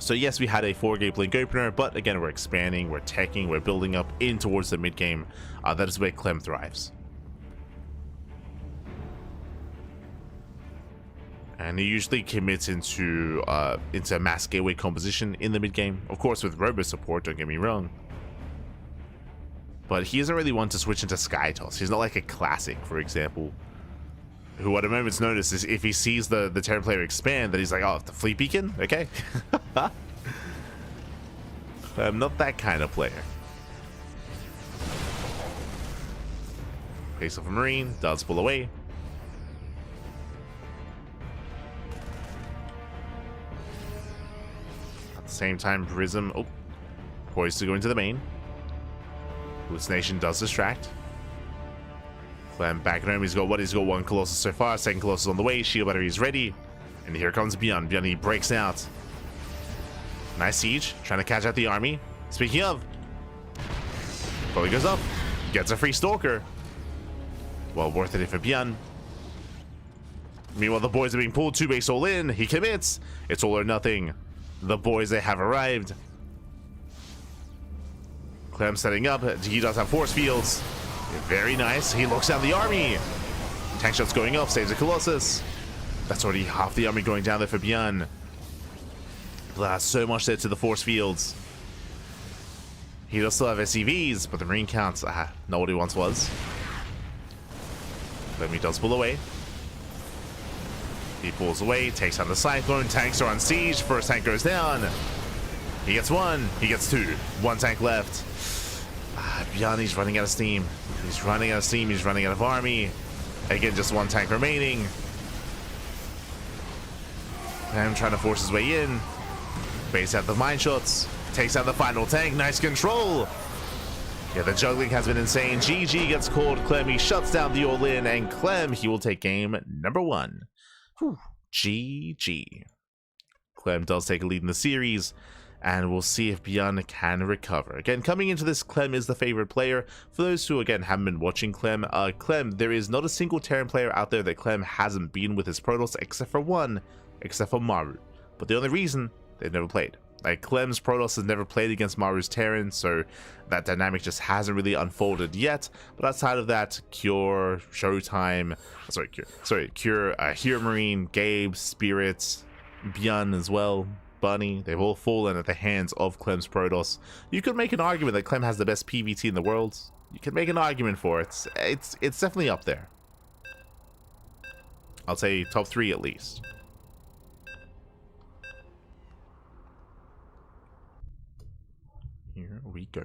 So yes, we had a 4-gate blink opener, but again, we're expanding, we're teching, we're building up in towards the mid game. That is where Clem thrives. And he usually commits into mass gateway composition in the mid game. Of course, with robo support, don't get me wrong. But he isn't really one to switch into Sky Toss. He's not like a classic, for example, who at a moment's notice is if he sees the Terran player expand, that he's like, oh, the fleet beacon? Okay. I'm not that kind of player. Face of a Marine, does pull away. At the same time, Prism, poised to go into the main. Hallucination does distract. Clem back at home. He's got 1 Colossus so far. 2nd Colossus on the way. Shield battery is ready. And here comes ByuN. ByuN, he breaks out. Nice siege. Trying to catch out the army. Speaking of, fully goes up. Gets a free stalker. Well worth it for ByuN. Meanwhile, the boys are being pulled 2 base all in. He commits. It's all or nothing. The boys, they have arrived. Clem setting up. He does have force fields. Very nice. He looks down the army. Tank shots going up. Saves a Colossus. That's already half the army going down there for ByuN. So much there to the force fields. He does still have SCVs, but the Marine counts not what he once was. Then he does pull away. He pulls away, takes out the Cyclone. Tanks are on siege. First tank goes down. He gets 1. He gets 2. 1 tank left. ByuN, he's running out of steam. He's running out of steam. He's running out of army. Again, just 1 tank remaining. And trying to force his way in. Base out the mine shots. Takes out the final tank. Nice control. Yeah, the juggling has been insane. GG gets called. Clem, he shuts down the all-in. And Clem, he will take game number 1. Whew. GG. Clem does take a lead in the series. And we'll see if ByuN can recover. Again, coming into this, Clem is the favorite player. For those who, again, haven't been watching Clem, there is not a single Terran player out there that Clem hasn't beaten with his Protoss, except for 1, except for Maru. But the only reason, they've never played. Like, Clem's Protoss has never played against Maru's Terran, so that dynamic just hasn't really unfolded yet. But outside of that, Cure, Showtime, Cure, Hero Marine, Gabe, Spirits, ByuN as well, Bunny, they've all fallen at the hands of Clem's Protoss. You could make an argument that Clem has the best PvT in the world. You can make an argument for it. It's definitely up there. I'll say top 3 at least. Here we go.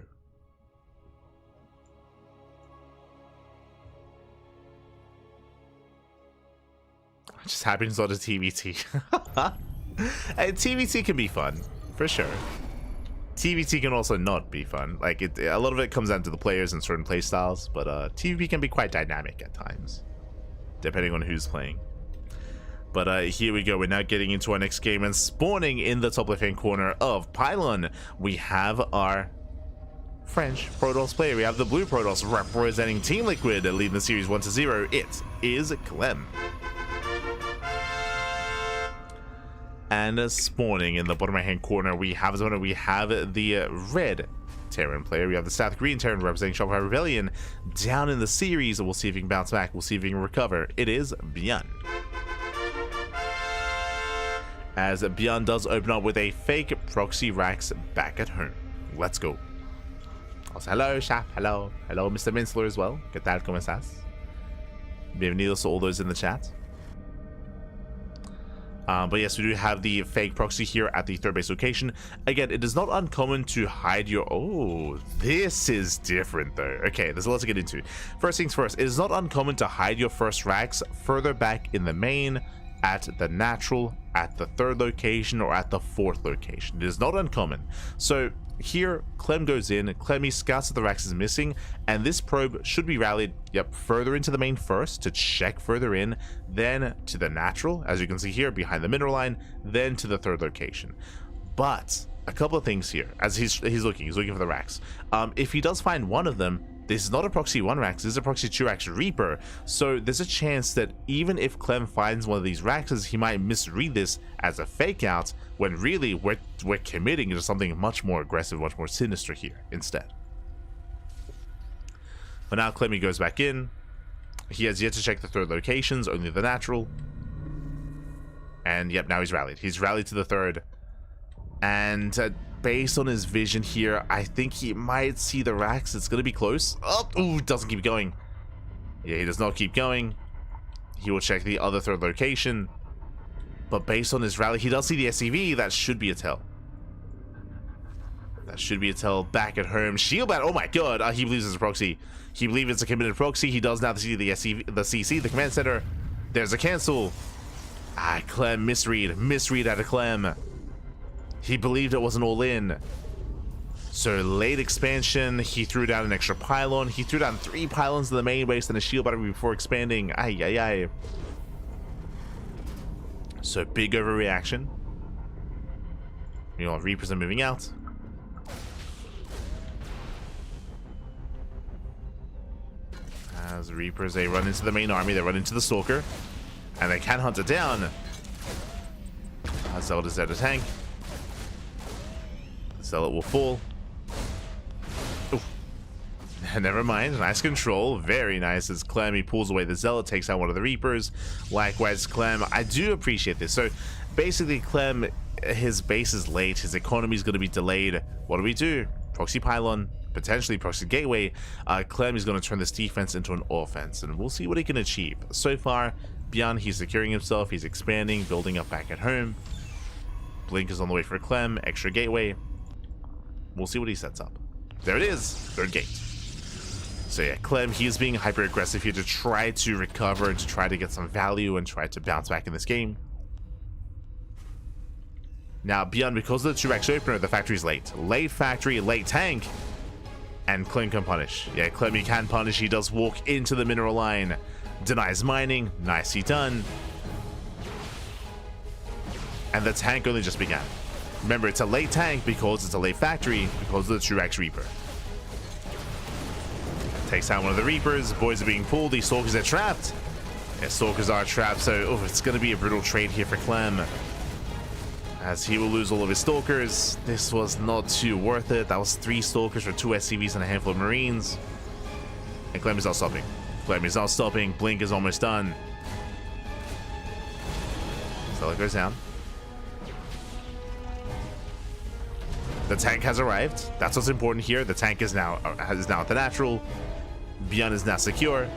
It just happens on a TVT. And TVT can be fun, for sure. TVT can also not be fun. Like a lot of it comes down to the players and certain play styles, but TVP can be quite dynamic at times, depending on who's playing. But here we go. We're now getting into our next game, and spawning in the top left-hand corner of Pylon, we have our French Protoss player. We have the blue Protoss representing Team Liquid, leading the series 1-0. It is Clem. And spawning in the bottom right-hand corner, we have the red Terran player. We have the South Korean Terran representing Shopify Rebellion down in the series. We'll see if he can bounce back. We'll see if he can recover. It is ByuN. As ByuN does open up with a fake proxy racks back at home. Let's go. Also, hello, Shaf. Hello. Hello, Mr. Minsler as well. ¿Qué tal? ¿Cómo estás? Bienvenidos to all those in the chat. But yes, we do have the fake proxy here at the third base location. Again, it is not uncommon to hide your... Oh, this is different though. Okay, there's a lot to get into. First things first, it is not uncommon to hide your first racks further back in the main, at the natural, at the third location, or at the fourth location. It is not uncommon. So here, Clem goes in, Clemmy scouts that the racks is missing, and this probe should be rallied, further into the main first to check further in, then to the natural, as you can see here, behind the mineral line, then to the third location. But a couple of things here, as he's looking for the racks. If he does find one of them, this is not a proxy 1 racks, this is a proxy 2 racks Reaper, so there's a chance that even if Clem finds one of these racks, he might misread this as a fake out, when really we're committing to something much more aggressive, much more sinister here instead. But now Clemmy goes back in. He has yet to check the third locations, only the natural. And yep, now he's rallied. He's rallied to the third. And based on his vision here, I think he might see the racks. It's going to be close. Oh, ooh, doesn't keep going. Yeah, he does not keep going. He will check the other third location. But based on his rally, he does see the SCV. That should be a tell. That should be a tell back at home. Shield bat. Oh my god. He believes it's a proxy. He believes it's a committed proxy. He does now see the SCV, the CC, the command center. There's a cancel. Clem misread. Misread out of Clem. He believed it wasn't all in. So late expansion, he threw down an extra pylon. He threw down 3 pylons in the main base and a shield battery before expanding. So big overreaction. Reapers are moving out. As the Reapers, they run into the main army, they run into the Stalker, and they can hunt it down. Zelda's there to tank. Zealot will fall. Oof. Never mind. Nice control. Very nice as Clem, he pulls away the Zealot, takes out one of the Reapers. Likewise, Clem, I do appreciate this. So basically, Clem, his base is late. His economy is going to be delayed. What do? Proxy Pylon, potentially Proxy Gateway. Clem is going to turn this defense into an offense, and we'll see what he can achieve. So far, ByuN, he's securing himself. He's expanding, building up back at home. Blink is on the way for Clem. Extra Gateway. We'll see what he sets up. There it is. Third gate. So yeah, Clem, he is being hyper aggressive here to try to recover and to try to get some value and try to bounce back in this game. Now, ByuN, because of the 2x opener, the factory's late. Late factory, late tank. And Clem can punish. Yeah, Clem, he can punish. He does walk into the mineral line. Denies mining. Nicely done. And the tank only just began. Remember, it's a late tank because it's a late factory because of the 2x Reaper. Takes out one of the Reapers. Boys are being pulled. These Stalkers are trapped. Yeah, Stalkers are trapped, so it's going to be a brutal trade here for Clem, as he will lose all of his Stalkers. This was not too worth it. That was 3 Stalkers for 2 SCVs and a handful of Marines. And Clem is not stopping. Clem is not stopping. Blink is almost done. Stella goes down. The tank has arrived. That's what's important here. The tank is now at the natural. ByuN is now secure.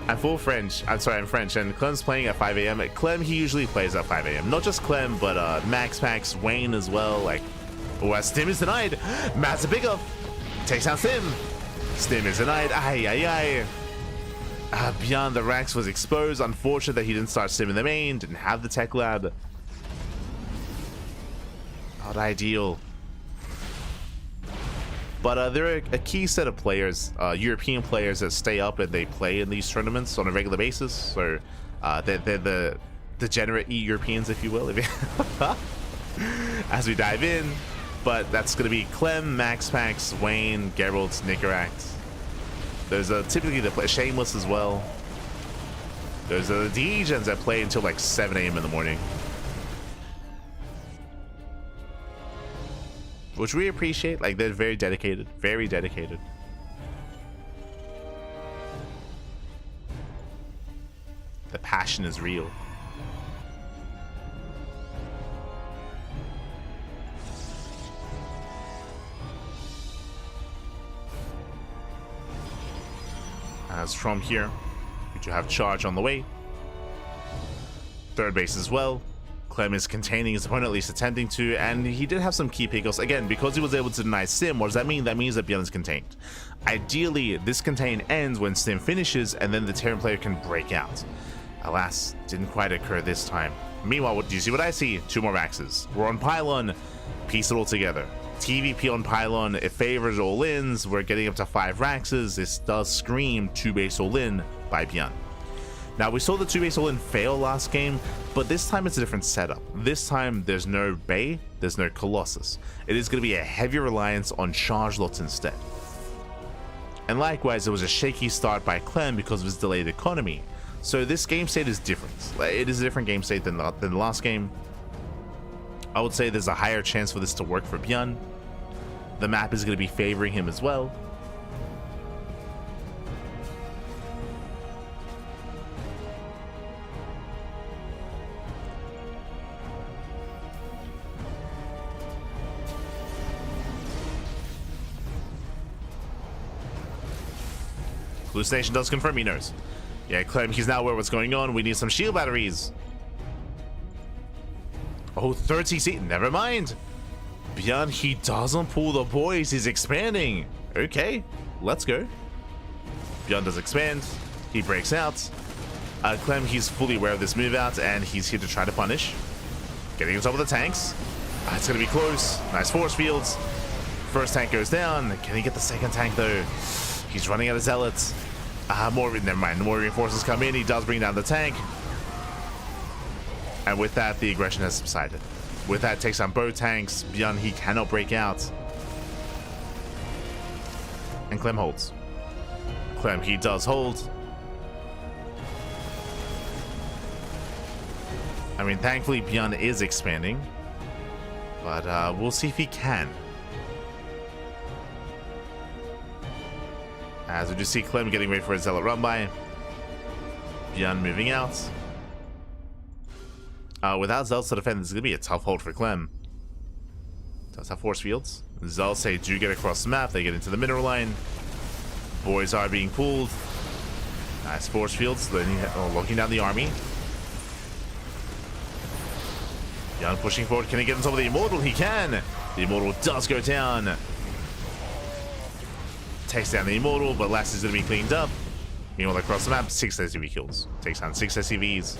I'm French, and Clem's playing at 5 a.m. Clem, he usually plays at 5 a.m. Not just Clem, but Max, Wayne as well. Stim is denied. Matt's a big up. Takes out Stim. Stim is denied. ByuN, the ranks was exposed. Unfortunate that he didn't start sim in the main, didn't have the tech lab. Not ideal. But they're a key set of players, European players that stay up and they play in these tournaments on a regular basis. So they're the degenerate Europeans, if you will, as we dive in. But that's going to be Clem, Max, Wayne, Geralt, Nicaract. Those are typically the play Shameless as well. Those are the DEgens that play until like 7 a.m. in the morning. Which we appreciate. Like, they're very dedicated. Very dedicated. The passion is real. As from here, we do have charge on the way. Third base as well. Clem is containing his opponent, at least attempting to, and he did have some key pickles. Again, because he was able to deny Sim, what does that mean? That means that ByuN is contained. Ideally, this contain ends when Sim finishes, and then the Terran player can break out. Alas, didn't quite occur this time. Meanwhile, what do you see what I see? 2 more Maxes. We're on Pylon. Piece it all together. TVP on Pylon, it favors all-ins. We're getting up to 5 Raxes. This does scream 2-base all-in by ByuN. Now, we saw the 2-base all-in fail last game, but this time it's a different setup. This time, there's no Bay, there's no Colossus. It is going to be a heavy reliance on charge lots instead. And likewise, it was a shaky start by Clem because of his delayed economy. So this game state is different. It is a different game state than the last game. I would say there's a higher chance for this to work for ByuN. The map is going to be favoring him as well. Hallucination does confirm he knows. Yeah, Clem, he's now aware what's going on. We need some shield batteries. Oh, 3rd CC. Never mind. ByuN, he doesn't pull the boys. He's expanding. Okay, let's go. ByuN does expand. He breaks out. Clem, he's fully aware of this move out, and he's here to try to punish. Getting on top of the tanks. It's going to be close. Nice force fields. First tank goes down. Can he get the second tank, though? He's running out of zealots. Never mind. More reinforcements come in. He does bring down the tank. And with that, the aggression has subsided. With that, takes on both tanks. ByuN, he cannot break out. And Clem holds. Clem, he does hold. I mean, thankfully, ByuN is expanding. But we'll see if he can. As we just see Clem getting ready for a zealot run by. ByuN moving out. Without Zealots to defend, this is going to be a tough hold for Clem. Does have force fields. Zealots, they do get across the map. They get into the mineral line. Boys are being pulled. Nice force fields. Locking down the army. ByuN pushing forward. Can he get on top of the Immortal? He can. The Immortal does go down. Takes down the Immortal, but last is going to be cleaned up. Meanwhile, across the map, 6 SCV kills. Takes down 6 SCVs.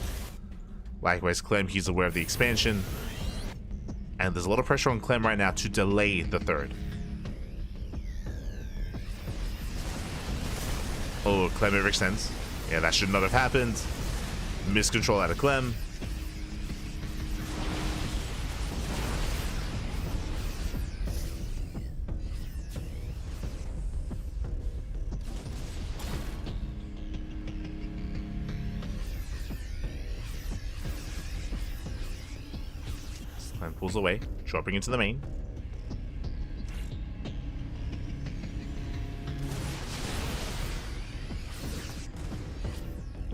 Likewise, Clem, he's aware of the expansion. And there's a lot of pressure on Clem right now to delay the 3rd. Oh, Clem overextends. Yeah, that should not have happened. Miscontrol out of Clem. Clem pulls away, dropping into the main.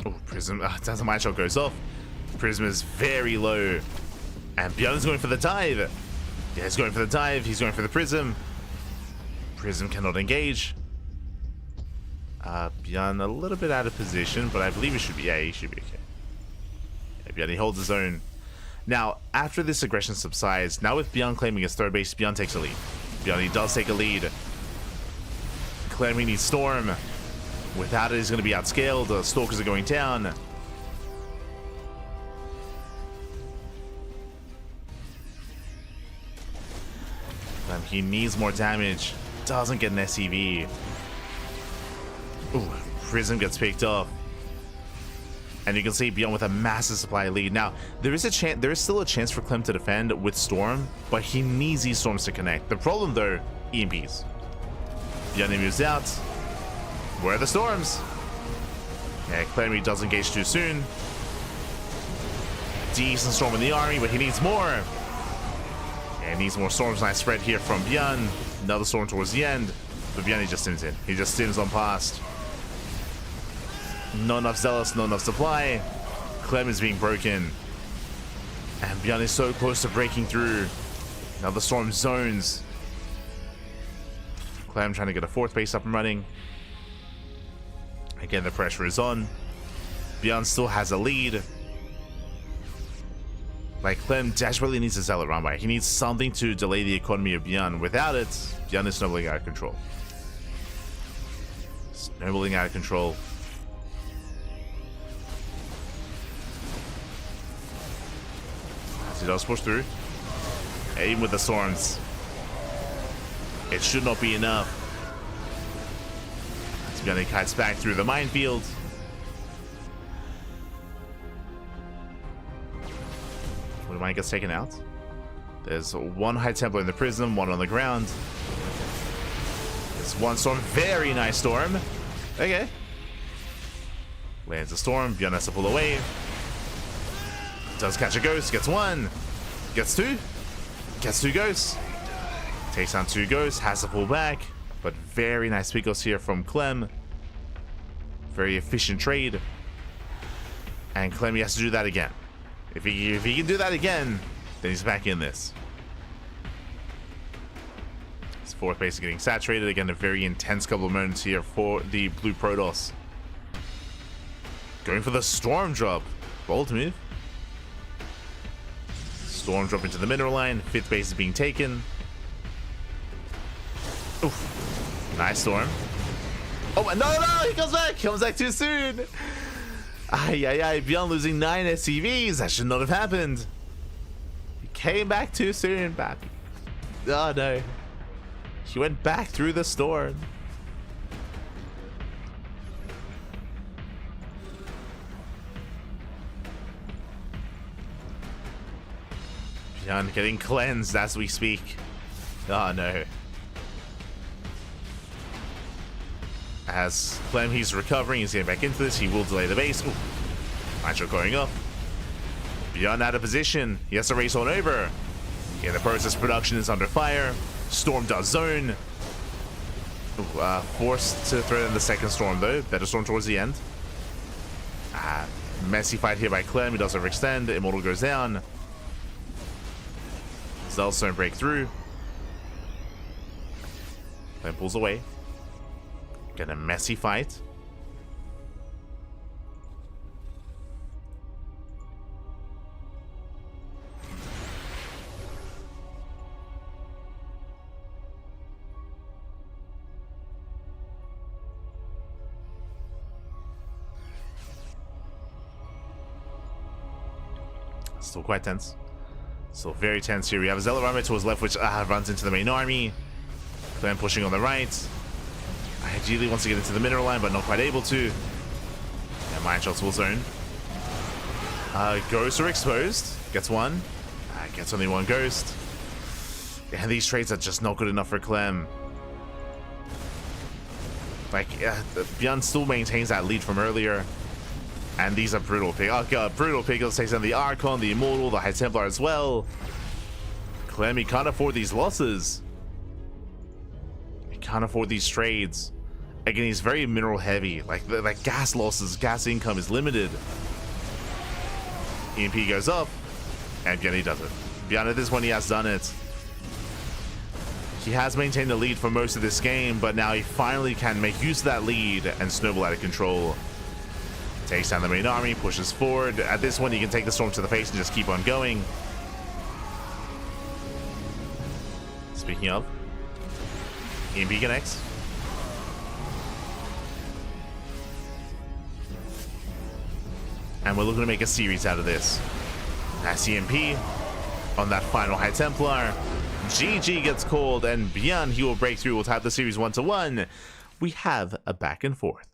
Oh, Prism. Dazzle Mind Shot goes off. Prism is very low. And ByuN is going for the dive. Yeah, he's going for the dive. He's going for the Prism. Prism cannot engage. ByuN a little bit out of position, but I believe he should be. Yeah, he should be okay. Yeah, ByuN, he holds his own. Now, after this aggression subsides, now with ByuN claiming his 3rd base, ByuN takes a lead. ByuN, he does take a lead. Clem, he needs Storm. Without it, he's going to be outscaled. The stalkers are going down. He needs more damage. Doesn't get an SCV. Ooh, Prism gets picked up. And you can see ByuN with a massive supply lead. Now, there is still a chance for Clem to defend with Storm, but he needs these Storms to connect. The problem though, EMPs. ByuN moves out. Where are the Storms? Yeah, Clem does engage too soon. Decent Storm in the army, but he needs more. Yeah, he needs more Storms. Nice spread here from ByuN. Another Storm towards the end. But ByuN, he just stims in. He just stims on past. Not enough Zealous, not enough supply. Clem is being broken. And ByuN is so close to breaking through. Now the Storm zones. Clem trying to get a 4th base up and running. Again, the pressure is on. ByuN still has a lead. Like, Clem desperately needs a Zealot round by. He needs something to delay the economy of ByuN. Without it, ByuN is snowballing out of control. Snowballing out of control. As he does push through. Aim with the Storms. It should not be enough. As ByuN kites back through the minefield. When the mine gets taken out. There's one High Templar in the Prism, one on the ground. It's one Storm. Very nice Storm. Okay. Lands a Storm. ByuN has to pull away. Does catch a Ghost. Gets 1. Gets 2. Gets 2 Ghosts. Takes down 2 Ghosts. Has to pull back. But very nice pickles here from Clem. Very efficient trade. And Clem, he has to do that again. If he can do that again, then he's back in this. His 4th base is getting saturated. Again, a very intense couple of moments here for the blue Protoss. Going for the Storm drop. Bold move. Storm drop into the mineral line. 5th base is being taken. Oof. Nice Storm. Oh, no, he comes back. He comes back too soon. Ay. ByuN losing 9 SCVs. That should not have happened. He came back too soon, back. Oh, no. He went back through the Storm. ByuN getting cleansed as we speak. Oh, no. As Clem, he's recovering, he's getting back into this. He will delay the base. Ooh. Nitro going up. ByuN out of position. He has to race on over. In the process, production is under fire. Storm does zone. Ooh, forced to throw in the 2nd Storm though. Better Storm towards the end. Messy fight here by Clem. He does overextend. Immortal goes down. Zealous don't break through. Clem pulls away. Get a messy fight. Still quite tense. Still very tense here. We have a Zealot runway to his left, which runs into the main army. Clem pushing on the right. Ideally wants to get into the mineral line, but not quite able to. And mine shots will zone. Ghosts are exposed. Gets 1. Gets only 1 Ghost. And these trades are just not good enough for Clem. Like, ByuN still maintains that lead from earlier. And these are brutal pick. Oh god, brutal pickles. Takes down the Archon, the Immortal, the High Templar as well. Clem, he can't afford these losses. He can't afford these trades. Again, he's very mineral heavy. Like gas losses, gas income is limited. EMP goes up, and ByuN does it. ByuN at this point, he has done it. He has maintained the lead for most of this game, but now he finally can make use of that lead and snowball out of control. Takes down the main army, pushes forward. At this one, he can take the Storm to the face and just keep on going. Speaking of, EMP connects. And we're looking to make a series out of this. SCMP on that final High Templar. GG gets called, and ByuN, he will break through. We'll tie the series 1-1. We have a back and forth.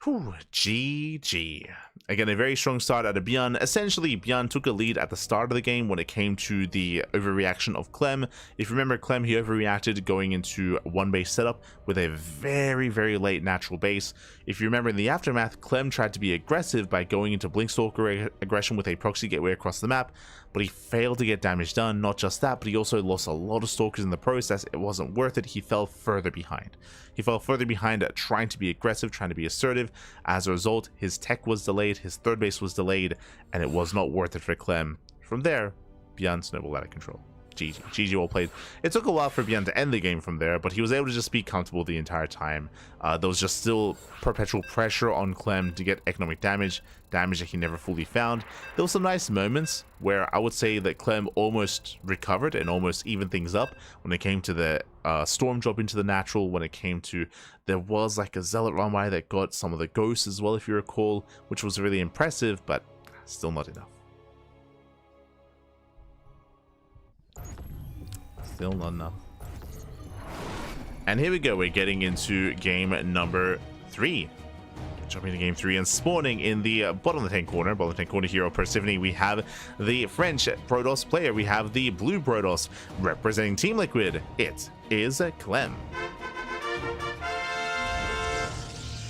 Whew, GG. Again, a very strong start out of ByuN. Essentially, ByuN took a lead at the start of the game when it came to the overreaction of Clem. If you remember, Clem, he overreacted going into one base setup with a very, very late natural base. If you remember in the aftermath, Clem tried to be aggressive by going into Blinkstalker aggression with a proxy gateway across the map, but he failed to get damage done. Not just that, but he also lost a lot of Stalkers in the process. It wasn't worth it. He fell further behind. He fell further behind at trying to be aggressive, trying to be assertive. As a result, his tech was delayed, his third base was delayed, and it was not worth it for Clem. From there, ByuN snowballed out of control. GG well played. It took a while for ByuN to end the game from there, but he was able to just be comfortable the entire time. There was just still perpetual pressure on Clem to get economic damage that he never fully found. There were some nice moments where I would say that Clem almost recovered and almost evened things up when it came to the storm drop into the natural, when it came to, there was like a Zealot runway that got some of the ghosts as well, if you recall, which was really impressive, but still not enough. Still not enough. And here we go, we're getting into game number 3. Jumping into game 3 and spawning in the bottom left-hand corner hero Percival, we have the French Protoss player, we have the blue Protoss representing Team Liquid. It is Clem.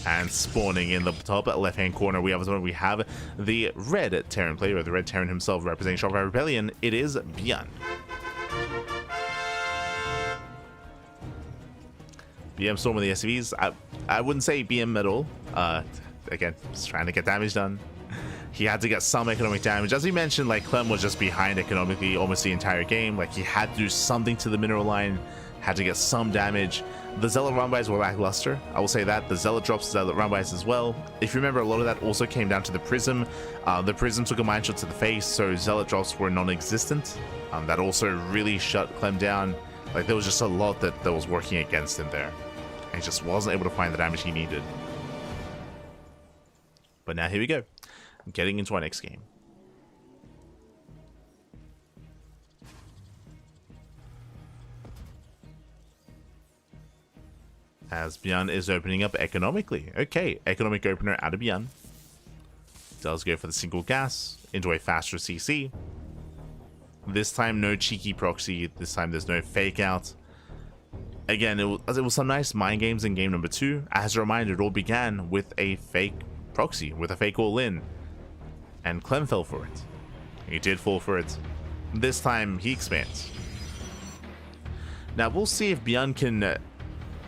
And spawning in the top left-hand corner, we have the red Terran player, or the red Terran himself, representing Shopify Rebellion. It is ByuN. BM storming the SCVs. I wouldn't say BM at all. Again, just trying to get damage done. He had to get some economic damage. As we mentioned, like, Clem was just behind economically almost the entire game. Like, he had to do something to the mineral line, had to get some damage. The Zealot runbys were lackluster, I will say that. The Zealot drops, Zealot runbys as well. If you remember, a lot of that also came down to the Prism. The Prism took a mine shot to the face, so Zealot drops were non-existent. That also really shut Clem down. Like, there was just a lot that was working against him there. And he just wasn't able to find the damage he needed. But now here we go, getting into our next game. As ByuN is opening up economically. Okay, economic opener out of ByuN. Does go for the single gas into a faster CC. This time no cheeky proxy, this time there's no fake out. Again, it was some nice mind games in game number 2. As a reminder, it all began with a fake proxy, with a fake all-in. And Clem fell for it. He did fall for it. This time, he expands. Now, we'll see if ByuN can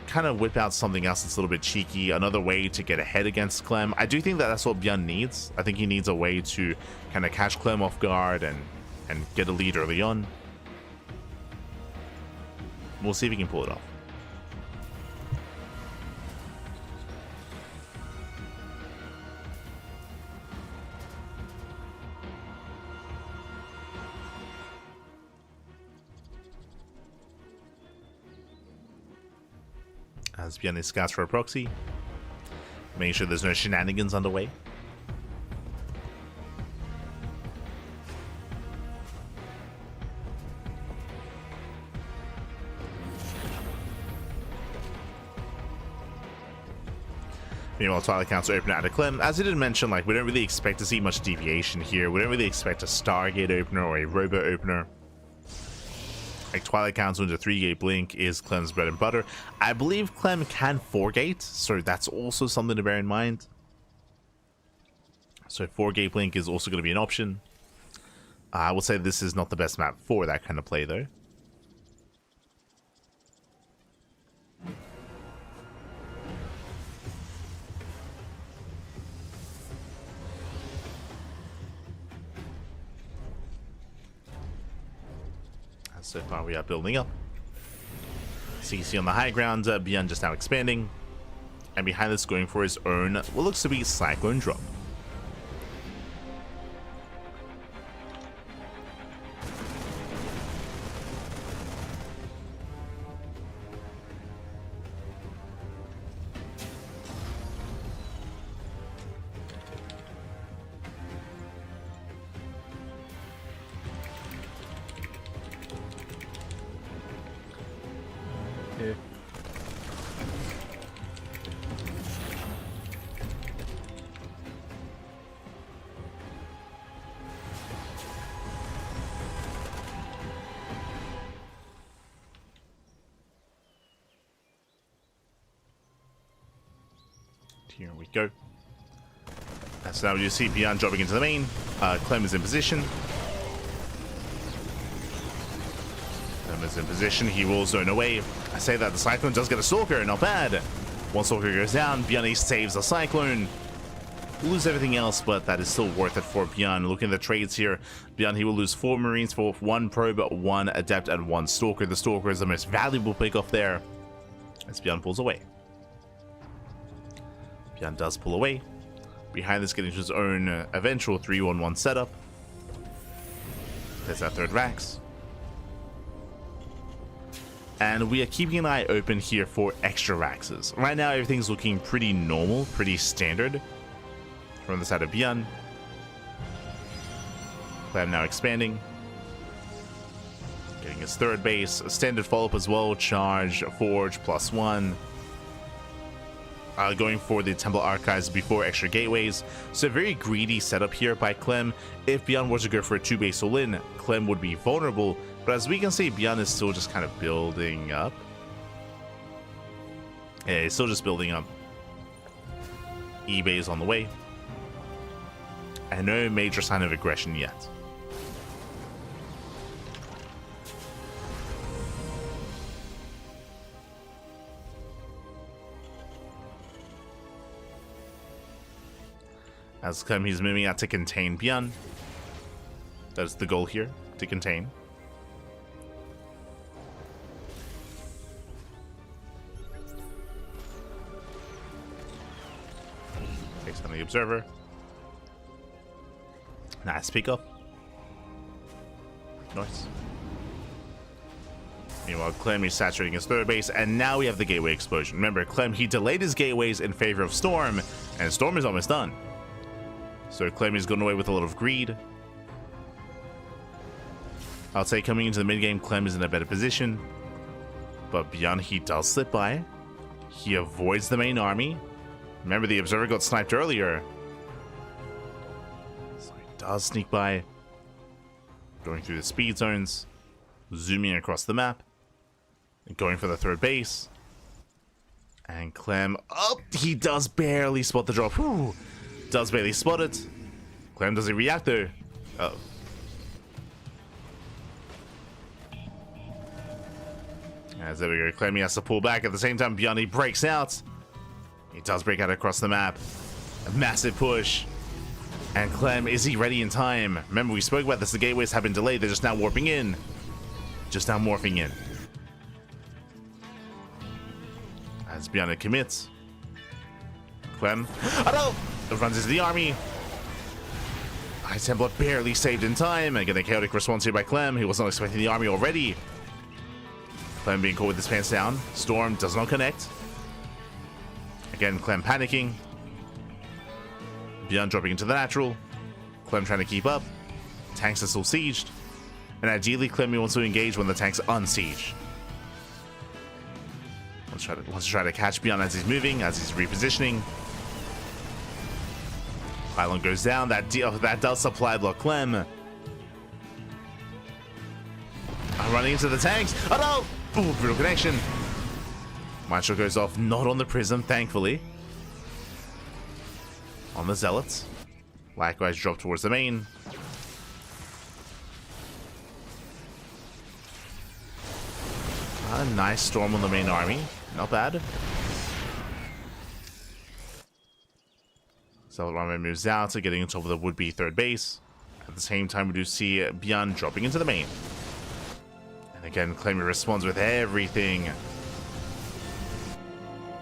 kind of whip out something else that's a little bit cheeky, another way to get ahead against Clem. I do think that that's what ByuN needs. I think he needs a way to kind of catch Clem off guard and get a lead early on. We'll see if he can pull it off. As ByuN is scouts for a proxy, making sure there's no shenanigans underway. Meanwhile, Twilight Council opener out of Clem. As I did mention, like, we don't really expect to see much deviation here. We don't really expect a Stargate opener or a Robo opener. Like, Twilight Council into 3-gate blink is Clem's bread and butter. I believe Clem can 4-gate, so that's also something to bear in mind. So 4-gate blink is also going to be an option. I will say this is not the best map for that kind of play, though. So far we are building up. CC on the high ground, ByuN just now expanding. And behind this going for his own, what looks to be Cyclone drop. here. Here we go. So now you see ByuN dropping into the main. Clem is in position. Clem is in position. He will zone away. I say that the Cyclone does get a Stalker. Not bad. One Stalker goes down. ByuN saves the Cyclone. Lose everything else, but that is still worth it for ByuN. Looking at the trades here, ByuN, he will lose 4 Marines for 1 Probe, 1 Adept, and 1 Stalker. The Stalker is the most valuable pick off there as ByuN pulls away. ByuN does pull away. Behind this, getting to his own eventual 3-1-1 setup. There's that 3rd Vax. And we are keeping an eye open here for extra Vaxes. Right now, everything's looking pretty normal, pretty standard. From the side of ByuN. Clem now expanding. Getting his 3rd base. A standard follow-up as well. Charge, Forge, +1. Going for the Temple Archives before extra gateways. So a very greedy setup here by Clem. If ByuN were to go for a 2-base all-in, Clem would be vulnerable. But as we can see, ByuN is still just kind of building up. Yeah, he's still just building up. E-base on the way. And no major sign of aggression yet. As Clem, he's moving out to contain ByuN. That's the goal here, to contain. Takes on the Observer. Nice pick up. Nice. Meanwhile, Clem is saturating his 3rd base, and now we have the gateway explosion. Remember, Clem, he delayed his gateways in favor of Storm, and Storm is almost done. So Clem is going away with a lot of greed. I'll say coming into the mid-game, Clem is in a better position. But ByuN, he does slip by. He avoids the main army. Remember, the Observer got sniped earlier. So he does sneak by. Going through the speed zones. Zooming across the map. And going for the 3rd base. And Clem... Oh, he does barely spot the drop. Whew. Does barely spot it. Clem doesn't react though. Uh-oh. As there we go. Clem, he has to pull back. At the same time, ByuN, he breaks out. He does break out across the map. A massive push. And Clem, is he ready in time? Remember, we spoke about this. The gateways have been delayed. They're just now warping in. Just now morphing in. As ByuN commits. Clem. Oh no! Runs into the army. High Templar barely saved in time. Again, a chaotic response here by Clem. He was not expecting the army already. Clem being caught with his pants down. Storm does not connect. Again, Clem panicking. ByuN dropping into the natural. Clem trying to keep up. Tanks are still sieged. And ideally, Clem wants to engage when the tanks are unsieged. Wants to try to catch ByuN as he's moving, as he's repositioning. Pylon goes down. That does supply block Clem. Running into the tanks. Oh no! Ooh, brutal connection. Mindshot goes off, not on the Prism, thankfully. On the Zealots. Likewise, drop towards the main. A nice storm on the main army. Not bad. Zealot army moves out, so getting on top of the would-be 3rd base. At the same time, we do see ByuN dropping into the main. And again, Clem responds with everything.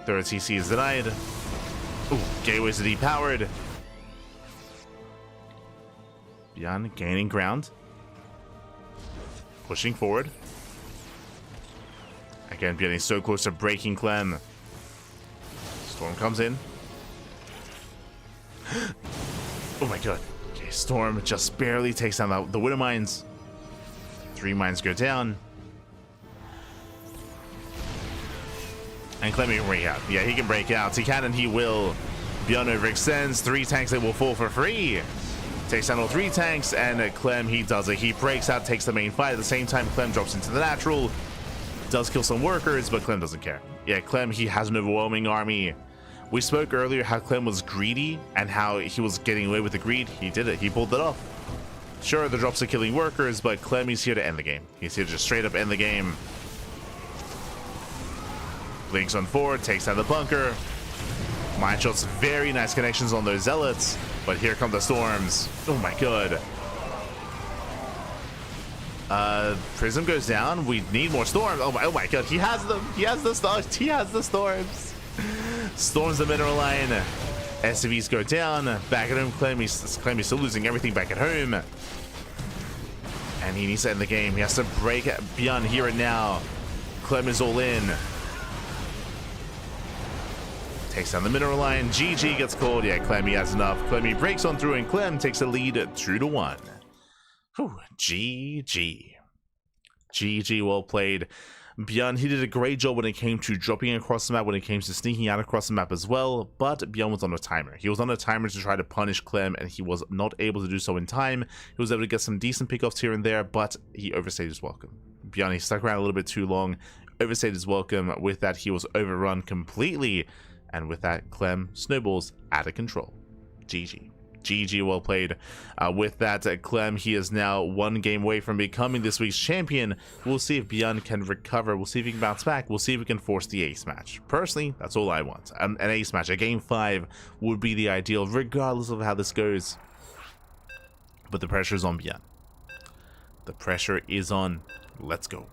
3rd CC is denied. Ooh, gateways are depowered. ByuN gaining ground. Pushing forward. Again, ByuN is so close to breaking Clem. Storm comes in. Oh my god. Okay, Storm just barely takes down the Widow Mines. 3 mines go down. And Clem can break out. Yeah, he can break out. He can and he will. ByuN overextends. 3 tanks that will fall for free. Takes down all 3 tanks, and Clem, he does it. He breaks out, takes the main fight. At the same time, Clem drops into the natural. Does kill some workers, but Clem doesn't care. Yeah, Clem, he has an overwhelming army. We spoke earlier how Clem was greedy and how he was getting away with the greed. He did it. He pulled it off. Sure, the drops are killing workers, but Clem, he's here to end the game. He's here to just straight up end the game. Blinks on forward, takes out the bunker. Mine shots, very nice connections on those zealots, but here come the storms. Oh my god. Prism goes down. We need more storms. Oh my god, he has them. He has the storms. He has the storms. Storms the mineral line. SCVs go down. Back at home, Clem, he's still losing everything back at home. And he needs to end the game. He has to break ByuN here and now. Clem is all in. Takes down the mineral line. GG gets called. Yeah, Clem, he has enough. Clem, he breaks on through, and Clem takes the lead 2-1. Whew, GG. GG, well played. ByuN, he did a great job when it came to dropping across the map, when it came to sneaking out across the map as well, but ByuN was on a timer. He was on a timer to try to punish Clem, and he was not able to do so in time. He was able to get some decent pickoffs here and there, but he overstayed his welcome. ByuN, he stuck around a little bit too long, overstayed his welcome. With that, he was overrun completely. And with that, Clem snowballs out of control. GG. GG, well played. With that, Clem, he is now 1 game away from becoming this week's champion. We'll see if ByuN can recover. We'll see if he can bounce back. We'll see if we can force the ace match. Personally, that's all I want. An ace match, a game 5 would be the ideal, regardless of how this goes. But the pressure is on ByuN. The pressure is on. Let's go.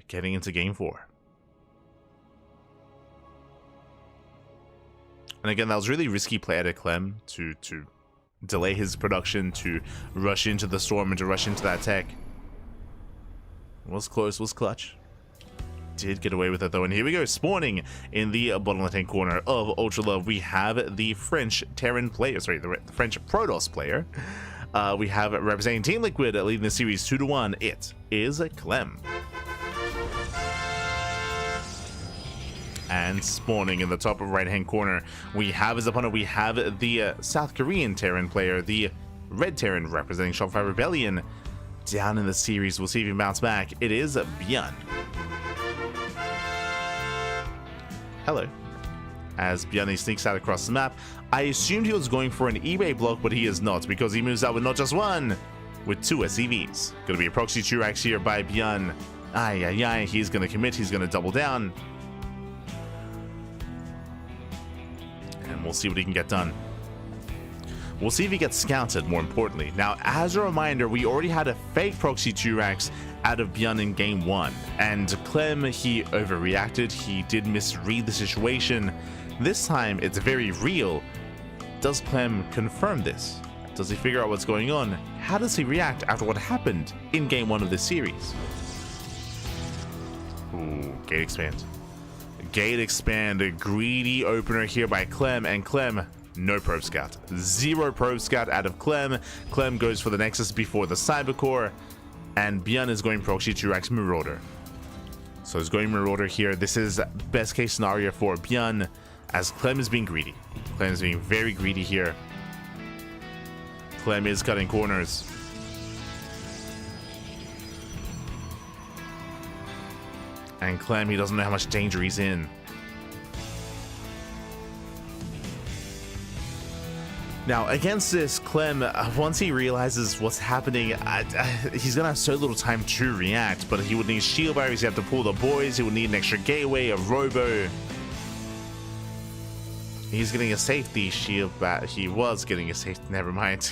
Getting into game 4. And again, that was really risky play out of Clem to delay his production, to rush into the storm and to rush into that tech. Was close, was clutch. Did get away with it though. And here we go, spawning in the bottom left hand corner of Ultra Love. We have the French Terran player, sorry, the French Protoss player. We have representing Team Liquid leading the series 2-1. It is Clem. And spawning in the top right hand corner, we have his opponent. We have the South Korean Terran player, the Red Terran representing Shopify Rebellion. Down in the series, we'll see if he can bounce back. It is ByuN. Hello. As ByuN sneaks out across the map, I assumed he was going for an eBay block, but he is not, because he moves out with not just 1, with 2 SCVs. Gonna be a proxy Turax here by ByuN. Ay, he's gonna commit, he's gonna double down. And we'll see what he can get done. We'll see if he gets scouted, more importantly. Now, as a reminder, we already had a fake proxy Turax out of ByuN in game 1. And Clem, he overreacted. He did misread the situation. This time, it's very real. Does Clem confirm this? Does he figure out what's going on? How does he react after what happened in game 1 of this series? Ooh, gate expand. Gate expand, a greedy opener here by Clem, and Clem, no probe scout. 0 probe scout out of Clem. Clem goes for the Nexus before the Cybercore, and ByuN is going proxy Turax Marauder. So he's going Marauder here. This is best case scenario for ByuN, as Clem is being greedy. Clem is being very greedy here. Clem is cutting corners. And Clem, he doesn't know how much danger he's in. Now, against this, Clem, once he realizes what's happening, he's going to have so little time to react, but he would need shield barriers, he'd have to pull the boys, he would need an extra gateway, a robo. He's getting a safety shield he was getting a safety, never mind.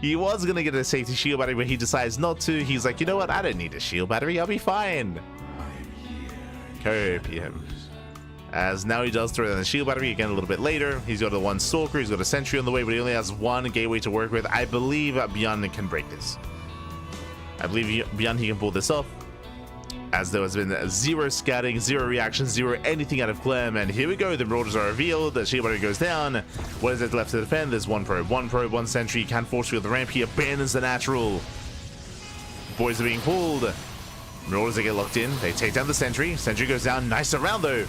He was going to get a safety shield battery, but he decides not to. He's like, you know what, I don't need a shield battery, I'll be fine. Copium. As now he does throw down the shield battery again a little bit later. He's got a 1 Stalker, he's got a Sentry on the way, but he only has 1 gateway to work with. I believe ByuN can break this. I believe ByuN, he can pull this off. as there has been zero scouting, zero reaction, zero anything out of Clem. And here we go, the Marauders are revealed, the Shield Battery goes down. What is it left to defend? There's one probe, one sentry, can force field the ramp, he abandons the natural. Boys are being pulled. Marauders, they get locked in, they take down the sentry. Sentry goes down, nice around though.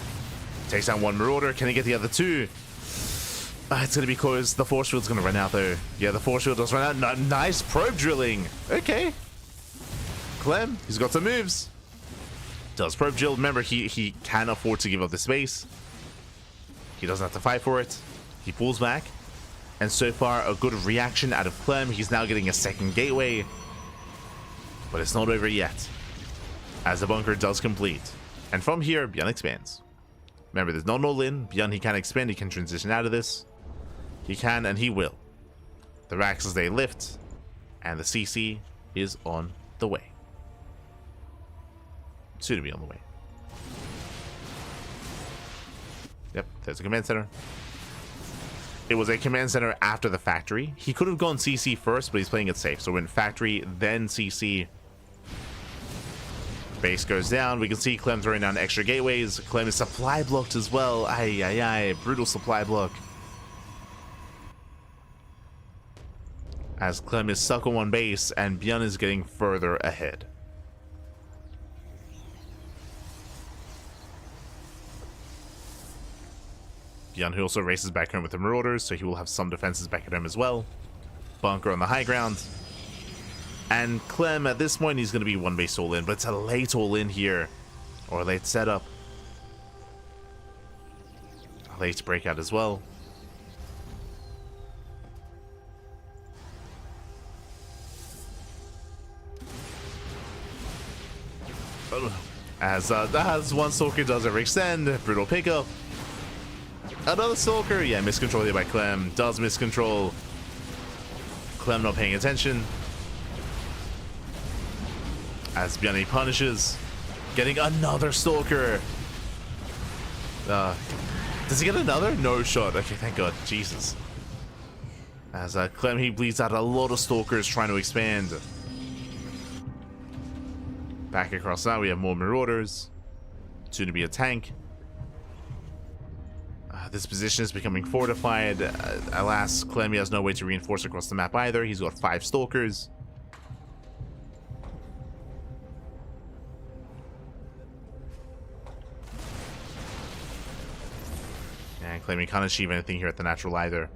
Takes down one Marauder, can he get the other two? It's gonna be close, the force field's gonna run out though. Yeah, the force field does run out, nice probe drilling. Okay. Clem, he's got some moves. Does probe drill. Remember, he can afford to give up the space. He doesn't have to fight for it. He pulls back. And so far, a good reaction out of Clem. He's now getting a second gateway. But it's not over yet, as the bunker does complete. And from here, ByuN expands. Remember, there's no all-in. ByuN, he can expand. He can transition out of this. He can, and he will. The racks as they lift. And the CC is on the way. Soon to be on the way. Yep, there's a command center. It was a command center after the factory. He could have gone CC first, but he's playing it safe. So when factory, then CC. Base goes down. We can see Clem throwing down extra gateways. Clem is supply blocked as well. Ay, ay, ay. Brutal supply block. As Clem is stuck on one base, and ByuN is getting further ahead. ByuN, who also races back home with the Marauders, so he will have some defenses back at home as well. Bunker on the high ground. And Clem, at this point, he's going to be one base all in, but it's a late all in here. Or a late setup. A late breakout as well. As one Stalker does overextend, brutal pickup. Another Stalker, yeah, miscontrol here by Clem. Does miscontrol. Clem not paying attention. As ByuN punishes. Getting another Stalker. Does he get another? No shot. Okay, thank God. Jesus. As Clem, he bleeds out a lot of Stalkers trying to expand. Back across now, we have more Marauders. Soon to be a tank. This position is becoming fortified. Alas, Clem has no way to reinforce across the map either. He's got 5 Stalkers. And Clem, he can't achieve anything here at the natural either.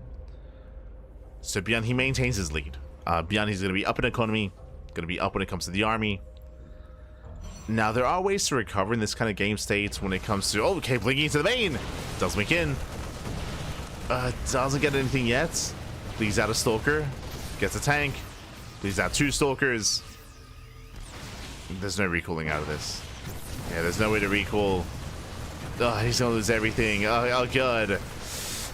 So ByuN, he maintains his lead. ByuN, he's going to be up in economy. Going to be up when it comes to the army. Now, there are ways to recover in this kind of game state when it comes to... Oh, okay, blinking into the main. Does blink in. Doesn't get anything yet. Bleeds out a Stalker. Gets a tank. Bleeds out 2 Stalkers. There's no recalling out of this. Yeah, there's no way to recall. Oh, he's going to lose everything. Oh, God.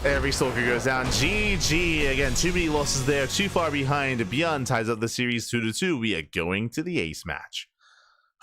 Every Stalker goes down. GG. Again, too many losses there. Too far behind. ByuN ties up the series 2-2. We are going to the ace match.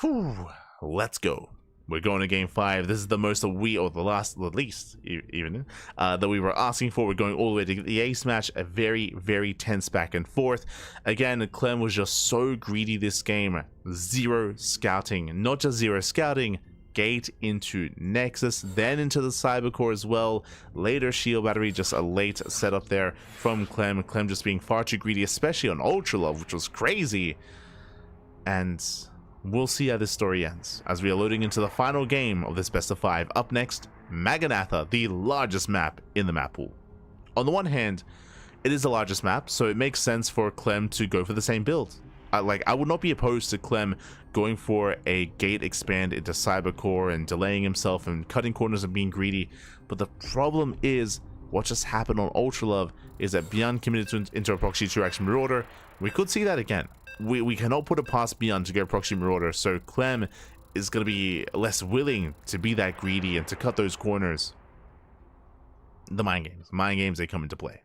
Whew, let's go. We're going to game 5. This is the most that least even that we were asking for. We're going all the way to the ace match. A very, very tense back and forth. Again, Clem was just so greedy this game. Zero scouting. Not just zero scouting. Gate into Nexus, then into the Cyber Core as well. Later, Shield Battery, just a late setup there from Clem. Clem just being far too greedy, especially on Ultra Love, which was crazy. And... we'll see how this story ends, as we are loading into the final game of this best of 5. Up next, Maganatha, the largest map in the map pool. On the one hand, it is the largest map, so it makes sense for Clem to go for the same build. I would not be opposed to Clem going for a gate expand into Cybercore and delaying himself and cutting corners and being greedy, but the problem is, what just happened on Ultra Love is that ByuN committed into a proxy 2x Marauder. We could see that again. We cannot put it past ByuN to go proxy Marauder, so Clem is going to be less willing to be that greedy and to cut those corners. The mind games, they come into play.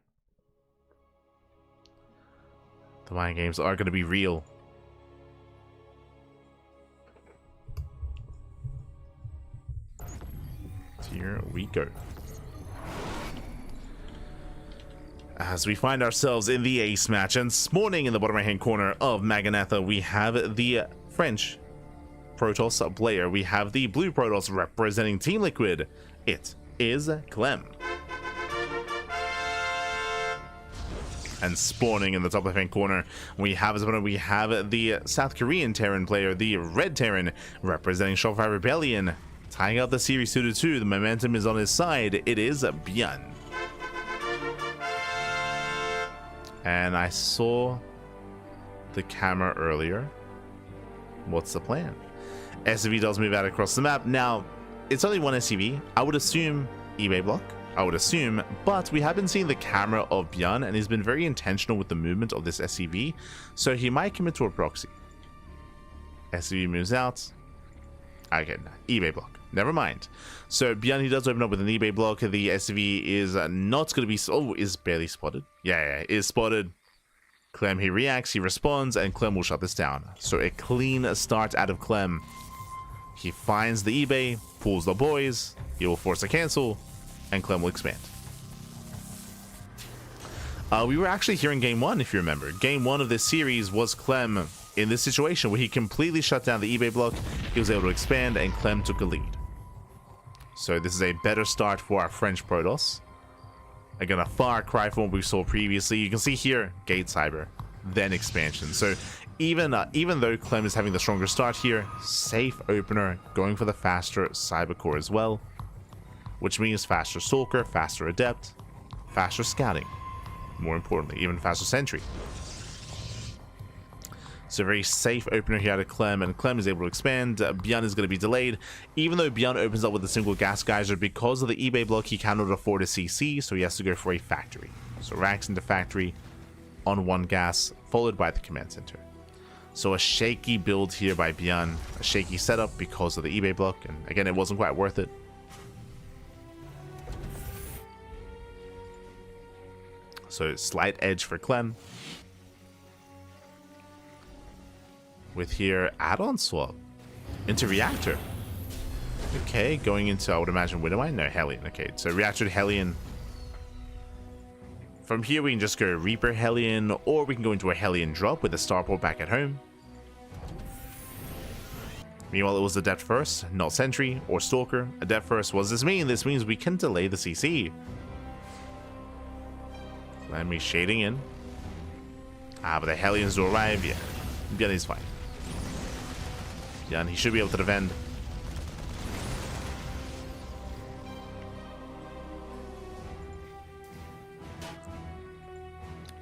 The mind games are going to be real. Here we go. As we find ourselves in the ace match, and spawning in the bottom right hand corner of Maganatha, we have the French Protoss player, we have the blue Protoss representing Team Liquid. It is Clem. And spawning in the top left-hand corner, we have the South Korean Terran player, the Red Terran, representing Shopify Rebellion. Tying up the series 2-2, the momentum is on his side. It is ByuN. And I saw the camera earlier. What's the plan? SCV does move out across the map. Now, it's only one SCV. I would assume eBay block. I would assume, but we have been seeing the camera of ByuN, and he's been very intentional with the movement of this SCV, so he might commit to a proxy. SCV moves out. Okay, eBay block. Never mind. So ByuN, he does open up with an eBay block. The SCV is not going to be... Oh, is barely spotted. Yeah, is spotted. Clem, he reacts, he responds, and Clem will shut this down. So a clean start out of Clem. He finds the eBay, pulls the boys, he will force a cancel, and Clem will expand. We were actually here in game 1, if you remember. Game 1 of this series was Clem in this situation where he completely shut down the eBay block. He was able to expand, and Clem took a lead. So this is a better start for our French Protoss. Again, a far cry from what we saw previously. You can see here, Gate Cyber, then expansion. So even though Clem is having the stronger start here, safe opener, going for the faster Cyber Core as well, which means faster Stalker, faster Adept, faster Scouting, more importantly, even faster Sentry. So very safe opener here out of Clem, and Clem is able to expand. ByuN is going to be delayed. Even though ByuN opens up with a single gas geyser, because of the eBay block, he cannot afford a CC, so he has to go for a factory. So racks into factory on one gas, followed by the command center. So a shaky build here by ByuN, a shaky setup because of the eBay block, and again, it wasn't quite worth it. So slight edge for Clem. With here, add-on swap into Reactor. Okay, going into, I would imagine, Widowmine? No, Hellion. Okay, so Reactor to Hellion. From here, we can just go Reaper Hellion, or we can go into a Hellion drop with a Starport back at home. Meanwhile, it was Adept first, not Sentry or Stalker. Adept first. What does this mean? This means we can delay the CC. Let me shading in. But the Hellions will arrive. Yeah, ByuN is fine. ByuN, he should be able to defend.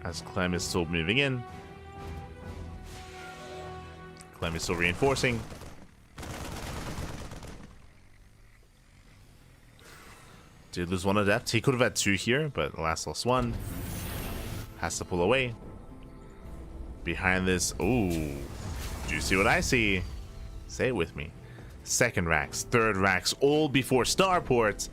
As Clem is still moving in. Clem is still reinforcing. Did lose one Adept. He could have had two here, but last lost one. Has to pull away. Behind this, ooh, do you see what I see? Say it with me. Second racks, third racks, all before starports.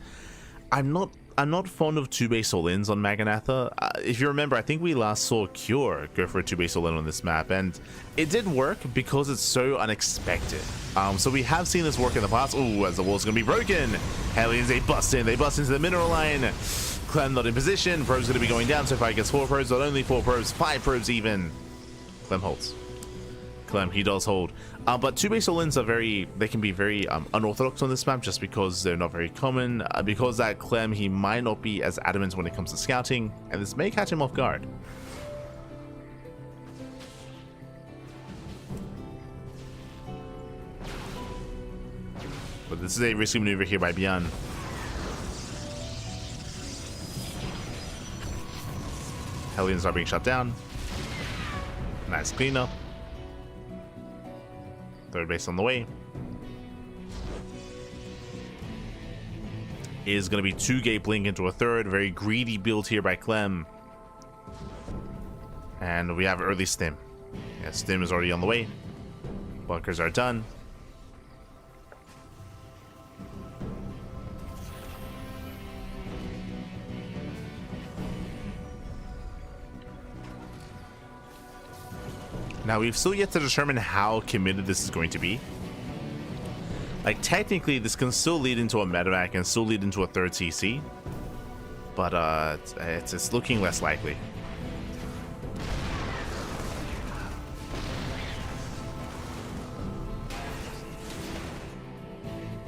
I'm not fond of 2-base all-ins on Maganatha. If you remember, I think we last saw Cure go for a 2-base all-in on this map, and it did work because it's so unexpected. So we have seen this work in the past. Ooh, as the wall's gonna be broken. Hellions, they bust into the mineral line. Clem not in position. Probes gonna be going down. So far he gets 4 probes, not only 4 probes, 5 probes even. Clem holds. Clem, he does hold. But 2-base all-ins are they can be very unorthodox on this map just because they're not very common. Because that Clem, he might not be as adamant when it comes to scouting, and this may catch him off guard. But this is a risky maneuver here by ByuN. Hellions are being shut down. Nice cleanup. Third base on the way. Is going to be 2-gate blink into a third. Very greedy build here by Clem. And we have early stim. Yeah, stim is already on the way. Bunkers are done. Now, we've still yet to determine how committed this is going to be. Like, technically, this can still lead into a medevac and still lead into a third CC. But, it's looking less likely.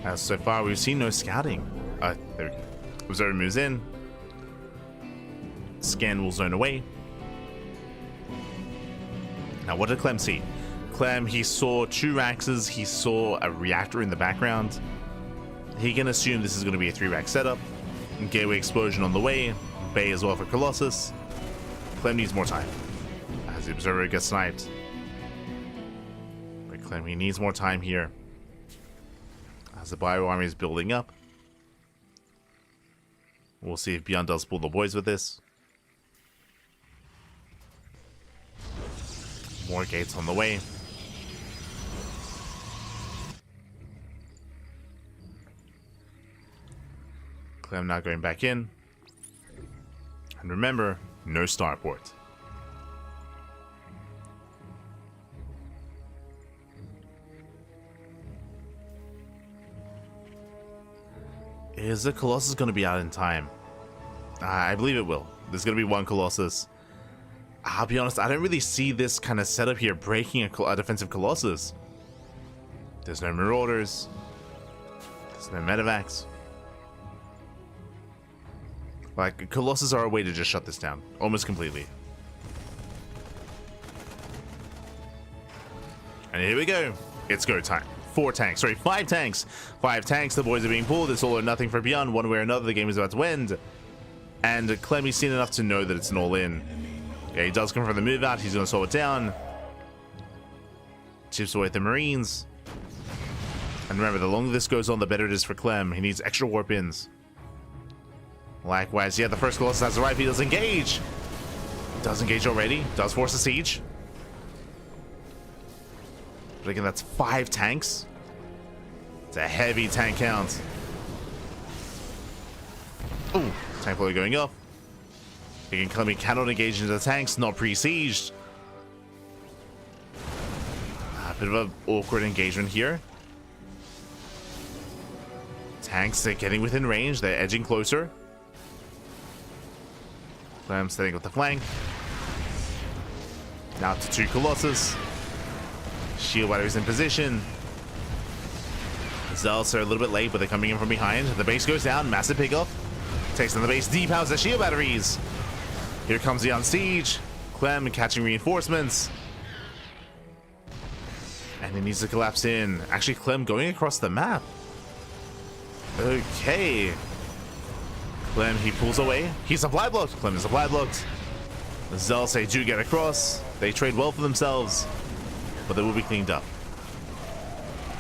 As so far, we've seen no scouting. There we go. Observer moves in. Scan will zone away. Now, what did Clem see? Clem, he saw 2 Raxes. He saw a reactor in the background. He can assume this is going to be a 3-rack setup. Gateway explosion on the way. Bay as well for Colossus. Clem needs more time as the observer gets sniped. But Clem, he needs more time here as the bio army is building up. We'll see if ByuN does pull the boys with this. More gates on the way. Clem now going back in. And remember, no starport. Is the Colossus going to be out in time? I believe it will. There's going to be 1 Colossus. I'll be honest, I don't really see this kind of setup here breaking a defensive Colossus. There's no Marauders. There's no Medivacs. Like, Colossus are a way to just shut this down. Almost completely. And here we go. It's go time. 5 tanks. 5 tanks. The boys are being pulled. It's all or nothing for ByuN. One way or another, the game is about to end. And Clemmy's seen enough to know that it's an all-in. Yeah, he does come from the move out. He's going to slow it down. Chips away at the Marines. And remember, the longer this goes on, the better it is for Clem. He needs extra warp ins. Likewise, yeah, the first Colossus has arrived. He does engage. Does engage already. Does force a siege. But again, that's 5 tanks. It's a heavy tank count. Ooh, tank player going up. Again, Clem cannot engage into the tanks, not pre-sieged. A bit of an awkward engagement here. Tanks, they're getting within range. They're edging closer. Clem staying with the flank. Now to 2 Colossus. Shield batteries in position. Zealots are a little bit late, but they're coming in from behind. The base goes down. Massive pickoff. Takes on the base. Depowers the shield batteries. Here comes the on siege. Clem catching reinforcements. And he needs to collapse in. Actually, Clem going across the map. Okay. Clem, he pulls away. He's supply blocked. Clem is supply blocked. The Zealots, they do get across. They trade well for themselves. But they will be cleaned up.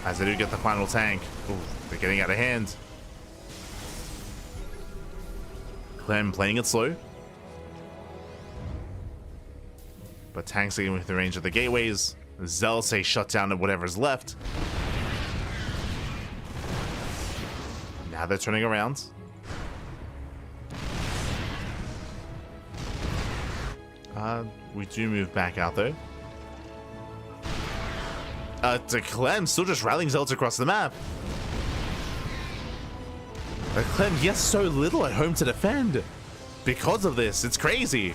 As they do get the final tank. Ooh, they're getting out of hand. Clem playing it slow. But tanks are getting within range of the gateways. The Zealots, they shut down at whatever's left. Now they're turning around. We do move back out though. To Clem, still just rallying Zealots across the map. Clem, he has so little at home to defend. Because of this, it's crazy.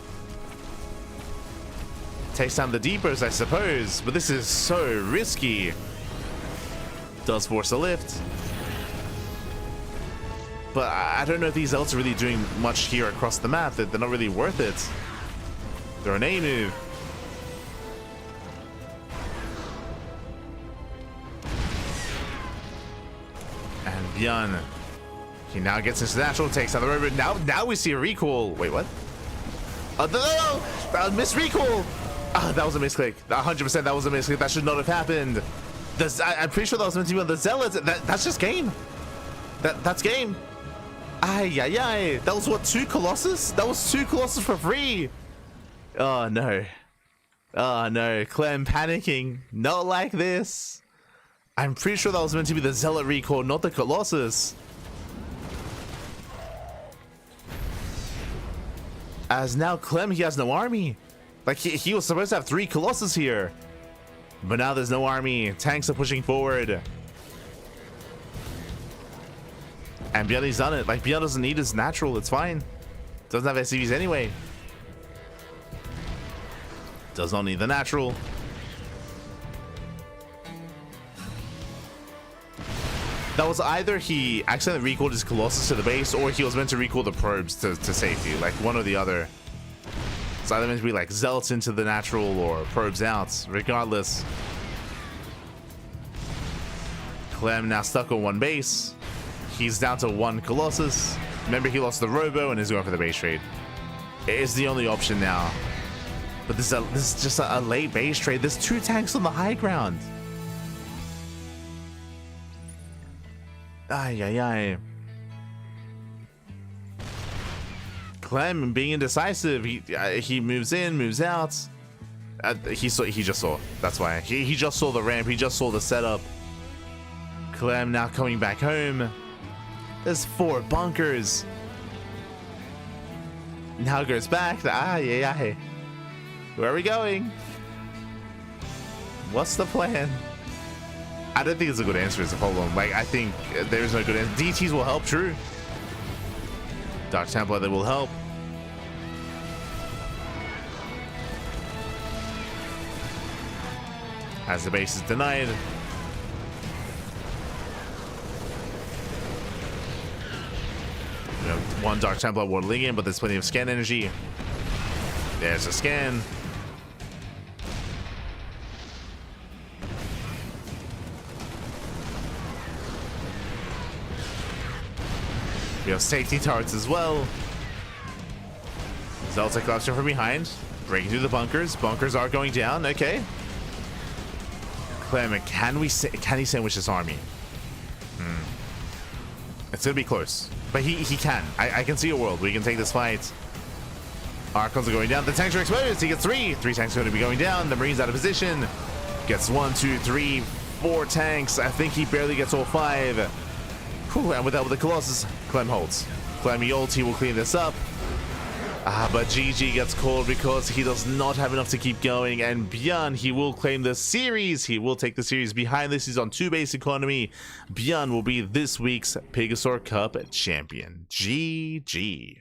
Takes down the depots, I suppose, but this is so risky. Does force a lift. But I don't know if these Zealots are really doing much here across the map. They're not really worth it. They're an A move. And ByuN, he now gets his natural, takes out the robot. Now we see a recall. Wait, what? No! That missed recall! That was a misclick. 100% that was a misclick. That should not have happened. I'm pretty sure that was meant to be on the Zealots. That's just game. That's game. Ay. That was what, 2 Colossus? That was 2 Colossus for free. Oh no. Oh no. Clem panicking. Not like this. I'm pretty sure that was meant to be the Zealot recall, not the Colossus. As now Clem, he has no army. Like, he was supposed to have 3 Colossus here. But now there's no army. Tanks are pushing forward. And ByuN's done it. Like, ByuN doesn't need his natural. It's fine. Doesn't have SCVs anyway. Does not need the natural. That was either he accidentally recalled his Colossus to the base, or he was meant to recall the probes to safety, like one or the other. It's either meant to be like zealots into the natural or probes out. Regardless, Clem now stuck on one base. He's down to one Colossus. Remember, he lost the Robo and is going for the base trade. It is the only option now. But this is just a late base trade. There's 2 tanks on the high ground. Ay, ay, ay. Clem being indecisive. He moves in, moves out. He just saw. That's why. He just saw the ramp. He just saw the setup. Clem now coming back home. There's 4 bunkers. Now goes back. Ay, ay, ay. Where are we going? What's the plan? I don't think it's a good answer as a whole. Like, I think there is no good answer. DTs will help, true. Dark Templar, they will help. As the base is denied. You know, 1 Dark Templar waddling in, but there's plenty of scan energy. There's a scan. We have safety turrets as well. Zelta collapsing from behind, breaking through the bunkers. Bunkers are going down. Okay. Clem, can he sandwich this army? It's gonna be close, but he can. I can see a world where he can take this fight. Archons are going down. The tanks are exposed. He gets 3. 3 tanks are going to be going down. The Marines out of position. Gets 1, 2, 3, 4 tanks. I think he barely gets all 5. Whew, and with that, with the Colossus, Clem holds. Clem ulti will clean this up. But GG gets called because he does not have enough to keep going. And ByuN, he will claim the series. He will take the series behind this. He's on 2 base economy. ByuN will be this week's PiGosaur Cup champion. GG.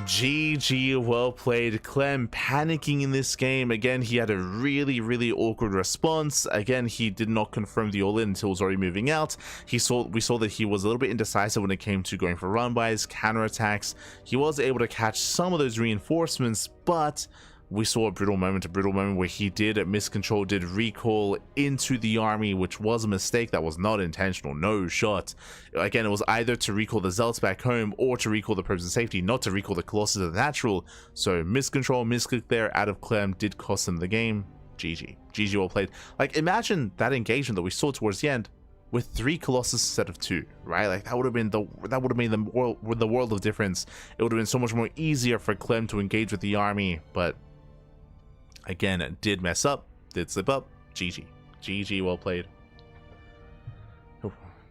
GG, well played. Clem panicking in this game. Again, he had a really awkward response. Again, he did not confirm the all-in until it was already moving out. We saw that he was a little bit indecisive when it came to going for run-bys, counterattacks. He was able to catch some of those reinforcements, but we saw a brutal moment where he did miscontrol, did recall into the army, which was a mistake. That was not intentional, no shot. Again, it was either to recall the Zealots back home or to recall the probes of safety, not to recall the Colossus of the natural. So miscontrol, misclick there out of Clem did cost him the game. GG. GG, well played. Like, imagine that engagement that we saw towards the end with 3 Colossus instead of 2, right? Like, that would have made the world of difference. It would have been so much more easier for Clem to engage with the army, but again, it did mess up, did slip up. GG. GG, well played.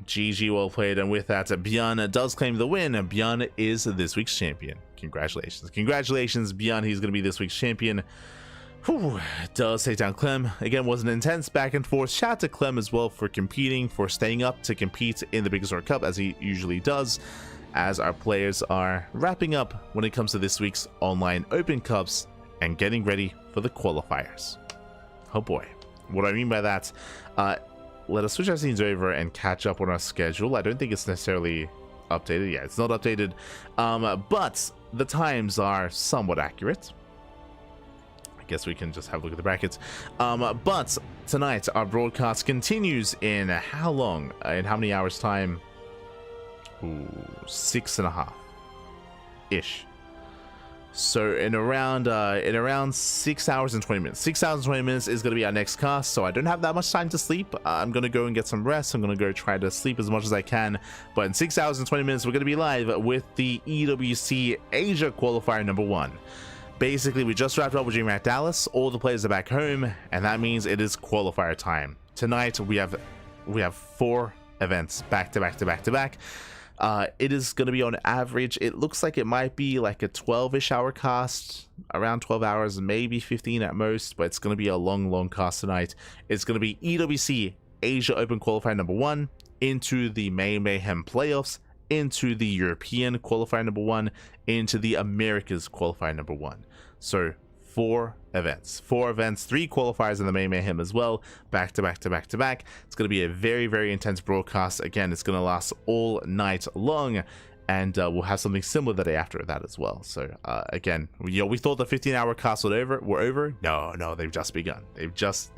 GG, well played. And with that, ByuN does claim the win. ByuN is this week's champion. Congratulations. Congratulations, ByuN. He's going to be this week's champion. Whew, does take down Clem. Again, was an intense back and forth. Shout out to Clem as well for competing, for staying up to compete in the PiGosaur Cup, as he usually does, as our players are wrapping up when it comes to this week's online Open Cups and getting ready for the qualifiers. Oh boy. What I mean by that, let us switch our scenes over and catch up on our schedule. I don't think it's necessarily updated. Yeah, it's not updated, but the times are somewhat accurate. I guess we can just have a look at the brackets. But tonight, our broadcast continues in how long? In how many hours time? Ooh, 6.5-ish. So in around 6 hours and 20 minutes. 6 hours and 20 minutes is going to be our next cast, so I don't have that much time to sleep. I'm going to go and get some rest. I'm going to go try to sleep as much as I can. But in 6 hours and 20 minutes, we're going to be live with the EWC Asia Qualifier number 1. Basically, we just wrapped up with DreamHack Dallas. All the players are back home, and that means it is qualifier time. Tonight, we have 4 events back to back to back to back. It is going to be on average, it looks like it might be like a 12-ish hour cast, around 12 hours, maybe 15 at most, but it's going to be a long cast tonight. It's going to be EWC Asia Open Qualifier number 1 into the May Mayhem playoffs, into the European Qualifier number 1, into the Americas Qualifier number 1. So 4 events, 3 qualifiers in the main mayhem as well, back to back to back to back. It's going to be a very, very intense broadcast. Again, it's going to last all night long, and we'll have something similar the day after that as well. So again, we thought the 15-hour casts were over. No, they've just begun. They've just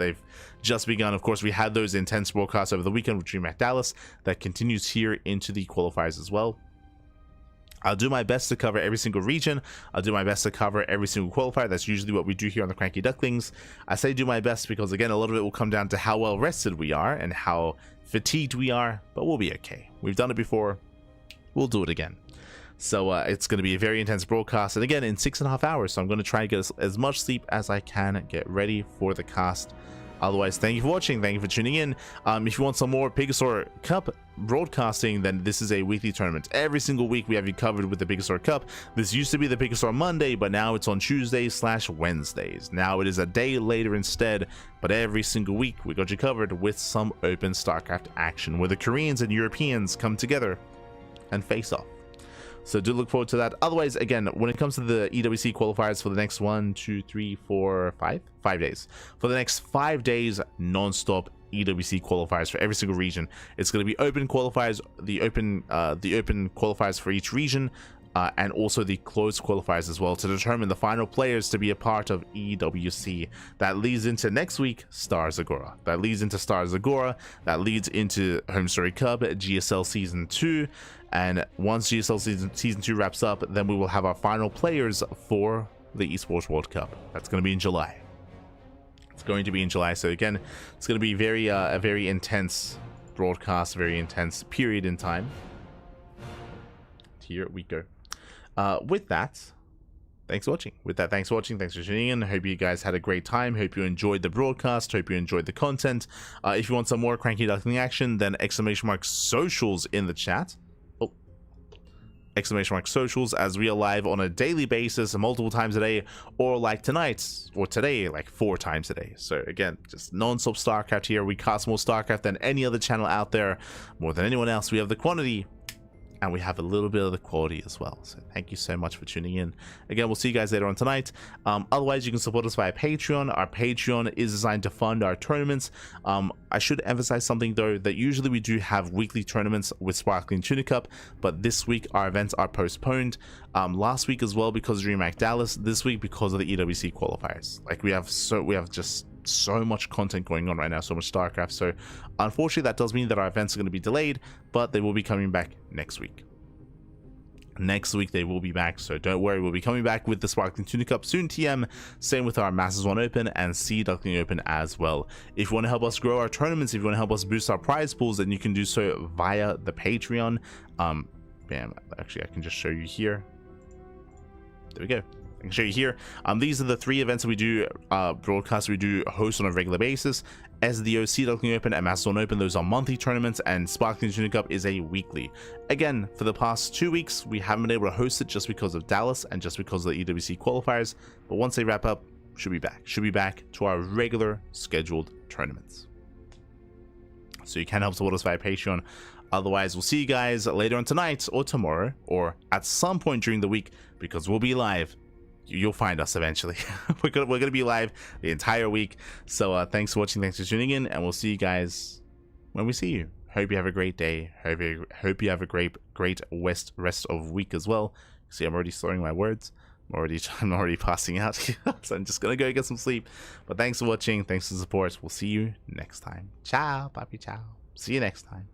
begun. Of course, we had those intense broadcasts over the weekend with DreamHack Dallas that continues here into the qualifiers as well. I'll do my best to cover every single region. I'll do my best to cover every single qualifier. That's usually what we do here on the CranKy Ducklings. I say do my best because, again, a lot of it will come down to how well rested we are and how fatigued we are, but we'll be okay. We've done it before. We'll do it again. So it's going to be a very intense broadcast, and again, in 6.5 hours. So I'm going to try and get as much sleep as I can, get ready for the cast. Otherwise, thank you for watching. Thank you for tuning in. If you want some more PiGosaur Cup broadcasting, then this is a weekly tournament. Every single week we have you covered with the PiGosaur Cup. This used to be the PiGosaur Monday, but now it's on Tuesdays/Wednesdays. Now it is a day later instead, but every single week we got you covered with some open StarCraft action where the Koreans and Europeans come together and face off. So do look forward to that. Otherwise, again, when it comes to the EWC qualifiers for the next 5 days, for the next 5 days, non-stop EWC qualifiers for every single region. It's going to be open qualifiers, the open qualifiers for each region, and also the closed qualifiers as well, to determine the final players to be a part of EWC. That leads into next week, Stars Agora. That leads into That leads into Home Story Cup, GSL Season 2. And once GSL season 2 wraps up, then we will have our final players for the Esports World Cup. That's going to be in July. It's going to be in July. So again, it's going to be a very intense broadcast, very intense period in time. Here we go. With that, thanks for watching. Thanks for tuning in. Hope you guys had a great time. Hope you enjoyed the broadcast. Hope you enjoyed the content. If you want some more CranKy Duckling action, then !socials in the chat. !socials, as we are live on a daily basis, multiple times a day, or like tonight or today, like 4 times a day. So again, just non-stop StarCraft here. We cast more StarCraft than any other channel out there, more than anyone else. We have the quantity, and we have a little bit of the quality as well. So thank you so much for tuning in. Again, we'll see you guys later on tonight. Otherwise, you can support us via Patreon. Our Patreon is designed to fund our tournaments. I should emphasize something though, that usually we do have weekly tournaments with Sparkling Tuna Cup, but this week our events are postponed. Last week as well because of DreamHack Dallas. This week because of the EWC qualifiers. Like we have just so much content going on right now, so much StarCraft. So unfortunately that does mean that our events are going to be delayed, but they will be coming back next week. Next week they will be back, so don't worry. We'll be coming back with the Sparkling Tuna Cup soon, TM. Same with our Masters 1 Open and Sea Duckling Open as well. If you want to help us grow our tournaments, if you want to help us boost our prize pools, then you can do so via the Patreon. Bam, actually I can just show you here. There we go. I can show you here. These are the 3 events that we do broadcast, we do host on a regular basis. SDO, Sea Duckling Open, and Masters 1 Open, those are monthly tournaments, and Sparkling Tuna Cup is a weekly. Again, for the past 2 weeks, we haven't been able to host it just because of Dallas and just because of the EWC qualifiers, but once they wrap up, should be back to our regular scheduled tournaments. So you can help support us via Patreon. Otherwise, we'll see you guys later on tonight or tomorrow or at some point during the week, because we'll be live. You'll find us eventually. we're gonna be live the entire week. So thanks for watching, thanks for tuning in, and we'll see you guys when we see you. Hope you have a great day. Hope you have a great rest of week as well. See, I'm already slurring my words. I'm already passing out. So I'm just gonna go get some sleep. But thanks for watching, thanks for the support. We'll see you next time. Ciao, papi, ciao. See you next time.